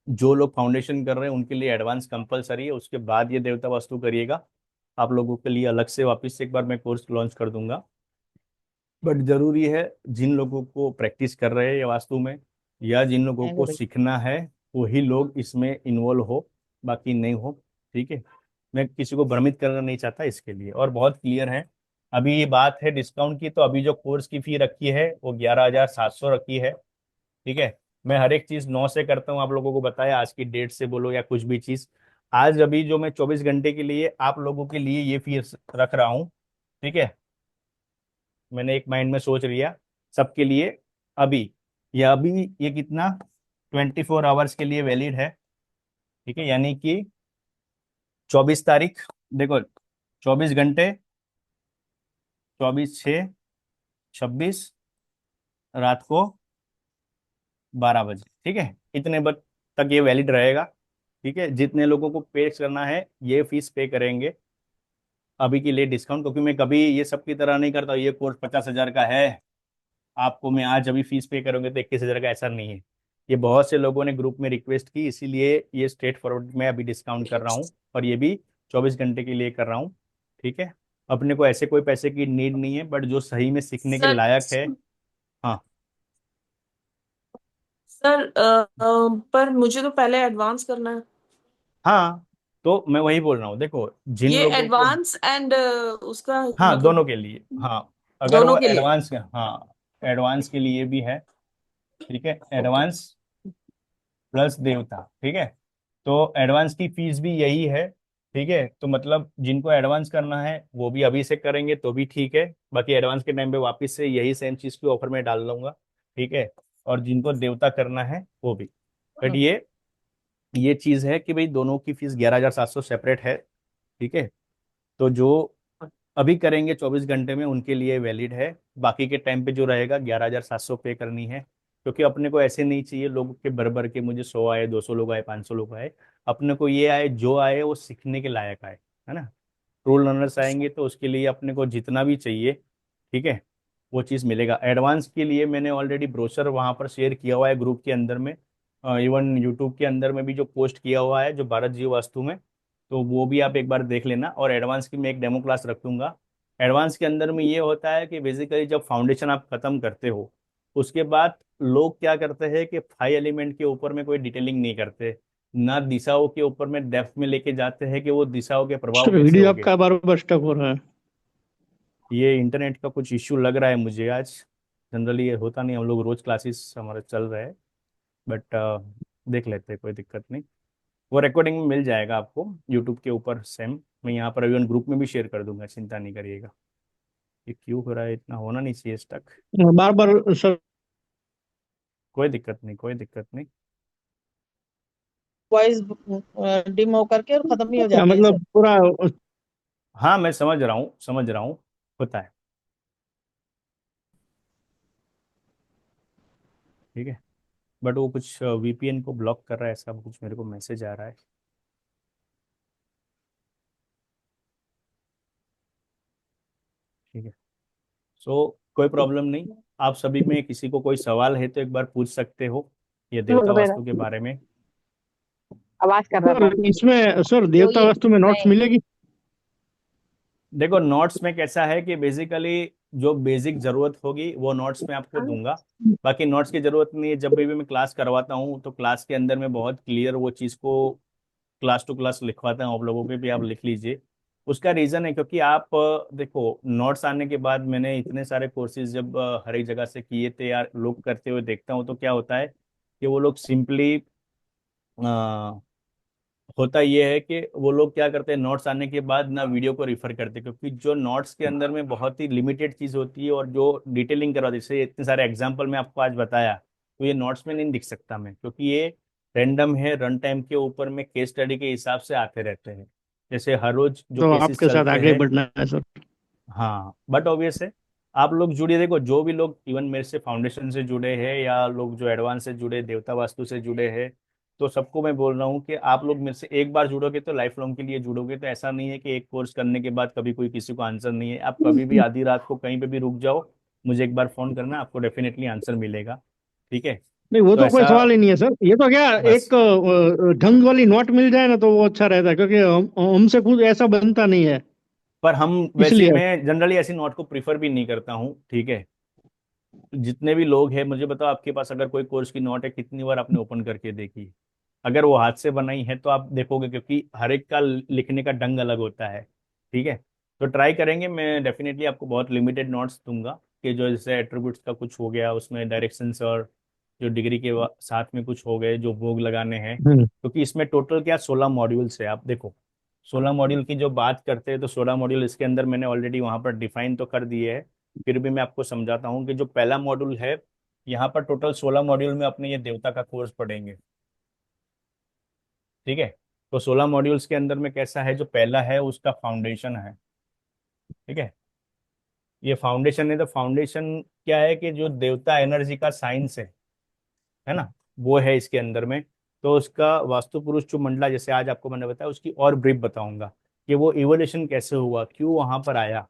जो लोग फाउंडेशन कर रहे हैं उनके लिए एडवांस कंपलसरी है, उसके बाद ये देवता वास्तु करिएगा। आप लोगों के लिए अलग से वापस से एक बार मैं कोर्स लॉन्च कर दूंगा। बट जरूरी है, जिन लोगों को प्रैक्टिस कर रहे हैं या वास्तु में, या जिन लोगों हैंग हो को रही। सीखना है, वही लोग इसमें इन्वॉल्व हो, बाकी नहीं हो। ठीक है, मैं किसी को भ्रमित करना नहीं चाहता इसके लिए, और बहुत क्लियर है। अभी ये बात है डिस्काउंट की, तो अभी जो कोर्स की फी रखी है वो 11,700 रखी है। ठीक है, मैं हर एक चीज 9 से करता हूँ, आप लोगों को बताया, आज की डेट से बोलो या कुछ भी चीज। आज अभी जो मैं 24 घंटे के लिए आप लोगों के लिए ये फीस रख रहा हूँ। ठीक है, मैंने एक माइंड में सोच लिया सबके लिए। अभी अभी ये कितना, 24 आवर्स के लिए वैलिड है। ठीक है, यानी कि 24 तारीख, देखो, 24 घंटे, 24/6/26, रात को 12 बजे। ठीक है, इतने बज तक ये वैलिड रहेगा। ठीक है, जितने लोगों को पे करना है ये फीस पे करेंगे अभी के लिए डिस्काउंट, क्योंकि मैं कभी ये सब की तरह नहीं करता, ये कोर्स 50,000 का है, आपको मैं आज अभी फीस पे करोगे तो 21,000 का, ऐसा नहीं है। ये बहुत से लोगों ने ग्रुप में रिक्वेस्ट की, इसीलिए ये स्ट्रेट फॉरवर्ड में अभी डिस्काउंट कर रहा हूँ, और ये भी 24 घंटे के लिए कर रहा हूँ। ठीक है, अपने को ऐसे कोई पैसे की नीड नहीं है, बट जो सही में सीखने के सर लायक है। हाँ, सर पर मुझे तो पहले एडवांस करना है। हाँ, तो मैं वही बोल रहा हूँ, देखो जिन ये लोगों को, एडवांस एंड उसका हाँ दोनों मतलब के लिए, हाँ अगर दोनों वो के लिए। एडवांस, हाँ एडवांस के लिए भी है, ठीक है, ओके। एडवांस प्लस देवता, ठीक है। तो एडवांस की फीस भी यही है, ठीक है। तो मतलब जिनको एडवांस करना है वो भी अभी से करेंगे तो भी ठीक है, बाकी एडवांस के टाइम पे वापस से यही सेम चीज की ऑफर में डाल दूंगा, ठीक है। और जिनको देवता करना है वो भी, बट ये चीज है कि भाई दोनों की फीस 11,700 सेपरेट है, ठीक है। तो जो अभी करेंगे 24 घंटे में उनके लिए वैलिड है, बाकी के टाइम पे जो रहेगा 11,700 पे करनी है, क्योंकि अपने को ऐसे नहीं चाहिए लोगों के भर भर के मुझे 100 आए, 200 लोग आए, 500 लोग आए। अपने को ये आए, जो आए वो सीखने के लायक आए, है ना। ट्रू लर्नर्स आएंगे तो उसके लिए अपने को जितना भी चाहिए, ठीक है, वो चीज़ मिलेगा। एडवांस के लिए मैंने ऑलरेडी ब्रोशर वहाँ पर शेयर किया हुआ है ग्रुप के अंदर में, इवन यूट्यूब के अंदर में भी जो पोस्ट किया हुआ है जो भारत जीव वास्तु में, तो वो भी आप एक बार देख लेना। और एडवांस की मैं एक डेमो क्लास रख दूंगा। एडवांस के अंदर में ये होता है कि बेसिकली जब फाउंडेशन आप खत्म करते हो, उसके बाद लोग क्या करते हैं कि 5 एलिमेंट के ऊपर में कोई डिटेलिंग नहीं करते, ना दिशाओं के ऊपर में डेप्थ में लेके जाते हैं कि वो दिशाओं के प्रभाव सर कैसे वीडियो होंगे। आपका बार बार स्टक हो रहा है। ये इंटरनेट का कुछ इश्यू लग रहा है मुझे आज। जनरली ये होता नहीं, हम लोग रोज क्लासेस हमारे चल रहे हैं, बट देख लेते हैं, कोई दिक्कत नहीं। वो रिकॉर्डिंग में मिल जाएगा आपको यूट्यूब के ऊपर सेम। मैं यहाँ पर इवन ग्रुप में भी शेयर कर दूंगा, चिंता नहीं करिएगा। ये क्यों हो रहा है, इतना होना नहीं चाहिए स्टक। बार बार सर कोई दिक्कत नहीं, कोई दिक्कत नहीं। वॉइस डिम होकर के और खत्म ही हो जाती है सर। मतलब पूरा हाँ मैं समझ रहा हूँ, समझ रहा हूँ, होता है, ठीक है। बट वो कुछ वीपीएन को ब्लॉक कर रहा है, ऐसा कुछ मेरे को मैसेज आ रहा है, ठीक है। सो कोई प्रॉब्लम नहीं। आप सभी में किसी को कोई सवाल है तो एक बार पूछ सकते हो ये देवता वास्तु के बारे में। आवाज कर रहा था। सर इसमें सर जो देवता ये वास्तु में नोट्स नए मिलेगी? देखो नोट्स में कैसा है कि बेसिकली जो बेसिक जरूरत होगी वो नोट्स में आपको दूंगा। बाकी नोट्स की जरूरत नहीं है, जब भी मैं क्लास करवाता हूँ तो क्लास के अंदर में बहुत क्लियर वो चीज़ को क्लास टू क्लास लिखवाता हूँ आप लोगों पे भी, आप लिख लीजिए। उसका रीज़न है क्योंकि आप देखो नोट्स आने के बाद मैंने इतने सारे कोर्सेज जब हर एक जगह से किए थे यार, लोग करते हुए देखता हूँ तो क्या होता है कि वो लोग सिंपली, होता ये है कि वो लोग क्या करते हैं नोट्स आने के बाद ना वीडियो को रिफर करते, क्योंकि जो नोट्स के अंदर में बहुत ही लिमिटेड चीज होती है और जो डिटेलिंग करवा, जैसे इतने सारे एग्जांपल मैं आपको आज बताया, तो ये नोट्स में नहीं दिख सकता मैं, क्योंकि ये रैंडम है, रन टाइम के ऊपर में केस स्टडी के हिसाब से आते रहते हैं, जैसे हर रोज जो तो केसेस आपके साथ चलते आगे हैं। बढ़ना है सर। हाँ बट ऑब्वियस है, आप लोग जुड़िए, देखो जो भी लोग इवन मेरे से फाउंडेशन से जुड़े हैं या लोग जो एडवांस से जुड़े, देवता वास्तु से जुड़े हैं, तो सबको मैं बोल रहा हूँ कि आप लोग मेरे से एक बार जुड़ोगे तो लाइफ लॉन्ग के लिए जुड़ोगे। तो ऐसा नहीं है कि एक कोर्स करने के बाद कभी कोई किसी को आंसर नहीं है, आप कभी भी आधी रात को कहीं पे भी रुक जाओ, मुझे एक बार फोन करना, आपको डेफिनेटली आंसर मिलेगा, ठीक है। नहीं वो तो तो कोई ऐसा सवाल ही नहीं है सर, ये तो क्या बस। एक ढंग वाली नोट मिल जाए ना तो वो अच्छा रहता है, क्योंकि हमसे कुछ ऐसा बनता नहीं है पर हम वैसे इसलिए। मैं जनरली ऐसी नोट को प्रीफर भी नहीं करता हूँ, ठीक है। जितने भी लोग हैं मुझे बताओ, आपके पास अगर कोई कोर्स की नोट है, कितनी बार आपने ओपन करके देखी? अगर वो हाथ से बनाई है तो आप देखोगे, क्योंकि हर एक का लिखने का ढंग अलग होता है, ठीक है। तो ट्राई करेंगे, मैं डेफिनेटली आपको बहुत लिमिटेड नोट्स दूंगा कि जो जैसे एट्रीब्यूट्स का कुछ हो गया उसमें डायरेक्शंस, और जो डिग्री के साथ में कुछ हो गए जो भोग लगाने हैं, हम्म। क्योंकि इसमें टोटल क्या 16 मॉड्यूल्स है। आप देखो 16 मॉड्यूल की जो बात करते हैं तो 16 मॉड्यूल इसके अंदर मैंने ऑलरेडी वहां पर डिफाइन तो कर दिए है। फिर भी मैं आपको समझाता हूँ कि जो पहला मॉड्यूल है, यहाँ पर टोटल 16 मॉड्यूल में अपने ये देवता का कोर्स पढ़ेंगे, ठीक है। तो 16 मॉड्यूल्स के अंदर में कैसा है, जो पहला है उसका फाउंडेशन है, ठीक है। ये फाउंडेशन है, तो फाउंडेशन क्या है कि जो देवता एनर्जी का साइंस है ना, वो है इसके अंदर में। तो उसका वास्तु पुरुष जो मंडला, जैसे आज आपको मैंने बताया, उसकी और ब्रीफ बताऊंगा कि वो इवोल्यूशन कैसे हुआ, क्यों वहां पर आया,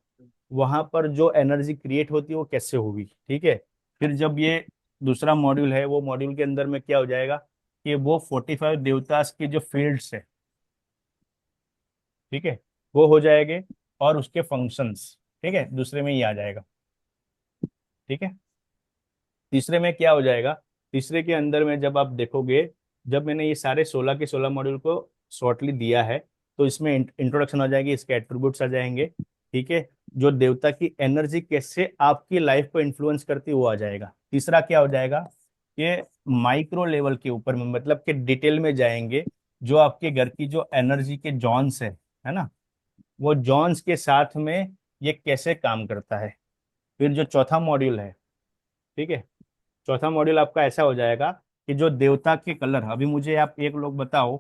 वहां पर जो एनर्जी क्रिएट होती है वो कैसे हुई, ठीक है। फिर जब ये दूसरा मॉड्यूल है, वो मॉड्यूल के अंदर में क्या हो जाएगा कि वो 45 देवतास के जो फील्ड्स है, ठीक है, वो हो जाएंगे, और उसके फंक्शंस, ठीक है, दूसरे में ही आ जाएगा, ठीक है। तीसरे में क्या हो जाएगा तीसरे के अंदर में जब आप देखोगे, जब मैंने ये सारे 16 के 16 मॉड्यूल को शॉर्टली दिया है, तो इसमें इंट्रोडक्शन आ जाएगी, इसके एट्रीब्यूट्स आ जाएंगे, ठीक है। जो देवता की एनर्जी कैसे आपकी लाइफ को इन्फ्लुएंस करती है वो आ जाएगा। तीसरा क्या हो जाएगा कि माइक्रो लेवल के ऊपर में, मतलब कि डिटेल में जाएंगे, जो आपके घर की जो एनर्जी के जॉन्स है ना, वो जॉन्स के साथ में ये कैसे काम करता है। फिर जो चौथा मॉड्यूल है, ठीक है, चौथा मॉड्यूल आपका ऐसा हो जाएगा कि जो देवता के कलर, अभी मुझे आप एक लोग बताओ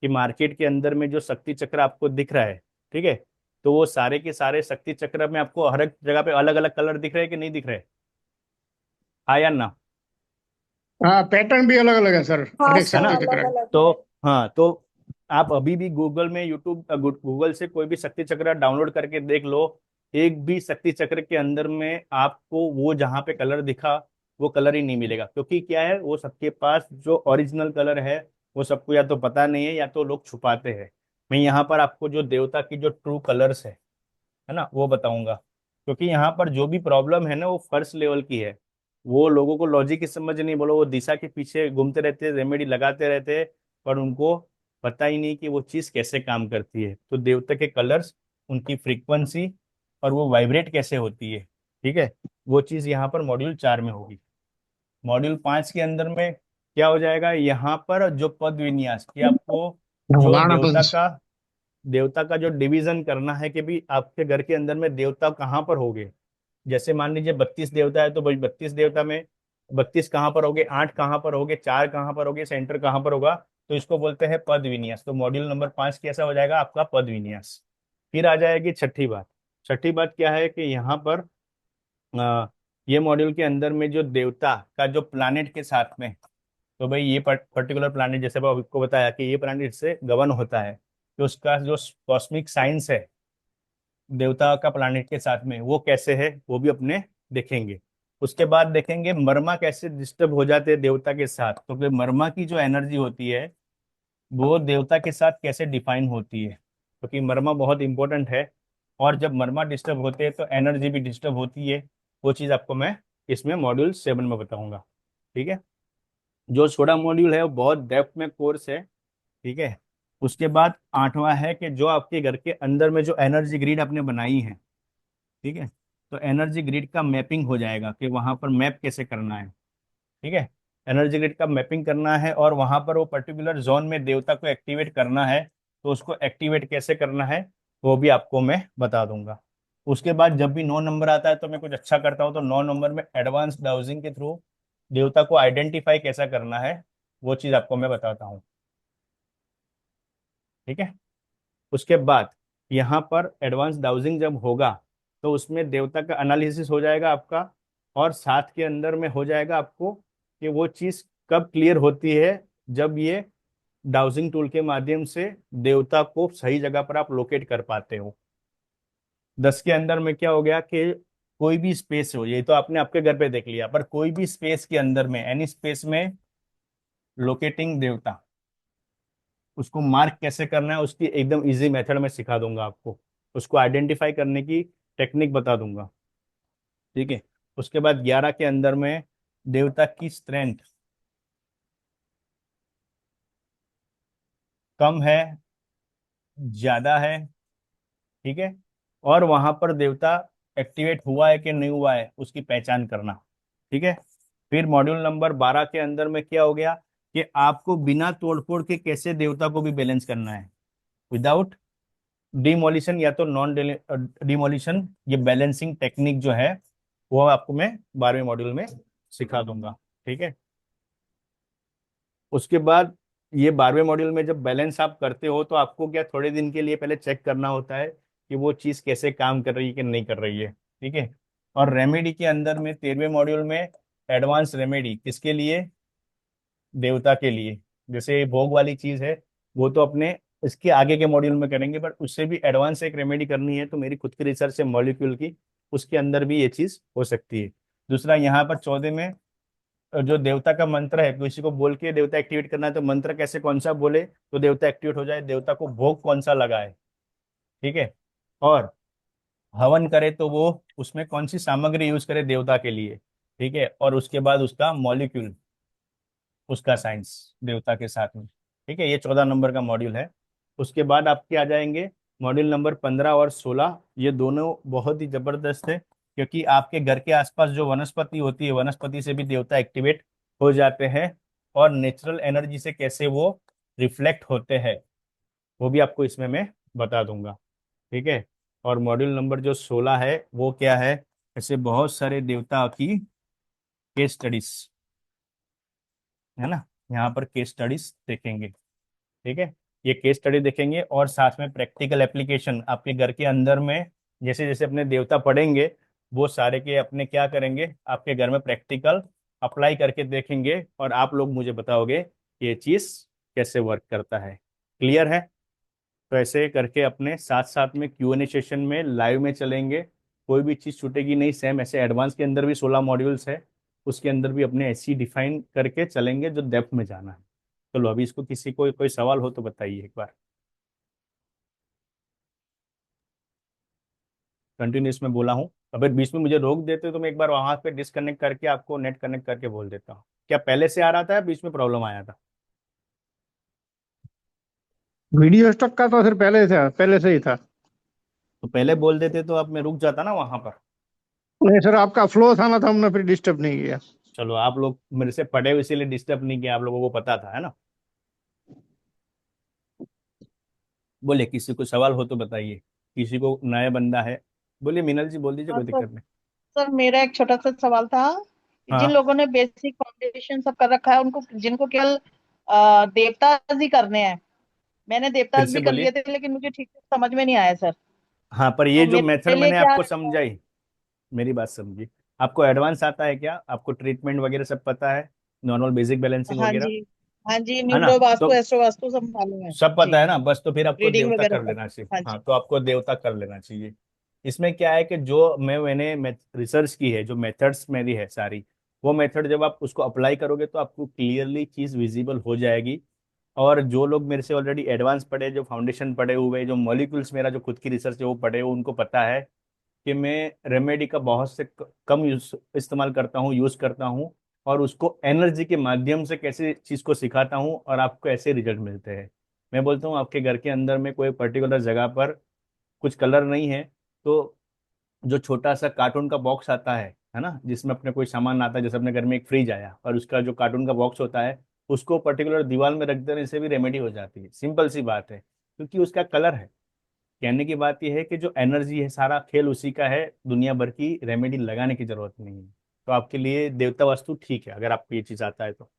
कि मार्केट के अंदर में जो शक्ति चक्र आपको दिख रहा है, ठीक है, तो वो सारे के सारे शक्ति चक्र में आपको हर एक जगह पे अलग अलग कलर दिख रहे हैं कि नहीं दिख रहे? हाँ या ना? हाँ, पैटर्न भी अलग अलग है सर, हर हाँ एक है सर, ना? शक्ति चक्र अलग का। अलग तो है। हाँ, तो आप अभी भी गूगल में, यूट्यूब, गूगल से कोई भी शक्ति चक्र डाउनलोड करके देख लो, एक भी शक्ति चक्र के अंदर में आपको वो जहाँ पे कलर दिखा वो कलर ही नहीं मिलेगा। क्योंकि क्या है, वो सबके पास जो ओरिजिनल कलर है वो सबको या तो पता नहीं है या तो लोग छुपाते हैं। मैं यहाँ पर आपको जो देवता की जो ट्रू कलर्स है ना, वो बताऊंगा। क्योंकि यहाँ पर जो भी प्रॉब्लम है ना, वो फर्स्ट लेवल की है। वो लोगों को लॉजिक की समझ नहीं, बोलो वो दिशा के पीछे घूमते रहते, रेमेडी लगाते रहते, पर उनको पता ही नहीं कि वो चीज कैसे काम करती है। तो देवता के कलर्स, उनकी फ्रीक्वेंसी और वो वाइब्रेट कैसे होती है, ठीक है, वो चीज यहाँ पर मॉड्यूल 4 में होगी। मॉड्यूल 5 के अंदर में क्या हो जाएगा, यहाँ पर जो पद विन्यास की आपको, जो राणा वंश। देवता का जो डिवीजन करना है कि भी आपके घर के अंदर में देवता कहाँ पर होंगे। जैसे मान लीजिए 32 देवता है, तो भाई 32 देवता में 32 कहाँ पर होगे, 8 कहाँ पर होगे, 4 कहाँ पर होगे, सेंटर कहाँ पर होगा, तो इसको बोलते हैं पद विन्यास। तो मॉड्यूल नंबर 5 कैसा हो जाएगा आपका, पद विन्यास। फिर आ जाएगी छठी बात। छठी बात क्या है कि यहाँ पर ये मॉड्यूल के अंदर में जो देवता का जो प्लानिट के साथ में, तो भाई ये पर्टिकुलर प्लानिट, जैसे मैं आपको बताया कि ये प्लानिट से गवर्न होता है, तो उसका जो कॉस्मिक साइंस है देवता का प्लानिट के साथ में, वो कैसे है वो भी अपने देखेंगे। उसके बाद देखेंगे मर्मा कैसे डिस्टर्ब हो जाते हैं देवता के साथ, तो फिर मर्मा की जो एनर्जी होती है वो देवता के साथ कैसे डिफाइन होती है, क्योंकि मर्मा बहुत इंपॉर्टेंट है। और जब मर्मा डिस्टर्ब होते हैं तो एनर्जी भी डिस्टर्ब होती है। वो चीज़ आपको मैं इसमें मॉड्यूल 7 में बताऊंगा, ठीक है। जो 16 मॉड्यूल है वो बहुत डेप्थ में कोर्स है, ठीक है। उसके बाद 8वां है कि जो आपके घर के अंदर में जो एनर्जी ग्रिड आपने बनाई है, ठीक है, तो एनर्जी ग्रिड का मैपिंग हो जाएगा कि वहां पर मैप कैसे करना है, ठीक है। एनर्जी ग्रिड का मैपिंग करना है और वहां पर वो पर्टिकुलर जोन में देवता को एक्टिवेट करना है, तो उसको एक्टिवेट कैसे करना है वो भी आपको मैं बता दूंगा। उसके बाद जब भी 9 नंबर आता है तो मैं कुछ अच्छा करता हूँ, तो 9 नंबर में एडवांस डाउजिंग के थ्रू देवता को आइडेंटिफाई कैसा करना है वो चीज आपको मैं बताता हूँ, ठीक है। उसके बाद यहाँ पर एडवांस डाउजिंग जब होगा तो उसमें देवता का एनालिसिस हो जाएगा आपका, और साथ के अंदर में हो जाएगा आपको कि वो चीज कब क्लियर होती है, जब ये डाउजिंग टूल के माध्यम से देवता को सही जगह पर आप लोकेट कर पाते हो। 10 के अंदर में क्या हो गया कि कोई भी स्पेस हो, ये तो आपने आपके घर पे देख लिया, पर कोई भी स्पेस के अंदर में, एनी स्पेस में लोकेटिंग देवता, उसको मार्क कैसे करना है उसकी एकदम इजी मेथड में सिखा दूंगा आपको। उसको आइडेंटिफाई करने की टेक्निक बता दूंगा, ठीक है। उसके बाद 11 के अंदर में देवता की स्ट्रेंथ कम है, ज्यादा है, ठीक है, और वहां पर देवता एक्टिवेट हुआ है कि नहीं हुआ है उसकी पहचान करना, ठीक है। फिर मॉड्यूल नंबर 12 के अंदर में क्या हो गया कि आपको बिना तोड़फोड़ के कैसे देवता को भी बैलेंस करना है, विदाउट डिमोलिशन या तो नॉन डिमोलिशन। ये बैलेंसिंग टेक्निक जो है वो आपको मैं 12वें मॉड्यूल में सिखा दूंगा, ठीक है। उसके बाद ये 12वें मॉड्यूल में जब बैलेंस आप करते हो तो आपको क्या थोड़े दिन के लिए पहले चेक करना होता है कि वो चीज़ कैसे काम कर रही है कि नहीं कर रही है, ठीक है। और रेमेडी के अंदर में 13वें मॉड्यूल में एडवांस रेमेडी किसके लिए, देवता के लिए। जैसे भोग वाली चीज़ है वो तो अपने इसके आगे के मॉड्यूल में करेंगे, बट उससे भी एडवांस एक रेमेडी करनी है तो मेरी खुद की रिसर्च है मॉलिक्यूल की, उसके अंदर भी ये चीज़ हो सकती है। दूसरा यहाँ पर 14 में जो देवता का मंत्र है, किसी को बोल के देवता एक्टिवेट करना है तो मंत्र कैसे कौन सा बोले तो देवता एक्टिवेट हो जाए, देवता को भोग कौन सा लगाए, ठीक है, और हवन करे तो वो उसमें कौन सी सामग्री यूज करे देवता के लिए, ठीक है, और उसके बाद उसका मॉलिक्यूल, उसका साइंस देवता के साथ में। ठीक है, ये 14 नंबर का मॉड्यूल है। उसके बाद आपके आ जाएंगे मॉड्यूल नंबर 15 और 16। ये दोनों बहुत ही जबरदस्त है, क्योंकि आपके घर के आसपास जो वनस्पति होती है, वनस्पति से भी देवता एक्टिवेट हो जाते हैं, और नेचुरल एनर्जी से कैसे वो रिफ्लेक्ट होते हैं वो भी आपको इसमें मैं बता दूंगा। ठीक है। और मॉड्यूल नंबर जो 16 है वो क्या है, ऐसे बहुत सारे देवता की केस स्टडीज है ना, यहाँ पर केस स्टडीज देखेंगे। ठीक है, ये केस स्टडी देखेंगे और साथ में प्रैक्टिकल एप्लीकेशन आपके घर के अंदर में, जैसे जैसे अपने देवता पढ़ेंगे वो सारे के अपने क्या करेंगे, आपके घर में प्रैक्टिकल अप्लाई करके देखेंगे, और आप लोग मुझे बताओगे कि ये चीज़ कैसे वर्क करता है। क्लियर है? तो ऐसे करके अपने साथ साथ में Q&A सेशन में लाइव में चलेंगे, कोई भी चीज़ छूटेगी नहीं। सेम ऐसे एडवांस के अंदर भी 16 मॉड्यूल्स है, उसके अंदर भी अपने ऐसी डिफाइन करके चलेंगे जो डेप्थ में जाना है। चलो अभी इसको किसी को कोई सवाल हो तो बताइए एक बार। कंटिन्यूस में बोला हूँ, अगर बीच में मुझे रोक देते तो मैं एक बार वहां पे डिस्कनेक्ट करके आपको नेट कनेक्ट करके बोल देता हूँ। क्या पहले से आ रहा था या बीच में प्रॉब्लम आया था? वीडियो स्टॉक का तो फिर पहले से ही था। तो पहले बोल देते तो अब मैं रुक जाता ना वहां पर। नहीं सर, आपका फ्लो था ना, तो हमने फिर डिस्टर्ब नहीं किया। चलो, आप लोग मेरे से पढ़े हुए इसीलिए डिस्टर्ब नहीं किया, आप लोगों को पता था, है ना। बोलिए, किसी को सवाल हो तो बताइए, किसी को नया बंदा है बोलिए। मीनल जी बोल दीजिए, हाँ कोई सर। दिक्कत नहीं। सर मेरा एक छोटा सा सवाल था कि जिन हाँ, लोगों ने बेसिक फाउंडेशन सब कर रखा है, उनको जिनको केवल देवताज ही करने हैं। मैंने फिर देवताज से भी कर बोलिए। लिए थे, लेकिन मुझे ठीक से समझ में नहीं आया सर। हाँ, पर ये तो जो मेरे मेथड लिए मैंने क्या आपको रहता है? समझाई, मेरी बात समझी। आपको एडवांस आता है क्या? आपको ट्रीटमेंट वगैरह सब पता है, नॉर्मल बेसिक बैलेंसिंग हाँ वगैरह, जी। हाँ जी, है ना? न्यूरो तो वास्तु एस्ट्रो वास्तु सब मालूम है सब जी। पता है ना, बस तो फिर आपको रीडिंग देवता वगैरह कर सब। लेना चाहिए। हाँ हाँ, जी। तो आपको देवता कर लेना चाहिए। इसमें क्या है कि जो मैंने रिसर्च की है, जो मेथड्स मेरी है सारी, वो मेथड जब आप उसको अप्लाई करोगे तो आपको क्लियरली चीज़ विजिबल हो जाएगी। और जो लोग मेरे से ऑलरेडी एडवांस पढ़े, जो फाउंडेशन पढ़े हुए, जो मॉलिक्यूल्स, मेरा जो खुद की रिसर्च है वो पढ़े हुए, उनको पता है कि मैं रेमेडी का बहुत से कम यूज इस्तेमाल करता हूँ, यूज करता हूँ, और उसको एनर्जी के माध्यम से कैसे चीज को सिखाता हूँ और आपको ऐसे रिजल्ट मिलते हैं। मैं बोलता हूँ आपके घर के अंदर में कोई पर्टिकुलर जगह पर कुछ कलर नहीं है, तो जो छोटा सा कार्टून का बॉक्स आता है ना, जिसमें अपने कोई सामान आता है, जैसे अपने घर में एक फ्रिज आया और उसका जो कार्टून का बॉक्स होता है, उसको पर्टिकुलर दीवार में रख देने से भी रेमेडी हो जाती है। सिंपल सी बात है, क्योंकि उसका कलर है। कहने की बात यह है कि जो एनर्जी है, सारा खेल उसी का है, दुनिया भर की रेमेडी लगाने की जरूरत नहीं है। तो आपके लिए देवता वास्तु ठीक है, अगर आपको ये चीज आता है तो।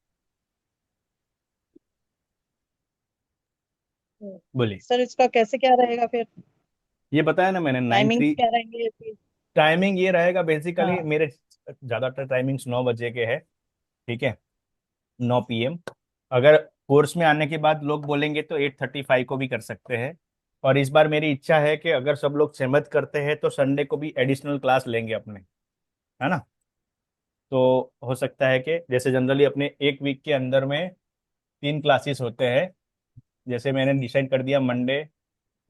बोलिए। सर इसका कैसे क्या रहेगा फिर? ये बताया ना मैंने, नाइन टाइमिंग्स थ्री क्या रहेंगे इसकी? टाइमिंग ये रहेगा बेसिकली हाँ। मेरे, ज्यादातर टाइमिंग्स 9 बजे के है। ठीक है, 9 PM। अगर कोर्स में आने के बाद लोग बोलेंगे तो 8:35 को भी कर सकते हैं। और इस बार मेरी इच्छा है कि अगर सब लोग सहमत करते हैं तो संडे को भी एडिशनल क्लास लेंगे अपने, है ना। तो हो सकता है कि जैसे जनरली अपने एक वीक के अंदर में 3 क्लासेस होते हैं, जैसे मैंने डिसाइड कर दिया मंडे,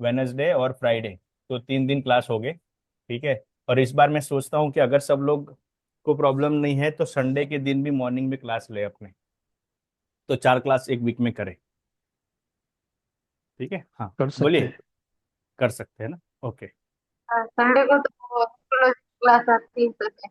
वेनसडे और फ्राइडे, तो 3 दिन क्लास हो गए। ठीक है। और इस बार मैं सोचता हूँ कि अगर सब लोग को प्रॉब्लम नहीं है तो संडे के दिन भी मॉर्निंग में क्लास ले अपने, तो 4 क्लास एक वीक में करें। ठीक है, हाँ। कर सकते बोलिए। हैं। कर सकते हैं ना? ओके। संडे को तो क्लास आती है सर।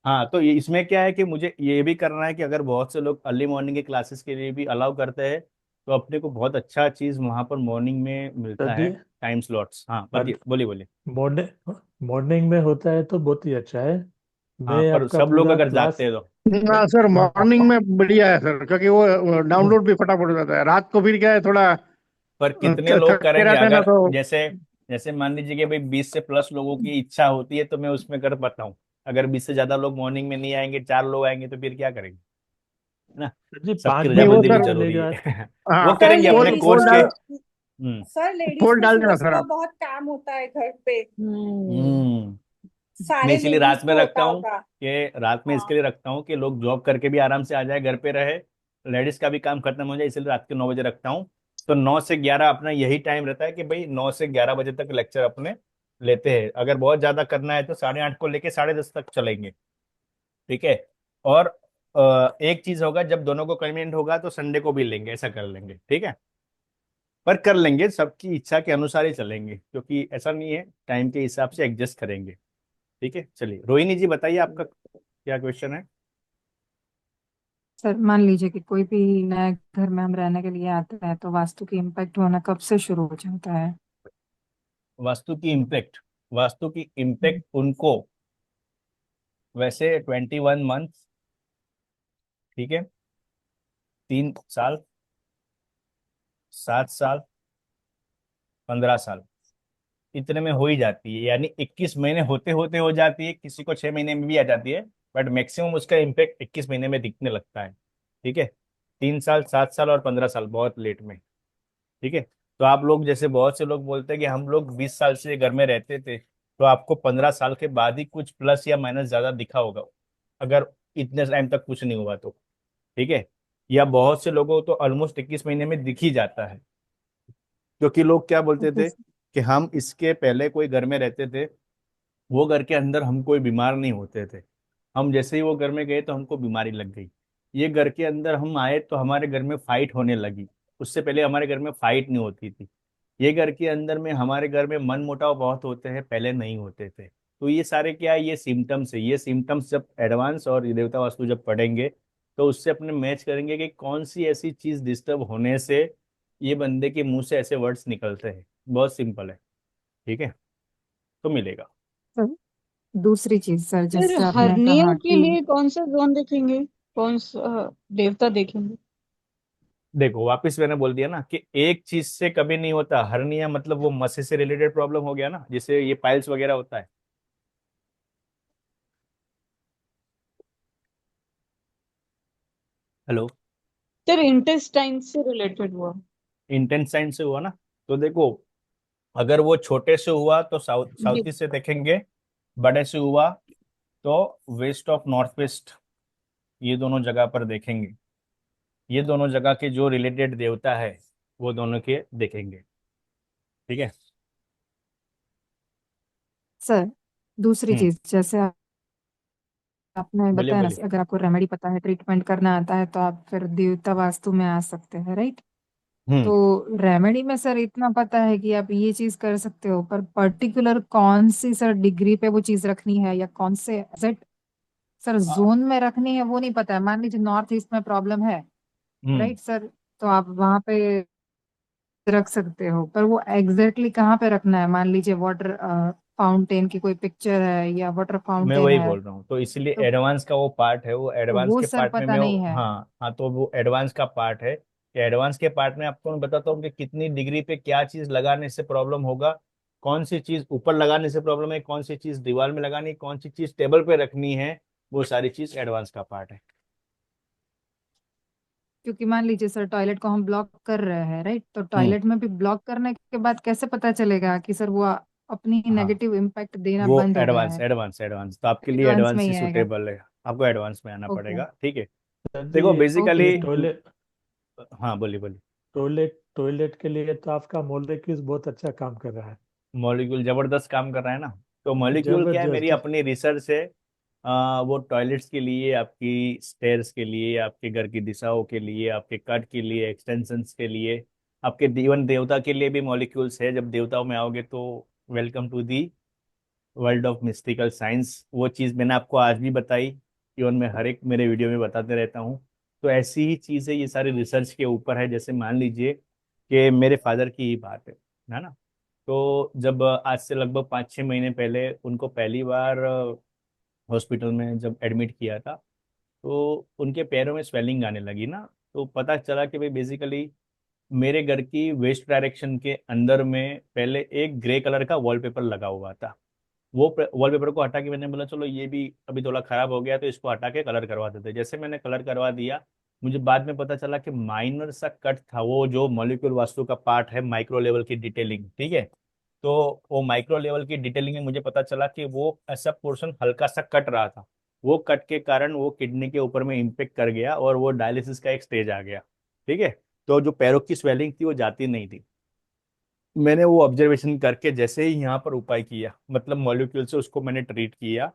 हाँ, तो ये इसमें क्या है कि मुझे ये भी करना है कि अगर बहुत से लोग अर्ली मॉर्निंग के क्लासेस के लिए भी अलाउ करते हैं तो अपने को बहुत अच्छा चीज़ वहाँ पर मॉर्निंग में सर मिलता है, जी, टाइम स्लॉट्स। हाँ, पर बताइए, बोलिए बोलिए। मॉर्निंग मॉर्निंग में होता है तो बहुत ही अच्छा है। हाँ, मैं पर आपका सब लोग पूरा अगर जागते क्लास हैं तो। हाँ सर, मॉर्निंग में बढ़िया है सर, क्योंकि वो वो डाउनलोड भी फटाफट हो जाता है। रात को फिर क्या है, थोड़ा पर कितने लोग थके करेंगे? रहते हैं ना, अगर तो जैसे जैसे मान लीजिए कि भाई 20 से प्लस लोगों की इच्छा होती है तो मैं उसमें कर पाता हूँ। अगर 20 से ज्यादा लोग मॉर्निंग में नहीं आएंगे, 4 लोग आएंगे, तो फिर क्या करेंगे, है ना। सर जी, सबकी 5 बजे नहीं वो रजामंदी भी सर। से जरूरी लेकर है। वो हाँ, सर करेंगे अपने लेडीज पोल कोर्स के। डाल को सर लेडीज पोल को डाल सुबह देना सर सुबह आप। बहुत काम होता है घर पे। हम्म। हम्म। मैं सारे इसीलिए लेडीज रात में को रखता होता हूँ, होगा। कि रात में हाँ। इसके लिए रखता हूँ कि लोग जॉब करके भी आराम से आ जाए, घर पे रहे, लेडीज का भी काम खत्म हो जाए, इसलिए रात के 9 बजे रखता हूँ। तो 9 से 11 अपना यही टाइम रहता है कि भाई 9 से 11 बजे तक लेक्चर अपने लेते हैं। अगर बहुत ज्यादा करना है तो 8:30 को लेके 10:30 तक चलेंगे। ठीक है। और एक चीज होगा, जब दोनों को कन्वीनियंट होगा तो संडे को भी लेंगे, ऐसा कर लेंगे, ठीक है। पर कर लेंगे, सबकी इच्छा के अनुसार ही चलेंगे, क्योंकि ऐसा नहीं है, टाइम के हिसाब से एडजस्ट करेंगे। ठीक है, चलिए रोहिणी जी बताइए आपका क्या क्वेश्चन है। सर मान लीजिए कि कोई भी नए घर में हम रहने के लिए आते हैं तो वास्तु की इम्पैक्ट होना कब से शुरू हो जाता है? वास्तु की इम्पैक्ट उनको वैसे 21 मंथ, ठीक है, 3 साल, 7 साल, 15 साल, इतने में हो ही जाती है। यानी 21 महीने होते होते हो जाती है, किसी को 6 महीने में भी आ जाती है, बट मैक्सिमम उसका इम्पैक्ट 21 महीने में दिखने लगता है। ठीक है, 3 साल, 7 साल और 15 साल बहुत लेट में। ठीक है, तो आप लोग जैसे बहुत से लोग बोलते हैं कि हम लोग 20 साल से घर में रहते थे, तो आपको 15 साल के बाद ही कुछ प्लस या माइनस ज्यादा दिखा होगा, अगर इतने टाइम तक कुछ नहीं हुआ तो। ठीक है, या बहुत से लोगों को तो ऑलमोस्ट 21 महीने में दिख ही जाता है, क्योंकि लोग क्या बोलते ओके थे कि हम इसके पहले कोई घर में रहते थे, वो घर के अंदर हम कोई बीमार नहीं होते थे, हम जैसे ही वो घर में गए तो हमको बीमारी लग गई। ये घर के अंदर हम आए तो हमारे घर में फाइट होने लगी, उससे पहले हमारे घर में फाइट नहीं होती थी। ये घर के अंदर में, हमारे घर में मन मुटाव बहुत होते हैं, पहले नहीं होते थे। तो ये सारे क्या है, ये सिम्टम्स है। ये सिम्टम्स जब एडवांस और देवता वास्तु जब पढ़ेंगे तो उससे अपने मैच करेंगे कि कौन सी ऐसी चीज डिस्टर्ब होने से ये बंदे के मुंह से ऐसे वर्ड्स निकलते हैं। बहुत सिंपल है, ठीक है, तो मिलेगा। सर दूसरी चीज सर, फिर जैसे आपने हर्निया कहा के कि लिए कौन सा जोन देखेंगे, कौन सा देवता देखेंगे? देखो वापस मैंने बोल दिया ना कि एक चीज से कभी नहीं होता हर्निया, मतलब वो मसे से रिलेटेड प्रॉब्लम हो गया ना, जिससे ये पाइल्स वगैरह होता है। हेलो, सर इंटेस्टाइन से रिलेटेड हुआ। इंटेंसाइन से हुआ ना, तो देखो, अगर वो छोटे से हुआ तो साउथ जी। ईस्ट से देखेंगे, बड़े से हुआ तो वेस्ट ऑफ नॉर्थ वेस्ट, ये दोनों जगह पर देखेंगे। ये दोनों जगह के जो रिलेटेड देवता है वो दोनों के देखेंगे। ठीक है। सर दूसरी हम्म, चीज, जैसे आपने बोलिए बताया ना, बोलिए। अगर आपको रेमेडी पता है, ट्रीटमेंट करना आता है, तो आप फिर देवता वास्तु में आ सकते हैं, राइट? हम्म, तो रेमेडी में सर इतना पता है कि आप ये चीज कर सकते हो, पर पर्टिकुलर कौन सी सर डिग्री पे वो चीज रखनी है, या कौन से एग्जैक्ट सर आ, जोन में रखनी है, वो नहीं पता है। मान लीजिए नॉर्थ ईस्ट में प्रॉब्लम है, हम्म, राइट सर, तो आप वहां पे रख सकते हो, पर वो एग्जैक्टली कहाँ पे रखना है? मान लीजिए वाटर फाउंटेन की कोई पिक्चर है या वाटर मैं फाउंटेन वही है, बोल रहा हूँ, तो इसलिए तो, एडवांस का वो पार्ट है, वो तो एडवांस वो के सर पार्ट में पता मैं नहीं है। हाँ हाँ, तो वो एडवांस का पार्ट है कि एडवांस के पार्ट में आपको मैं बताता हूँ कि कितनी डिग्री पे क्या चीज लगाने से प्रॉब्लम होगा, कौन सी चीज ऊपर लगाने से प्रॉब्लम है, कौन सी चीज दीवार में लगानी, कौन सी चीज टेबल पे रखनी है, वो सारी चीज एडवांस का पार्ट है। क्योंकि मान लीजिए सर टॉयलेट को हम ब्लॉक कर रहे हैं, राइट, तो हम्म, टॉयलेट में भी ब्लॉक करने के बाद कैसे पता चलेगा कि सर वो अपनी हाँ, नेगेटिव इम्पैक्ट देना वो बंद हो गया एडवांस है? एडवांस एडवांस तो आपके लिए एडवांस में एडवांस ही ही आएगा। सुटेबल है, आपको एडवांस में आना ओके। पड़ेगा। ठीक है, सर जी देखो ओके बेसिकली, ये सर। टॉयलेट हाँ बोलिए बोलिए। टॉयलेट टॉयलेट के लिए तो आपका मोलेक्यूल्स बहुत अच्छा काम कर रहा है। मॉलिक्यूल जबरदस्त काम कर रहा है ना, तो मॉलिक्यूल क्या है, मेरी जबरदस्त। अपनी रिसर्च है। वो टॉयलेट्स के लिए, आपकी स्टेयर्स के लिए, आपके घर की दिशाओं के लिए, आपके कट के लिए, एक्सटेंशंस के लिए, आपके जीवन देवता के लिए भी मॉलिक्यूल्स है। जब देवताओं में आओगे तो welcome to the world of mystical science. वो चीज़ मैंने आपको आज भी बताई, इवन मैं हर एक मेरे वीडियो में बताते रहता हूँ। तो ऐसी ही चीज़ है, ये सारी रिसर्च के ऊपर है। जैसे मान लीजिए कि मेरे फादर की ही बात है ना, तो जब आज से लगभग 5-6 महीने पहले उनको पहली बार हॉस्पिटल में जब एडमिट किया था, तो उनके पैरों में स्वेलिंग आने लगी ना, तो पता चला कि भाई बेसिकली मेरे घर की वेस्ट डायरेक्शन के अंदर में पहले एक ग्रे कलर का वॉलपेपर लगा हुआ था। वो वॉलपेपर को हटा के मैंने बोला चलो ये भी अभी थोड़ा खराब हो गया तो इसको हटा के कलर करवा देते। जैसे मैंने कलर करवा दिया, मुझे बाद में पता चला कि माइनर सा कट था, वो जो मॉलिक्यूल वास्तु का पार्ट है, माइक्रो लेवल की डिटेलिंग, ठीक है। तो वो माइक्रो लेवल की डिटेलिंग में मुझे पता चला कि वो ऐसा पोर्शन हल्का सा कट रहा था, वो कट के कारण वो किडनी के ऊपर में इम्पेक्ट कर गया और वो डायलिसिस का एक स्टेज आ गया। ठीक है, तो जो पैरों की स्वेलिंग थी वो जाती नहीं थी। मैंने वो ऑब्जर्वेशन करके जैसे ही यहाँ पर उपाय किया, मतलब मॉलिक्यूल से उसको मैंने ट्रीट किया,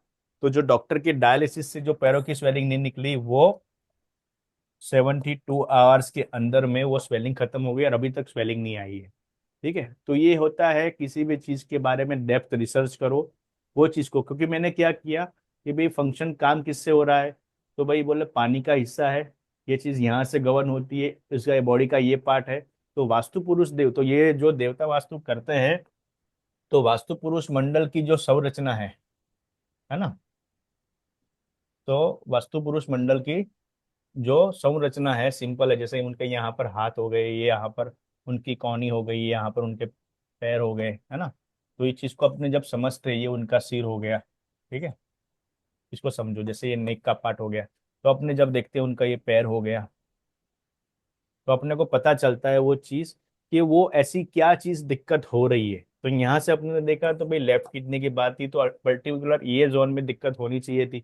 तो जो डॉक्टर के डायलिसिस से जो पैरों की स्वेलिंग नहीं निकली, वो 72 आवर्स के अंदर में वो स्वेलिंग खत्म हो गई और अभी तक स्वेलिंग नहीं आई है। ठीक है, तो ये होता है, किसी भी चीज के बारे में डेप्थ रिसर्च करो वो चीज को। क्योंकि मैंने क्या किया कि भाई फंक्शन काम किससे हो रहा है, तो भाई बोले पानी का हिस्सा है, ये चीज यहाँ से गवर्न होती है, इसका बॉडी का ये पार्ट है। तो वास्तु पुरुष देव, तो ये जो देवता वास्तु करते हैं, तो वास्तु पुरुष मंडल की जो संरचना है ना, तो वास्तु पुरुष मंडल की जो संरचना है सिंपल है। जैसे उनके यहाँ पर हाथ हो गए, ये यहाँ पर उनकी कौनी हो गई, यहाँ पर उनके पैर हो गए, है ना। तो ये चीज को अपने जब समझते हैं, ये उनका सिर हो गया, ठीक है, इसको समझो। जैसे ये नेक का पार्ट हो गया, तो अपने जब देखते हैं उनका ये पैर हो गया, तो अपने को पता चलता है वो चीज कि वो ऐसी क्या चीज दिक्कत हो रही है। तो यहाँ से अपने ने देखा तो भाई लेफ्ट किडनी की बात थी, तो पर्टिकुलर ये जोन में दिक्कत होनी चाहिए थी।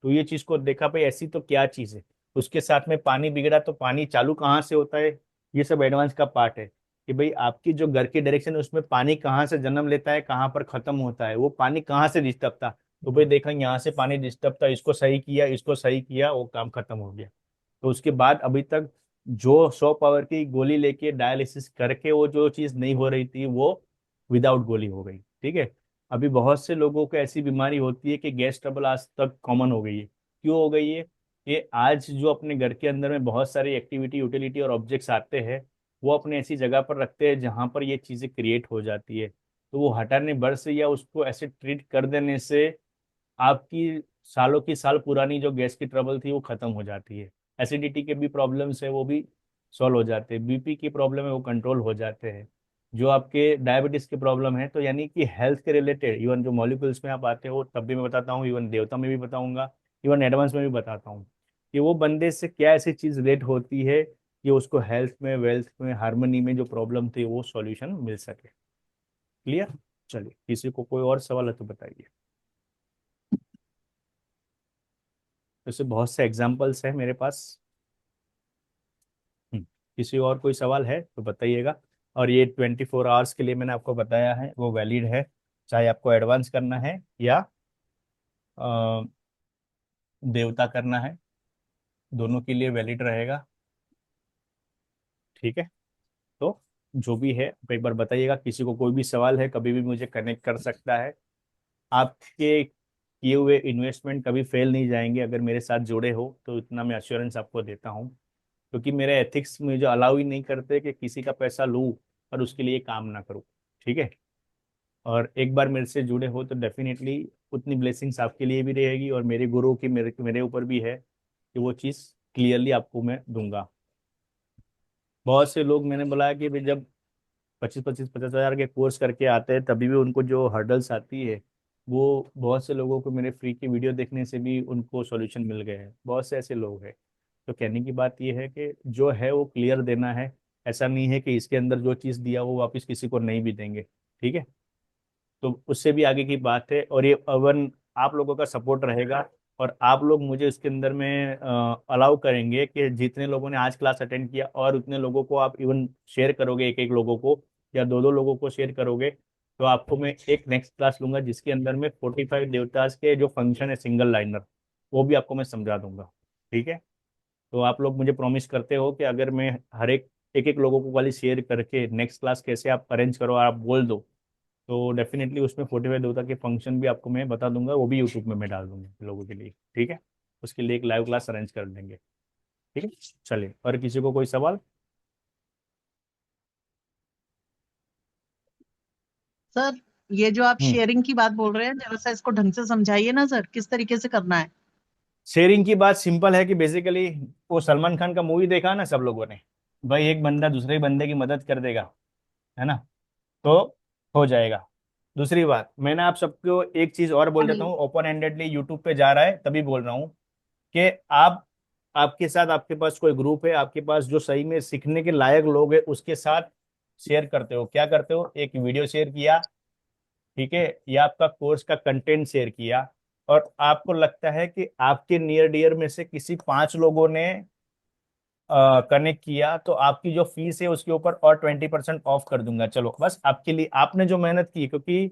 तो ये चीज को देखा भाई ऐसी तो क्या चीज है। उसके साथ में पानी बिगड़ा, तो पानी चालू कहाँ से होता है, ये सब एडवांस का पार्ट है कि भाई आपकी जो घर की डायरेक्शन है उसमें पानी कहाँ से जन्म लेता है, कहाँ पर खत्म होता है, वो पानी कहाँ से डिस्टर्ब था। तो भाई देखा यहाँ से पानी डिस्टर्ब था, इसको सही किया, इसको सही किया, वो काम खत्म हो गया। तो उसके बाद अभी तक जो 100 पावर की गोली लेके डायलिसिस करके वो जो चीज नहीं हो रही थी, वो विदाउट गोली हो गई। ठीक है, अभी बहुत से लोगों को ऐसी बीमारी होती है कि गैस ट्रबल आज तक कॉमन हो गई है। क्यों हो गई है? ये आज जो अपने घर के अंदर में बहुत सारी एक्टिविटी, यूटिलिटी और ऑब्जेक्ट्स आते हैं, वो अपने ऐसी जगह पर रखते हैं जहां पर ये चीजें क्रिएट हो जाती है। तो वो हटाने भर से या उसको ऐसे ट्रीट कर देने से आपकी सालों की साल पुरानी जो गैस की ट्रबल थी वो खत्म हो जाती है। एसिडिटी के भी प्रॉब्लम्स है वो भी सॉल्व हो जाते हैं, बीपी की प्रॉब्लम है वो कंट्रोल हो जाते हैं, जो आपके डायबिटीज की प्रॉब्लम है। तो यानी कि हेल्थ के रिलेटेड इवन जो मॉलिक्यूल्स में आप आते हो तब भी मैं बताता हूँ, इवन देवता में भी बताऊंगा, इवन एडवांस में भी बताता हूँ कि वो बंदे से क्या ऐसी चीज रिलेट होती है कि उसको हेल्थ में, वेल्थ में, हार्मनी में जो प्रॉब्लम थी वो सॉल्यूशन मिल सके। क्लियर? चलिए, किसी को कोई और सवाल है तो बताइए। जैसे बहुत से एग्जाम्पल्स हैं मेरे पास। किसी और कोई सवाल है तो बताइएगा। और ये 24 आवर्स के लिए मैंने आपको बताया है वो वैलिड है, चाहे आपको एडवांस करना है या अ, देवता करना है, दोनों के लिए वैलिड रहेगा। ठीक है, तो जो भी है आप एक बार बताइएगा। किसी को कोई भी सवाल है कभी भी मुझे कनेक्ट कर सकता है। आपके किए हुए इन्वेस्टमेंट कभी फेल नहीं जाएंगे अगर मेरे साथ जुड़े हो, तो इतना मैं अश्योरेंस आपको देता हूँ। क्योंकि मेरे एथिक्स मुझे अलाउ ही नहीं करते कि किसी का पैसा लूँ और उसके लिए काम ना करूँ। ठीक है, और एक बार मेरे से जुड़े हो तो डेफिनेटली उतनी ब्लेसिंग्स आपके लिए भी रहेगी और मेरे गुरु की मेरे ऊपर भी है कि वो चीज़ क्लियरली आपको मैं दूंगा। बहुत से लोग मैंने बोला कि भाई जब 25-50 50 हज़ार के कोर्स करके आते हैं तभी भी उनको जो हर्डल्स आती है, वो बहुत से लोगों को मेरे फ्री की वीडियो देखने से भी उनको सॉल्यूशन मिल गए हैं। बहुत से ऐसे लोग हैं। तो कहने की बात ये है कि जो है वो क्लियर देना है। ऐसा नहीं है कि इसके अंदर जो चीज़ दिया वो वापस किसी को नहीं भी देंगे। ठीक है, तो उससे भी आगे की बात है। और ये अवन आप लोगों का सपोर्ट रहेगा और आप लोग मुझे इसके अंदर में अलाउ करेंगे कि जितने लोगों ने आज क्लास अटेंड किया और उतने लोगों को आप इवन शेयर करोगे, एक एक लोगों को या दो दो लोगों को शेयर करोगे, तो आपको मैं एक नेक्स्ट क्लास लूंगा जिसके अंदर में 45 देवतास के जो फंक्शन है सिंगल लाइनर, वो भी आपको मैं समझा दूंगा। ठीक है, तो आप लोग मुझे प्रॉमिस करते हो कि अगर मैं हर एक एक लोगों को वाली शेयर करके नेक्स्ट क्लास कैसे आप अरेंज करो और आप बोल दो, तो डेफिनेटली उसमें 45 देवता के फंक्शन भी आपको मैं बता दूंगा, वो भी यूट्यूब में मैं डाल दूंगा लोगों के लिए। ठीक है, उसके लिए एक लाइव क्लास अरेंज कर देंगे। ठीक है, चलिए, और किसी को कोई सवाल? सर, ये जो आप हम्म शेयरिंग की बात बोल रहे हैं, जरा सा इसको ढंग से समझाइए ना सर, किस तरीके से करना है। शेयरिंग की बात सिंपल है कि बेसिकली वो सलमान खान का मूवी देखा ना सब लोगों ने, भाई एक बंदा दूसरे बंदे की मदद कर देगा, है ना, तो हो जाएगा। दूसरी बात, मैंने आप सबको एक चीज और बोल देता हूँ, ओपन एंडेडली यूट्यूब पे जा रहा है तभी बोल रहा हूँ कि आप, आपके साथ आपके पास कोई ग्रुप है, आपके पास जो सही में सीखने के लायक लोग हैं, उसके साथ शेयर करते हो। क्या करते हो? एक वीडियो शेयर किया, ठीक है, या आपका कोर्स का कंटेंट शेयर किया, और आपको लगता है कि आपके नियर डियर में से किसी 5 लोगों ने कनेक्ट किया, तो आपकी जो फीस है उसके ऊपर और 20% ऑफ कर दूंगा। चलो, बस आपके लिए, आपने जो मेहनत की, क्योंकि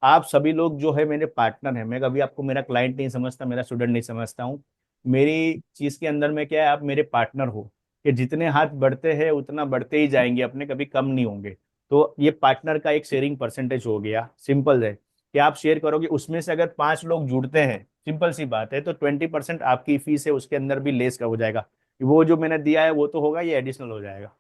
आप सभी लोग जो है मेरे पार्टनर हैं, मैं कभी आपको मेरा क्लाइंट नहीं समझता, मेरा स्टूडेंट नहीं समझता हूँ। मेरी चीज के अंदर में क्या है, आप मेरे पार्टनर हो, कि जितने हाथ बढ़ते हैं उतना बढ़ते ही जाएंगे, अपने कभी कम नहीं होंगे। तो ये पार्टनर का एक शेयरिंग परसेंटेज हो गया। सिंपल है कि आप शेयर करोगे, उसमें से अगर 5 लोग जुड़ते हैं, सिंपल सी बात है, तो 20% आपकी फीस है उसके अंदर भी लेस का हो जाएगा। वो जो मैंने दिया है वो तो होगा, ये एडिशनल हो जाएगा।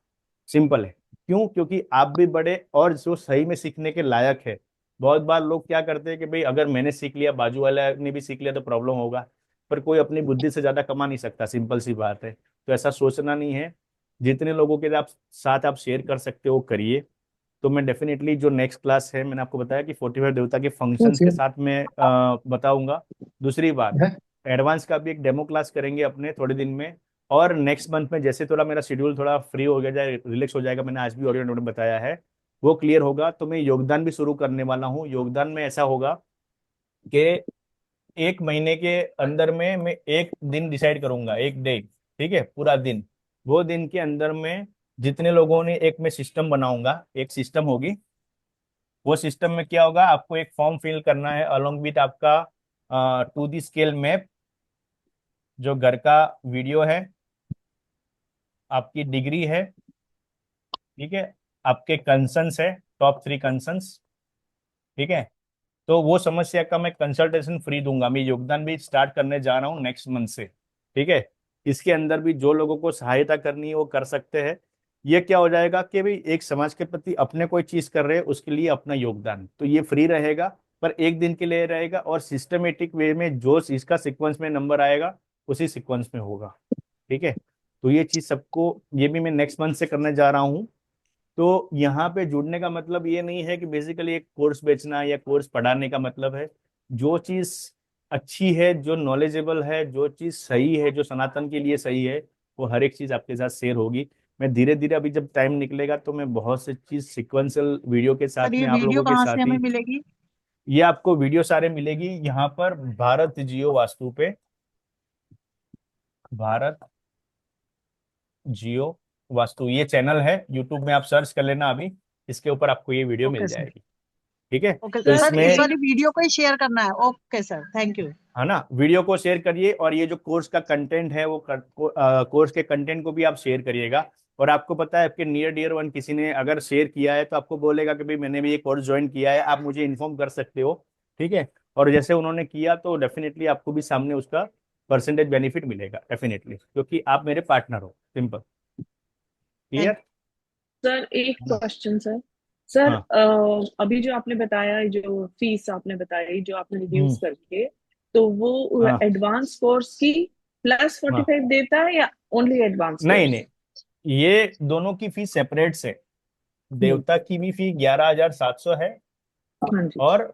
सिंपल है। क्यों? क्योंकि आप भी बड़े और जो सही में सीखने के लायक है। बहुत बार लोग क्या करते हैं कि भाई अगर मैंने सीख लिया, बाजू वाला ने भी सीख लिया तो प्रॉब्लम होगा। पर कोई अपनी बुद्धि से ज्यादा कमा नहीं सकता, सिंपल सी बात है। तो ऐसा सोचना नहीं है। जितने लोगों के आप साथ आप शेयर कर सकते हो करिए। तो मैं डेफिनेटली जो नेक्स्ट क्लास है, मैंने आपको बताया कि 45 देवता के फंक्शंस के साथ मैं बताऊंगा। दूसरी बात, एडवांस का भी एक डेमो क्लास करेंगे अपने थोड़े दिन में। और नेक्स्ट मंथ में जैसे थोड़ा मेरा शेड्यूल थोड़ा फ्री हो गया जाए, रिलैक्स हो जाएगा, मैंने आज भी ऑडियो नोट में बताया है, वो क्लियर होगा तो मैं योगदान भी शुरू करने वाला हूँ। योगदान में ऐसा होगा कि 1 महीने के अंदर में मैं एक दिन डिसाइड करूंगा, एक डे, ठीक है, पूरा दिन। वो दिन के अंदर में जितने लोगों ने, एक मैं सिस्टम बनाऊंगा, एक सिस्टम होगी। वो सिस्टम में क्या होगा, आपको एक फॉर्म फिल करना है अलोंग विथ आपका 2D स्केल मैप, जो घर का वीडियो है, आपकी डिग्री है, ठीक है, आपके कंसर्न्स है, टॉप 3 कंसर्न्स, ठीक है। तो वो समस्या का मैं कंसल्टेशन फ्री दूंगा। मैं योगदान भी स्टार्ट करने जा रहा हूँ नेक्स्ट मंथ से, ठीक है। इसके अंदर भी जो लोगों को सहायता करनी है वो कर सकते हैं। ये क्या हो जाएगा कि भाई एक समाज के प्रति अपने कोई चीज कर रहे हैं, उसके लिए अपना योगदान, तो ये फ्री रहेगा, पर एक दिन के लिए रहेगा, और सिस्टमेटिक वे में जो इसका सीक्वेंस में नंबर आएगा उसी सीक्वेंस में होगा, ठीक है। तो ये चीज सबको, ये भी मैं नेक्स्ट मंथ से करने जा रहा हूँ। तो यहाँ पे जुड़ने का मतलब ये नहीं है कि बेसिकली एक कोर्स बेचना या कोर्स पढ़ाने का मतलब है। जो चीज अच्छी है, जो नॉलेजेबल है, जो चीज सही है, जो सनातन के लिए सही है, वो हर एक चीज आपके साथ शेयर होगी। मैं धीरे धीरे, अभी जब टाइम निकलेगा तो मैं बहुत सी चीज सिक्वेंशियल वीडियो के सर साथ ये में आप वीडियो लोगों के कहाँ से साथ हमें ही, मिलेगी? ये आपको वीडियो सारे मिलेगी यहाँ पर भारत जियो वास्तु पे। भारत जियो वास्तु ये चैनल है, यूट्यूब में आप सर्च कर लेना अभी, इसके ऊपर आपको ये वीडियो मिल ओके सर। जाएगी, ठीक है। ओके तो सर, इसमें, इस वाली वीडियो को ही शेयर करना है। Okay sir, thank you. है ना, वीडियो को शेयर करिए, और ये जो कोर्स का कंटेंट है वो कोर्स के कंटेंट को भी आप शेयर करिएगा। और आपको पता है, आपके नियर डियर वन किसी ने अगर शेयर किया है तो आपको बोलेगा कि भाई मैंने भी ये कोर्स ज्वाइन किया है, आप मुझे इन्फॉर्म कर सकते हो, ठीक है। और जैसे उन्होंने किया तो डेफिनेटली आपको भी सामने उसका परसेंटेज बेनिफिट मिलेगा डेफिनेटली, क्योंकि आप मेरे पार्टनर हो। सिंपल, थैंक क्लियर, सर एक है ना। Question sir. सर हाँ। अभी जो आपने बताया, जो फीस आपने बताई जो आपने हम्म। रिड्यूस करके, तो वो हाँ। एडवांस कोर्स की प्लस फोर्टी हाँ। फाइव देता है या ओनली एडवांस नहीं कोर्स? नहीं, ये दोनों की फीस सेपरेट से। हम्म। देवता की भी फी 11,700 है, हाँ जी। और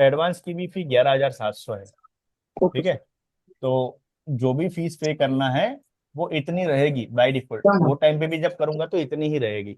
एडवांस की भी फी 11,700 है, ओके ठीक है। सर। तो जो भी फीस पे करना है वो इतनी रहेगी बाय डिफॉल्ट, वो टाइम पे भी जब करूंगा तो इतनी ही रहेगी,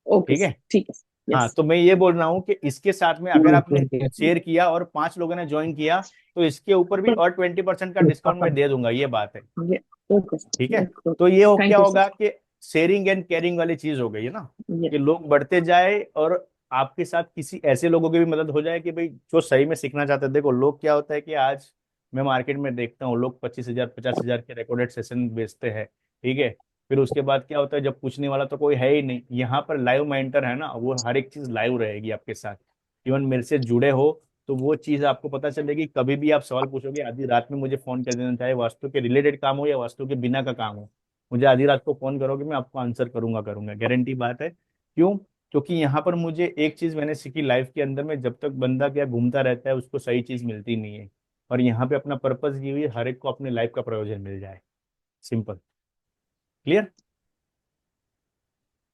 ओके ठीक सर, है। ठीक है। हाँ, यस। तो मैं ये बोल रहा हूँ कि इसके साथ में अगर आपने शेयर किया और 5 लोगों ने ज्वाइन किया, तो इसके ऊपर भी और 20% का डिस्काउंट मैं दे दूंगा, ये बात है, ये ओके ठीक सर, है। ओके। तो ये हो क्या थैंक यू होगा सर। कि शेयरिंग एंड केयरिंग वाली चीज हो गई है ना, ये कि लोग बढ़ते जाए, और आपके साथ किसी ऐसे लोगों की भी मदद हो जाए कि भाई जो सही में सीखना चाहते हैं। देखो लोग क्या होता है कि आज मैं मार्केट में देखता हूँ, लोग 25,000 50,000 के रिकॉर्डेड सेशन बेचते हैं, ठीक है। फिर उसके बाद क्या होता है, जब पूछने वाला तो कोई है ही नहीं। यहाँ पर लाइव मेंटर है ना, वो हर एक चीज लाइव रहेगी आपके साथ। इवन मेरे से जुड़े हो तो वो चीज आपको पता चलेगी, कभी भी आप सवाल पूछोगे आधी रात में मुझे फोन कर देना, चाहे वास्तु के रिलेटेड काम हो या वास्तु के बिना का काम हो, मुझे आधी रात को फोन करोगे, मैं आपको आंसर करूंगा करूंगा, गारंटी बात है। क्यों? क्योंकि यहाँ पर मुझे एक चीज मैंने सीखी लाइफ के अंदर में, जब तक बंदा क्या घूमता रहता है उसको सही चीज मिलती नहीं है। और यहाँ पे अपना पर्पस ये हुई है, हर एक को अपने लाइफ का प्रयोजन मिल जाए। सिंपल, क्लियर,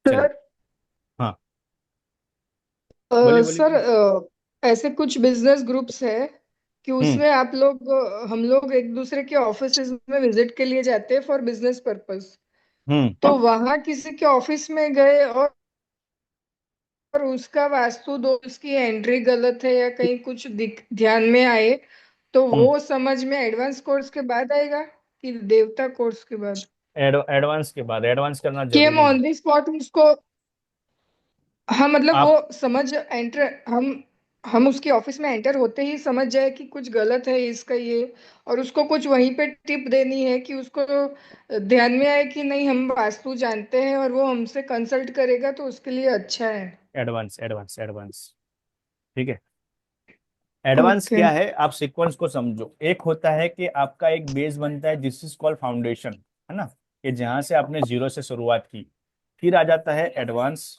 चलिए। सर हाँ, बोलिए बोलिए सर बोलिए। ऐसे कुछ बिजनेस ग्रुप्स है कि हम्म। उसमें आप लोग हम लोग एक दूसरे के ऑफिसेज में विजिट के लिए जाते हैं फॉर बिजनेस पर्पस। हम्म। तो वहां किसी के ऑफिस में गए और उसका वास्तु दोष की एंट्री गलत है या कहीं कुछ ध्यान में आए, तो हम्म। वो समझ में एडवांस कोर्स के बाद आएगा कि देवता कोर्स के बाद? एडवांस के बाद, एडवांस करना कि हम जरूरी है। ऑन द स्पॉट उसको, हाँ मतलब वो आप समझ एंटर हम हम उसकी ऑफिस में एंटर होते ही समझ जाए कि कुछ गलत है इसका ये, और उसको कुछ वहीं पे टिप देनी है कि उसको ध्यान में आए कि नहीं हम वास्तु जानते हैं, और वो हमसे कंसल्ट करेगा तो उसके लिए अच्छा है। Advance advance advance. ठीक है। Advance okay. क्या है, आप सीक्वेंस को समझो। एक होता है कि आपका एक बेस बनता है, दिस इज कॉल्ड फाउंडेशन, है ना, कि जहां से आपने जीरो से शुरुआत की। फिर आ जाता है एडवांस।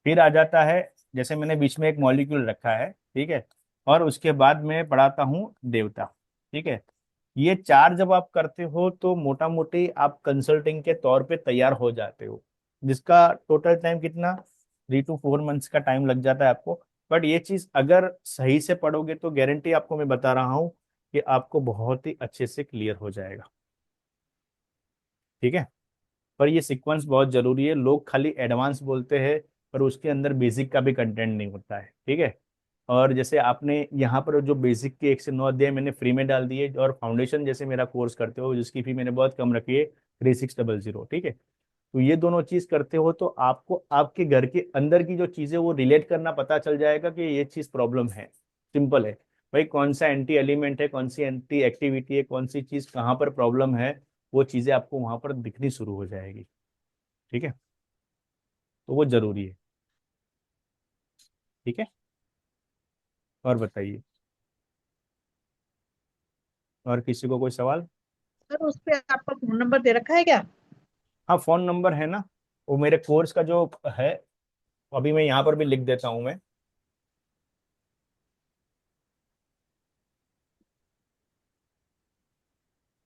फिर आ जाता है, जैसे मैंने बीच में एक मॉलिक्यूल रखा है, ठीक है, और उसके बाद मैं पढ़ाता हूँ देवता। ठीक है। ये चार जब आप करते हो तो मोटा मोटी आप कंसल्टिंग के तौर पे तैयार हो जाते हो, जिसका टोटल टाइम कितना, 3 to 4 मंथ्स का टाइम लग जाता है आपको। बट ये चीज अगर सही से पढ़ोगे तो गारंटी आपको मैं बता रहा हूँ कि आपको बहुत ही अच्छे से क्लियर हो जाएगा। ठीक है। पर ये सीक्वेंस बहुत जरूरी है। लोग खाली एडवांस बोलते हैं पर उसके अंदर बेसिक का भी कंटेंट नहीं होता है। ठीक है। और जैसे आपने यहाँ पर जो बेसिक के 1 से 9 अध्याय मैंने फ्री में डाल दिए, और फाउंडेशन जैसे मेरा कोर्स करते हो जिसकी फी मैंने बहुत कम रखी है, 3600। ठीक है। तो ये दोनों चीज करते हो तो आपको आपके घर के अंदर की जो चीजें वो रिलेट करना पता चल जाएगा कि ये चीज प्रॉब्लम है। सिंपल है भाई, कौन सा एंटी एलिमेंट है, कौन सी एंटी एक्टिविटी है, कौन सी चीज कहाँ पर प्रॉब्लम है, वो चीजें आपको वहां पर दिखनी शुरू हो जाएगी। ठीक है। तो वो जरूरी है। ठीक है। और बताइए, और किसी को कोई सवाल? सर उस पे आपका फोन नंबर दे रखा है क्या? हाँ, फोन नंबर है ना, वो मेरे कोर्स का जो है, अभी मैं यहाँ पर भी लिख देता हूँ मैं।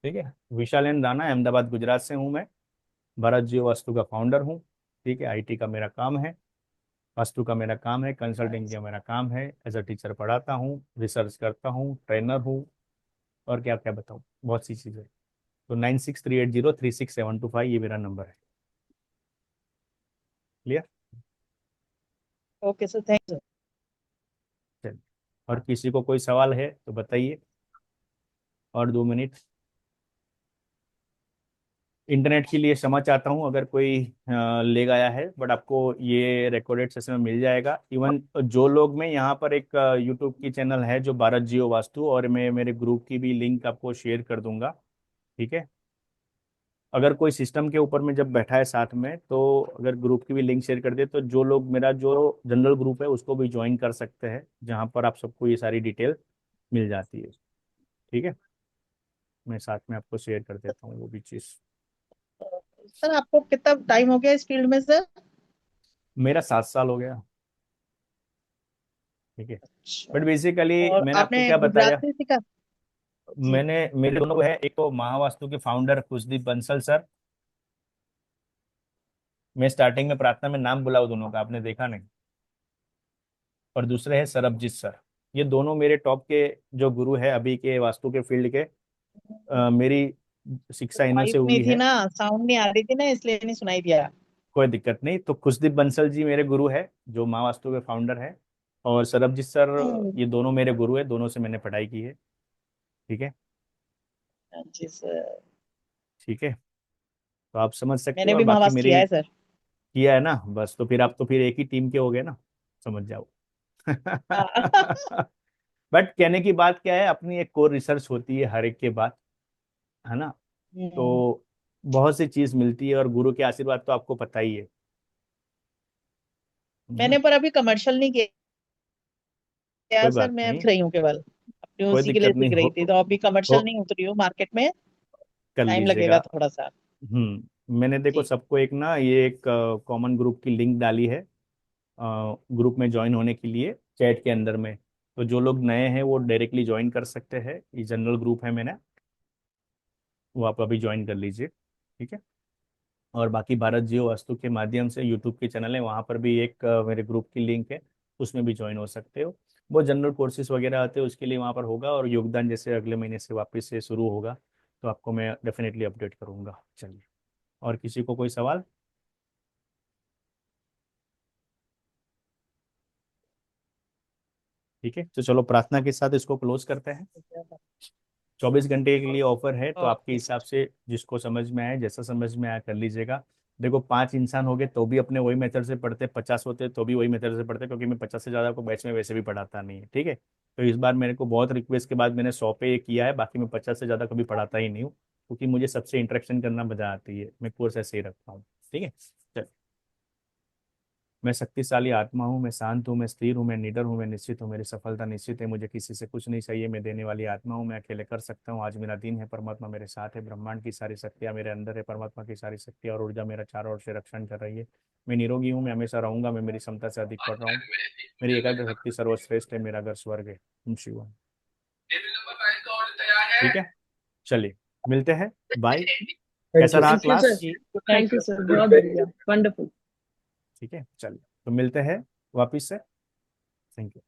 ठीक है। विशाल एन राणा, अहमदाबाद गुजरात से हूँ मैं। भारत जियो वास्तु का फाउंडर हूँ। ठीक है। आईटी का मेरा काम है, वास्तु का मेरा काम है, कंसल्टिंग का मेरा काम है, एज अ टीचर पढ़ाता हूँ, रिसर्च करता हूँ, ट्रेनर हूँ, और क्या क्या बताऊँ, बहुत सी चीज़ें। तो 9638036725 ये मेरा नंबर है। Clear? Okay sir, thank you. चलिए, और किसी को कोई सवाल है तो बताइए। और 2 मिनट। इंटरनेट के लिए क्षमा चाहता हूँ अगर कोई ले गया है, बट आपको ये रिकॉर्डेड सेशन में मिल जाएगा। इवन जो लोग, मैं यहाँ पर एक यूट्यूब की चैनल है जो भारत जियो वास्तु, और मैं मेरे ग्रुप की भी लिंक आपको शेयर कर दूंगा। ठीक है। अगर कोई सिस्टम के ऊपर में जब बैठा है साथ में, तो अगर ग्रुप की भी लिंक शेयर कर दे तो जो लोग, मेरा जो जनरल ग्रुप है उसको भी ज्वाइन कर सकते हैं, जहाँ पर आप सबको ये सारी डिटेल मिल जाती है। ठीक है। मैं साथ में आपको शेयर कर देता हूँ वो भी चीज़। सर आपको कितना टाइम हो गया इस फील्ड में सर? मेरा 7 साल हो गया। ठीक है। अच्छा। बट बेसिकली और मैंने आपको आपने क्या गुजरात बताया, से सीखा? जी। मैंने, मेरे दोनों है, एक तो महावास्तु के फाउंडर खुशदीप बंसल सर, मैं स्टार्टिंग में प्रार्थना में नाम बुलाऊं दोनों का, आपने देखा नहीं, और दूसरे है सरबजीत सर। ये दोनों मेरे टॉप के जो गुरु है अभी के वास्तु के फील्ड के। मेरी शिक्षा इन्हीं वाइफ से में हुई थी है। ना, साउंड नहीं आ रही थी ना, इसलिए नहीं सुनाई दिया। कोई दिक्कत नहीं। तो खुशदीप बंसल जी मेरे गुरु है, जो महावास्तु के फाउंडर है, और सरबजीत सर, ये दोनों मेरे गुरु है, दोनों से मैंने पढ़ाई की है। ठीक है। जी सर। ठीक है। तो आप समझ सकते मैंने हो, और भी बाकी महावास किया मेरी है सर। किया है ना, बस तो फिर आप तो फिर एक ही टीम के हो गए ना, समझ जाओ। बट कहने की बात क्या है, अपनी एक कोर रिसर्च होती है हर एक के बाद, है ना। हम्म, तो बहुत सी चीज मिलती है, और गुरु के आशीर्वाद तो आपको पता ही है। मैंने पर अभी कमर्शियल नहीं किया कोई सर, बात मैं नहीं, सीख रही हूँ केवल, अपनी कोई उसी के लिए दिक्कत नहीं, सीख रही थी, तो अभी हो कमर्शियल नहीं उतरी हूँ मार्केट में। कर टाइम लीजिएगा। लगेगा थोड़ा सा। मैंने देखो जी। सबको एक ना, ये एक कॉमन ग्रुप की लिंक डाली है ग्रुप में ज्वाइन होने के लिए, चैट के अंदर में। तो जो लोग नए हैं वो डायरेक्टली ज्वाइन कर सकते हैं, ये जनरल ग्रुप है मैंने, वो आप अभी ज्वाइन कर लीजिए। ठीक है। और बाकी भारत जियो वास्तु के माध्यम से यूट्यूब के चैनल है, वहाँ पर भी एक मेरे ग्रुप की लिंक है, उसमें भी ज्वाइन हो सकते हो। वो जनरल कोर्सेज वगैरह आते हैं उसके लिए वहाँ पर होगा, और योगदान जैसे अगले महीने से वापस से शुरू होगा, तो आपको मैं डेफिनेटली अपडेट करूँगा। चलिए, और किसी को कोई सवाल? ठीक है, तो चलो प्रार्थना के साथ इसको क्लोज करते हैं। 24 घंटे के लिए ऑफर है, तो आपके ओके। हिसाब से जिसको समझ में आए, जैसा समझ में आया कर लीजिएगा। देखो 5 इंसान हो गए तो भी अपने वही मेथड से पढ़ते, 50 होते तो भी वही मेथड से पढ़ते, क्योंकि मैं 50 से ज्यादा को बैच में वैसे भी पढ़ाता नहीं है, ठीक है। तो इस बार मेरे को बहुत रिक्वेस्ट के बाद मैंने 100 पे ये किया है, बाकी मैं 50 से ज्यादा कभी पढ़ाता ही नहीं हूँ, क्योंकि मुझे सबसे इंटरेक्शन करना मजा आती है, मैं कोर्स ऐसे ही रखता हूँ, ठीक है। चल, मैं शक्तिशाली आत्मा हूँ, मैं शांत हूँ, मैं स्थिर हूँ, मैं निडर हूँ, मैं निश्चित हूँ, मेरी सफलता निश्चित है, मुझे किसी से कुछ नहीं चाहिए, मैं देने वाली आत्मा हूँ, मैं अकेले कर सकता हूँ, आज मेरा दिन है, परमात्मा मेरे साथ है, ब्रह्मांड की सारी शक्तियाँ मेरे अंदर है, परमात्मा की सारी शक्तियाँ और ऊर्जा मेरा चारों ओर से रक्षण कर रही है, मैं निरोगी हूँ, मैं हमेशा रहूंगा, मैं मेरी क्षमता से अधिक पढ़ रहा हूँ, मेरी एकाग्र शक्ति सर्वश्रेष्ठ है, मेरा घर स्वर्ग है, तुम शिव हो। ठीक है, चलिए मिलते हैं, बाय। कैसा रहा thank you class? Sir, thank you sir, बहुत बढ़िया, वंडरफुल। ठीक है, चलिए तो मिलते हैं वापिस से, थैंक यू।